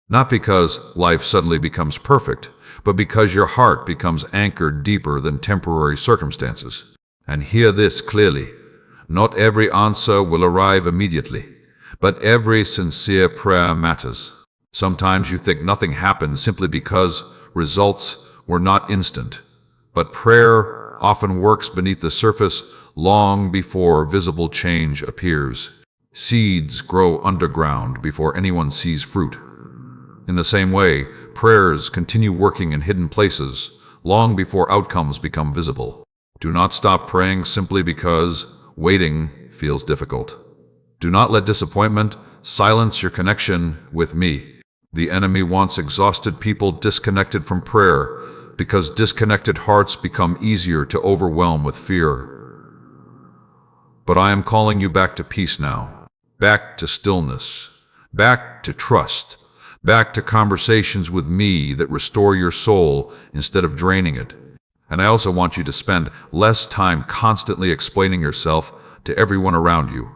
A: Not because life suddenly becomes perfect, but because your heart becomes anchored deeper than temporary circumstances. And hear this clearly. Not every answer will arrive immediately, but every sincere prayer matters. Sometimes you think nothing happened simply because results were not instant. But prayer often works beneath the surface long before visible change appears. Seeds grow underground before anyone sees fruit. In the same way, prayers continue working in hidden places long before outcomes become visible. Do not stop praying simply because waiting feels difficult. Do not let disappointment silence your connection with me. The enemy wants exhausted people disconnected from prayer because disconnected hearts become easier to overwhelm with fear. But I am calling you back to peace now, back to stillness, back to trust, back to conversations with me that restore your soul instead of draining it. And I also want you to spend less time constantly explaining yourself to everyone around you.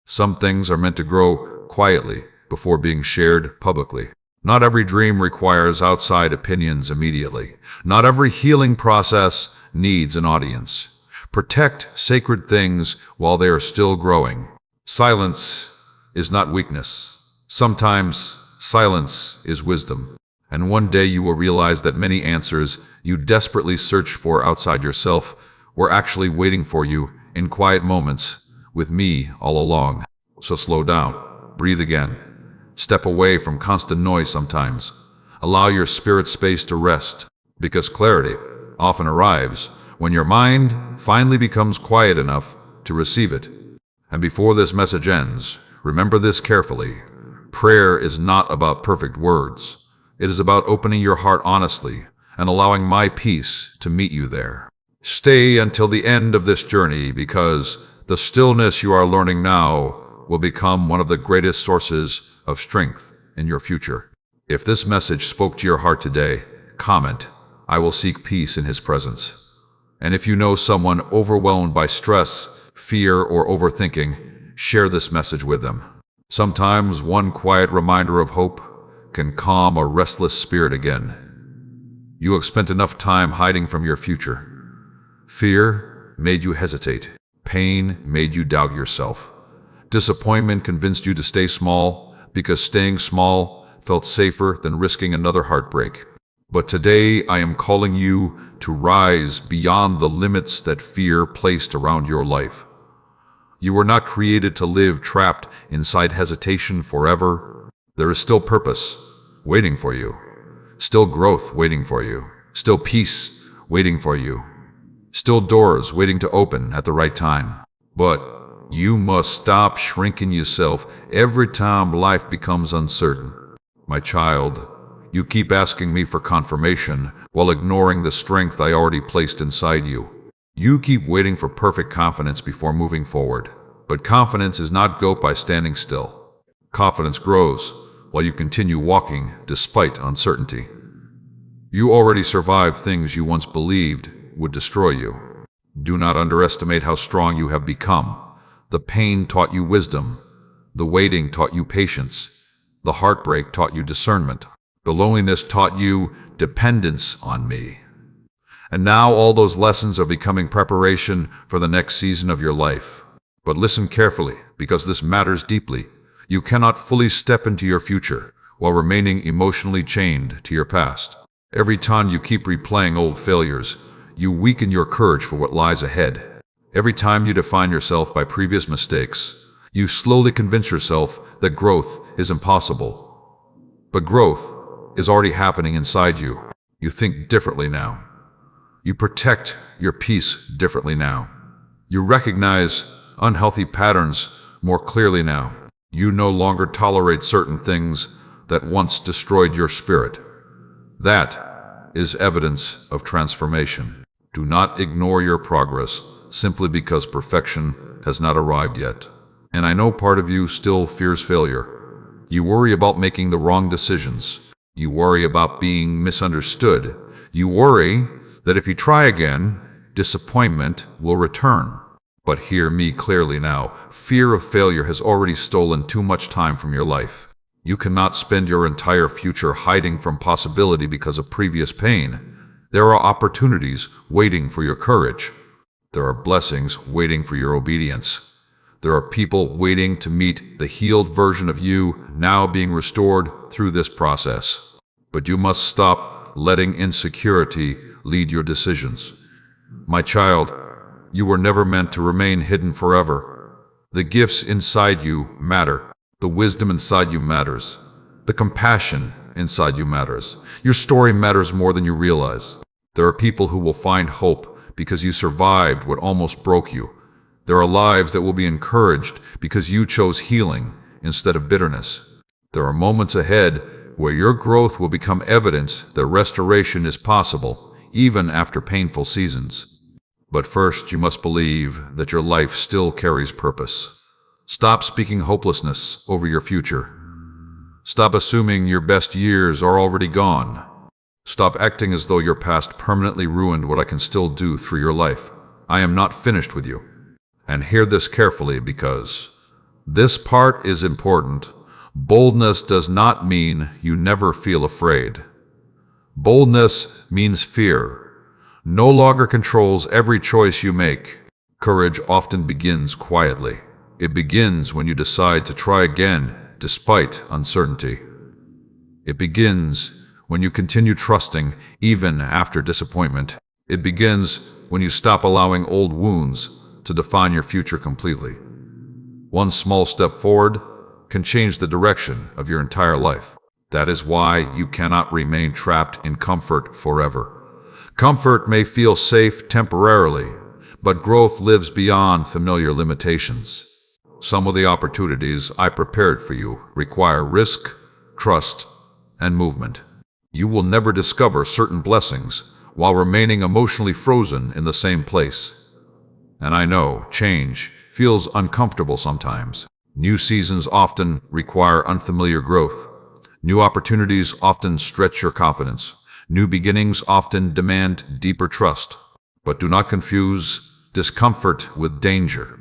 A: Some things are meant to grow quietly before being shared publicly. Not every dream requires outside opinions immediately. Not every healing process needs an audience. Protect sacred things while they are still growing. Silence is not weakness. Sometimes silence is wisdom. And one day you will realize that many answers you desperately searched for outside yourself were actually waiting for you in quiet moments with me all along. So slow down, breathe again, step away from constant noise sometimes. Allow your spirit space to rest, because clarity often arrives when your mind finally becomes quiet enough to receive it. And before this message ends, remember this carefully. Prayer is not about perfect words. It is about opening your heart honestly and allowing my peace to meet you there. Stay until the end of this journey, because the stillness you are learning now will become one of the greatest sources of strength in your future. If this message spoke to your heart today, comment, "I will seek peace in His presence." And if you know someone overwhelmed by stress, fear, or overthinking, share this message with them. Sometimes one quiet reminder of hope can calm a restless spirit again. You have spent enough time hiding from your future. Fear made you hesitate. Pain made you doubt yourself. Disappointment convinced you to stay small because staying small felt safer than risking another heartbreak. But today I am calling you to rise beyond the limits that fear placed around your life. You were not created to live trapped inside hesitation forever. There is still purpose waiting for you, still growth waiting for you, still peace waiting for you, still doors waiting to open at the right time. But you must stop shrinking yourself every time life becomes uncertain. My child, you keep asking me for confirmation while ignoring the strength I already placed inside you. You keep waiting for perfect confidence before moving forward. But confidence is not built by standing still. Confidence grows while you continue walking despite uncertainty. You already survived things you once believed would destroy you. Do not underestimate how strong you have become. The pain taught you wisdom. The waiting taught you patience. The heartbreak taught you discernment. The loneliness taught you dependence on me. And now all those lessons are becoming preparation for the next season of your life. But listen carefully, because this matters deeply. You cannot fully step into your future while remaining emotionally chained to your past. Every time you keep replaying old failures, you weaken your courage for what lies ahead. Every time you define yourself by previous mistakes, you slowly convince yourself that growth is impossible. But growth is already happening inside you. You think differently now. You protect your peace differently now. You recognize unhealthy patterns more clearly now. You no longer tolerate certain things that once destroyed your spirit. That is evidence of transformation. Do not ignore your progress simply because perfection has not arrived yet. And I know part of you still fears failure. You worry about making the wrong decisions. You worry about being misunderstood. You worry that if you try again, disappointment will return. But hear me clearly now. Fear of failure has already stolen too much time from your life. You cannot spend your entire future hiding from possibility because of previous pain. There are opportunities waiting for your courage. There are blessings waiting for your obedience. There are people waiting to meet the healed version of you now being restored through this process. But you must stop letting insecurity lead your decisions. My child, you were never meant to remain hidden forever. The gifts inside you matter. The wisdom inside you matters. The compassion inside you matters. Your story matters more than you realize. There are people who will find hope because you survived what almost broke you. There are lives that will be encouraged because you chose healing instead of bitterness. There are moments ahead where your growth will become evidence that restoration is possible, even after painful seasons. But first, you must believe that your life still carries purpose. Stop speaking hopelessness over your future. Stop assuming your best years are already gone. Stop acting as though your past permanently ruined what I can still do through your life. I am not finished with you. And hear this carefully because this part is important. Boldness does not mean you never feel afraid. Boldness means fear no longer controls every choice you make. Courage often begins quietly. It begins when you decide to try again despite uncertainty. It begins when you continue trusting even after disappointment. It begins when you stop allowing old wounds to define your future completely. One small step forward can change the direction of your entire life. That is why you cannot remain trapped in comfort forever. Comfort may feel safe temporarily, but growth lives beyond familiar limitations. Some of the opportunities I prepared for you require risk, trust, and movement. You will never discover certain blessings while remaining emotionally frozen in the same place. And I know change feels uncomfortable sometimes. New seasons often require unfamiliar growth. New opportunities often stretch your confidence. New beginnings often demand deeper trust. But do not confuse discomfort with danger.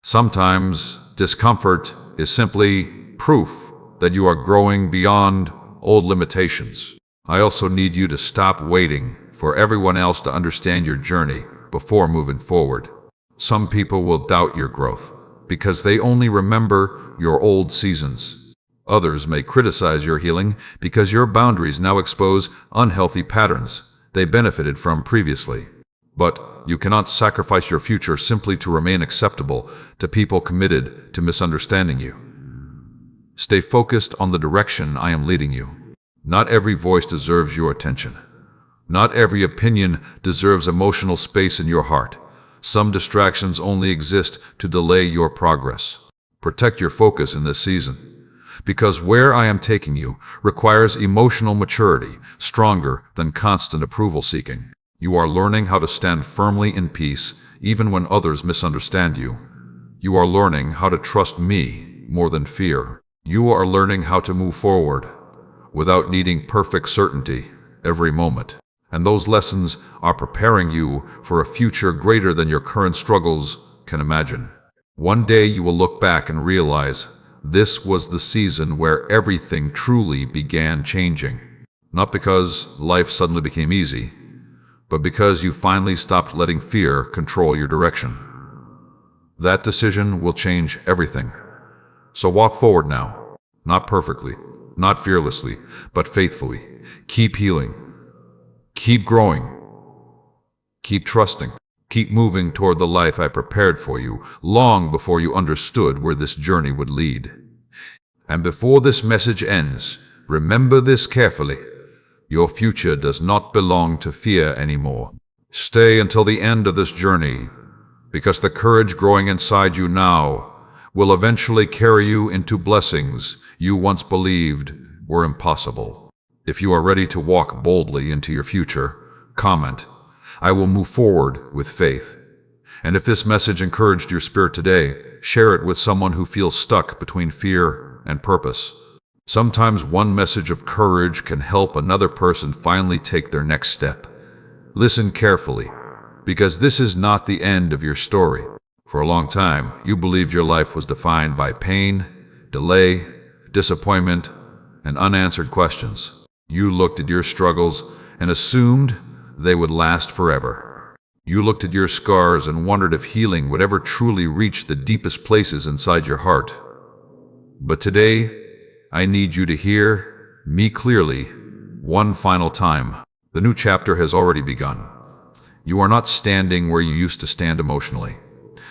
A: Sometimes discomfort is simply proof that you are growing beyond old limitations. I also need you to stop waiting for everyone else to understand your journey before moving forward. Some people will doubt your growth because they only remember your old seasons. Others may criticize your healing because your boundaries now expose unhealthy patterns they benefited from previously. But you cannot sacrifice your future simply to remain acceptable to people committed to misunderstanding you. Stay focused on the direction I am leading you. Not every voice deserves your attention. Not every opinion deserves emotional space in your heart. Some distractions only exist to delay your progress. Protect your focus in this season, because where I am taking you requires emotional maturity, stronger than constant approval seeking. You are learning how to stand firmly in peace, even when others misunderstand you. You are learning how to trust me more than fear. You are learning how to move forward without needing perfect certainty every moment. And those lessons are preparing you for a future greater than your current struggles can imagine. One day you will look back and realize this was the season where everything truly began changing. Not because life suddenly became easy, but because you finally stopped letting fear control your direction. That decision will change everything. So walk forward now, not perfectly, not fearlessly, but faithfully. Keep healing. Keep growing. Keep trusting. Keep moving toward the life I prepared for you long before you understood where this journey would lead. And before this message ends, remember this carefully. Your future does not belong to fear anymore. Stay until the end of this journey, because the courage growing inside you now will eventually carry you into blessings you once believed were impossible. If you are ready to walk boldly into your future, comment, "I will move forward with faith." And if this message encouraged your spirit today, share it with someone who feels stuck between fear and purpose. Sometimes one message of courage can help another person finally take their next step. Listen carefully, because this is not the end of your story. For a long time, you believed your life was defined by pain, delay, disappointment, and unanswered questions. You looked at your struggles and assumed they would last forever. You looked at your scars and wondered if healing would ever truly reach the deepest places inside your heart. But today, I need you to hear me clearly one final time. The new chapter has already begun. You are not standing where you used to stand emotionally.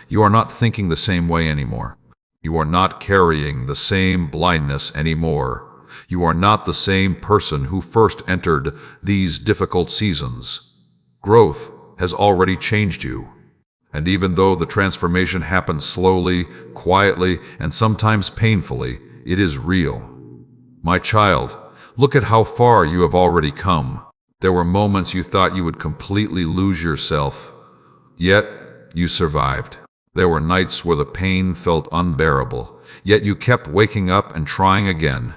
A: You are not thinking the same way anymore. You are not carrying the same blindness anymore. You are not the same person who first entered these difficult seasons. Growth has already changed you. And even though the transformation happens slowly, quietly, and sometimes painfully, it is real. My child, look at how far you have already come. There were moments you thought you would completely lose yourself, yet you survived. There were nights where the pain felt unbearable, yet you kept waking up and trying again.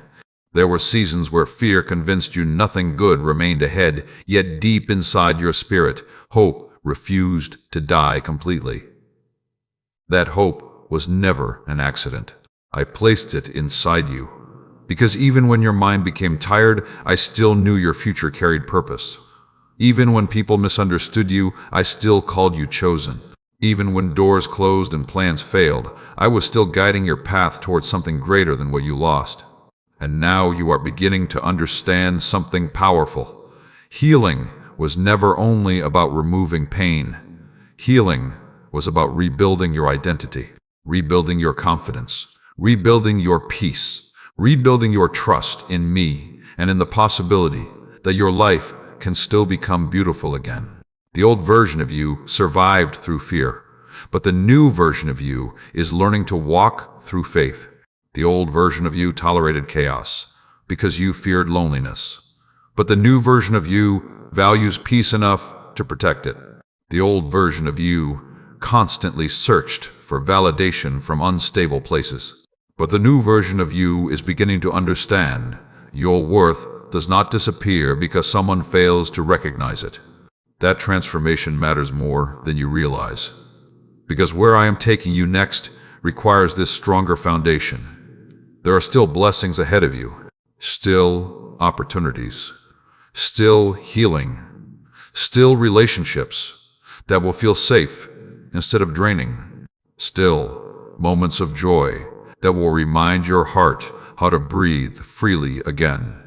A: There were seasons where fear convinced you nothing good remained ahead, yet deep inside your spirit, hope refused to die completely. That hope was never an accident. I placed it inside you. Because even when your mind became tired, I still knew your future carried purpose. Even when people misunderstood you, I still called you chosen. Even when doors closed and plans failed, I was still guiding your path towards something greater than what you lost. And now you are beginning to understand something powerful. Healing was never only about removing pain. Healing was about rebuilding your identity, rebuilding your confidence, rebuilding your peace, rebuilding your trust in me and in the possibility that your life can still become beautiful again. The old version of you survived through fear, but the new version of you is learning to walk through faith. The old version of you tolerated chaos because you feared loneliness, but the new version of you values peace enough to protect it. The old version of you constantly searched for validation from unstable places. But the new version of you is beginning to understand your worth does not disappear because someone fails to recognize it. That transformation matters more than you realize. Because where I am taking you next requires this stronger foundation. There are still blessings ahead of you, still opportunities, still healing, still relationships that will feel safe instead of draining, still moments of joy that will remind your heart how to breathe freely again.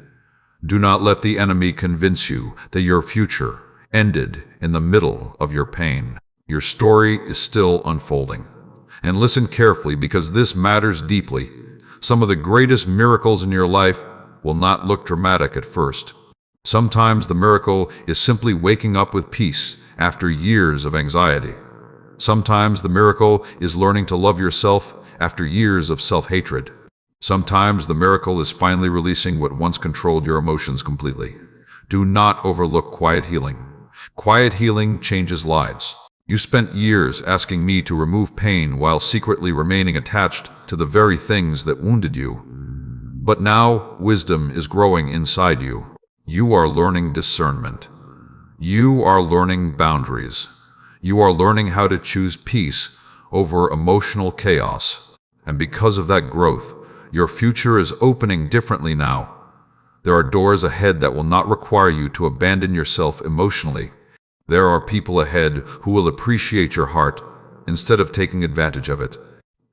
A: Do not let the enemy convince you that your future ended in the middle of your pain. Your story is still unfolding. And listen carefully because this matters deeply. Some of the greatest miracles in your life will not look dramatic at first. Sometimes the miracle is simply waking up with peace after years of anxiety. Sometimes the miracle is learning to love yourself after years of self-hatred. Sometimes the miracle is finally releasing what once controlled your emotions completely. Do not overlook quiet healing. Quiet healing changes lives. You spent years asking me to remove pain while secretly remaining attached to the very things that wounded you. But now wisdom is growing inside you. You are learning discernment. You are learning boundaries. You are learning how to choose peace over emotional chaos. And because of that growth, your future is opening differently now. There are doors ahead that will not require you to abandon yourself emotionally. There are people ahead who will appreciate your heart instead of taking advantage of it.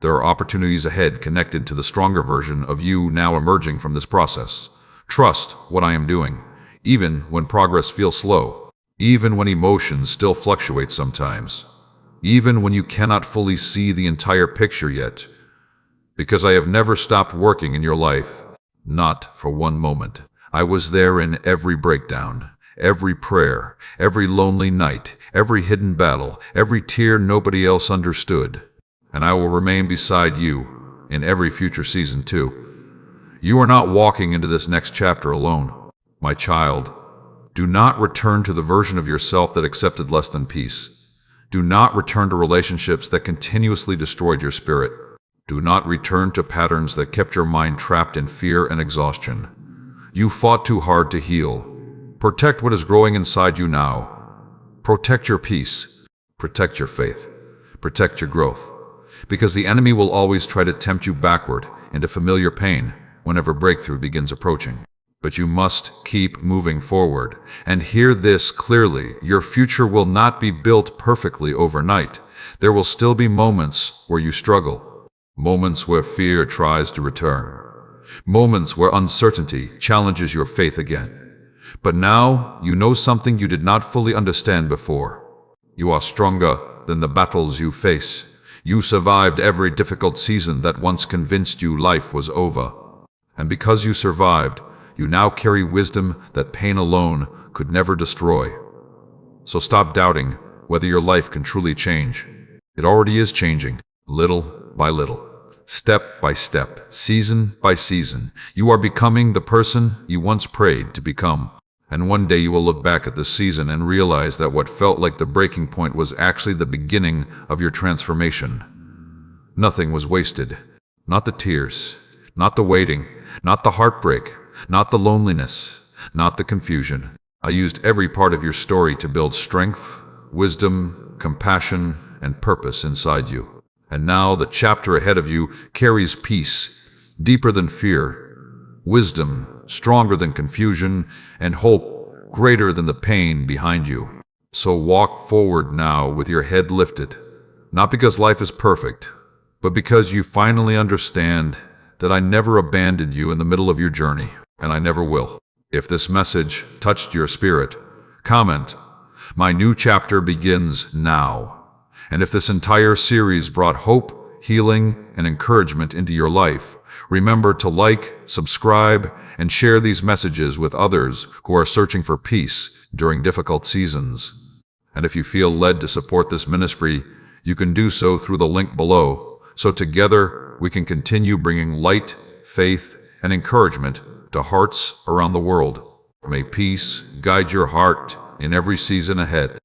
A: There are opportunities ahead connected to the stronger version of you now emerging from this process. Trust what I am doing, even when progress feels slow, even when emotions still fluctuate sometimes, even when you cannot fully see the entire picture yet, because I have never stopped working in your life, not for one moment. I was there in every breakdown, every prayer, every lonely night, every hidden battle, every tear nobody else understood. And I will remain beside you in every future season too. You are not walking into this next chapter alone. My child, do not return to the version of yourself that accepted less than peace. Do not return to relationships that continuously destroyed your spirit. Do not return to patterns that kept your mind trapped in fear and exhaustion. You fought too hard to heal. Protect what is growing inside you now. Protect your peace. Protect your faith. Protect your growth. Because the enemy will always try to tempt you backward into familiar pain whenever breakthrough begins approaching. But you must keep moving forward. And hear this clearly, your future will not be built perfectly overnight. There will still be moments where you struggle, moments where fear tries to return, moments where uncertainty challenges your faith again. But now you know something you did not fully understand before. You are stronger than the battles you face. You survived every difficult season that once convinced you life was over. And because you survived, you now carry wisdom that pain alone could never destroy. So stop doubting whether your life can truly change. It already is changing, little by little, step by step, season by season. You are becoming the person you once prayed to become. And one day you will look back at this season and realize that what felt like the breaking point was actually the beginning of your transformation. Nothing was wasted. Not the tears, not the waiting, not the heartbreak, not the loneliness, not the confusion. I used every part of your story to build strength, wisdom, compassion, and purpose inside you. And now the chapter ahead of you carries peace, deeper than fear, wisdom, stronger than confusion, and hope greater than the pain behind you. So walk forward now with your head lifted, not because life is perfect, but because you finally understand that I never abandoned you in the middle of your journey, and I never will. If this message touched your spirit, comment, "My new chapter begins now." And if this entire series brought hope, healing, and encouragement into your life, remember to like, subscribe, and share these messages with others who are searching for peace during difficult seasons. And if you feel led to support this ministry, you can do so through the link below, so together we can continue bringing light, faith, and encouragement to hearts around the world. May peace guide your heart in every season ahead.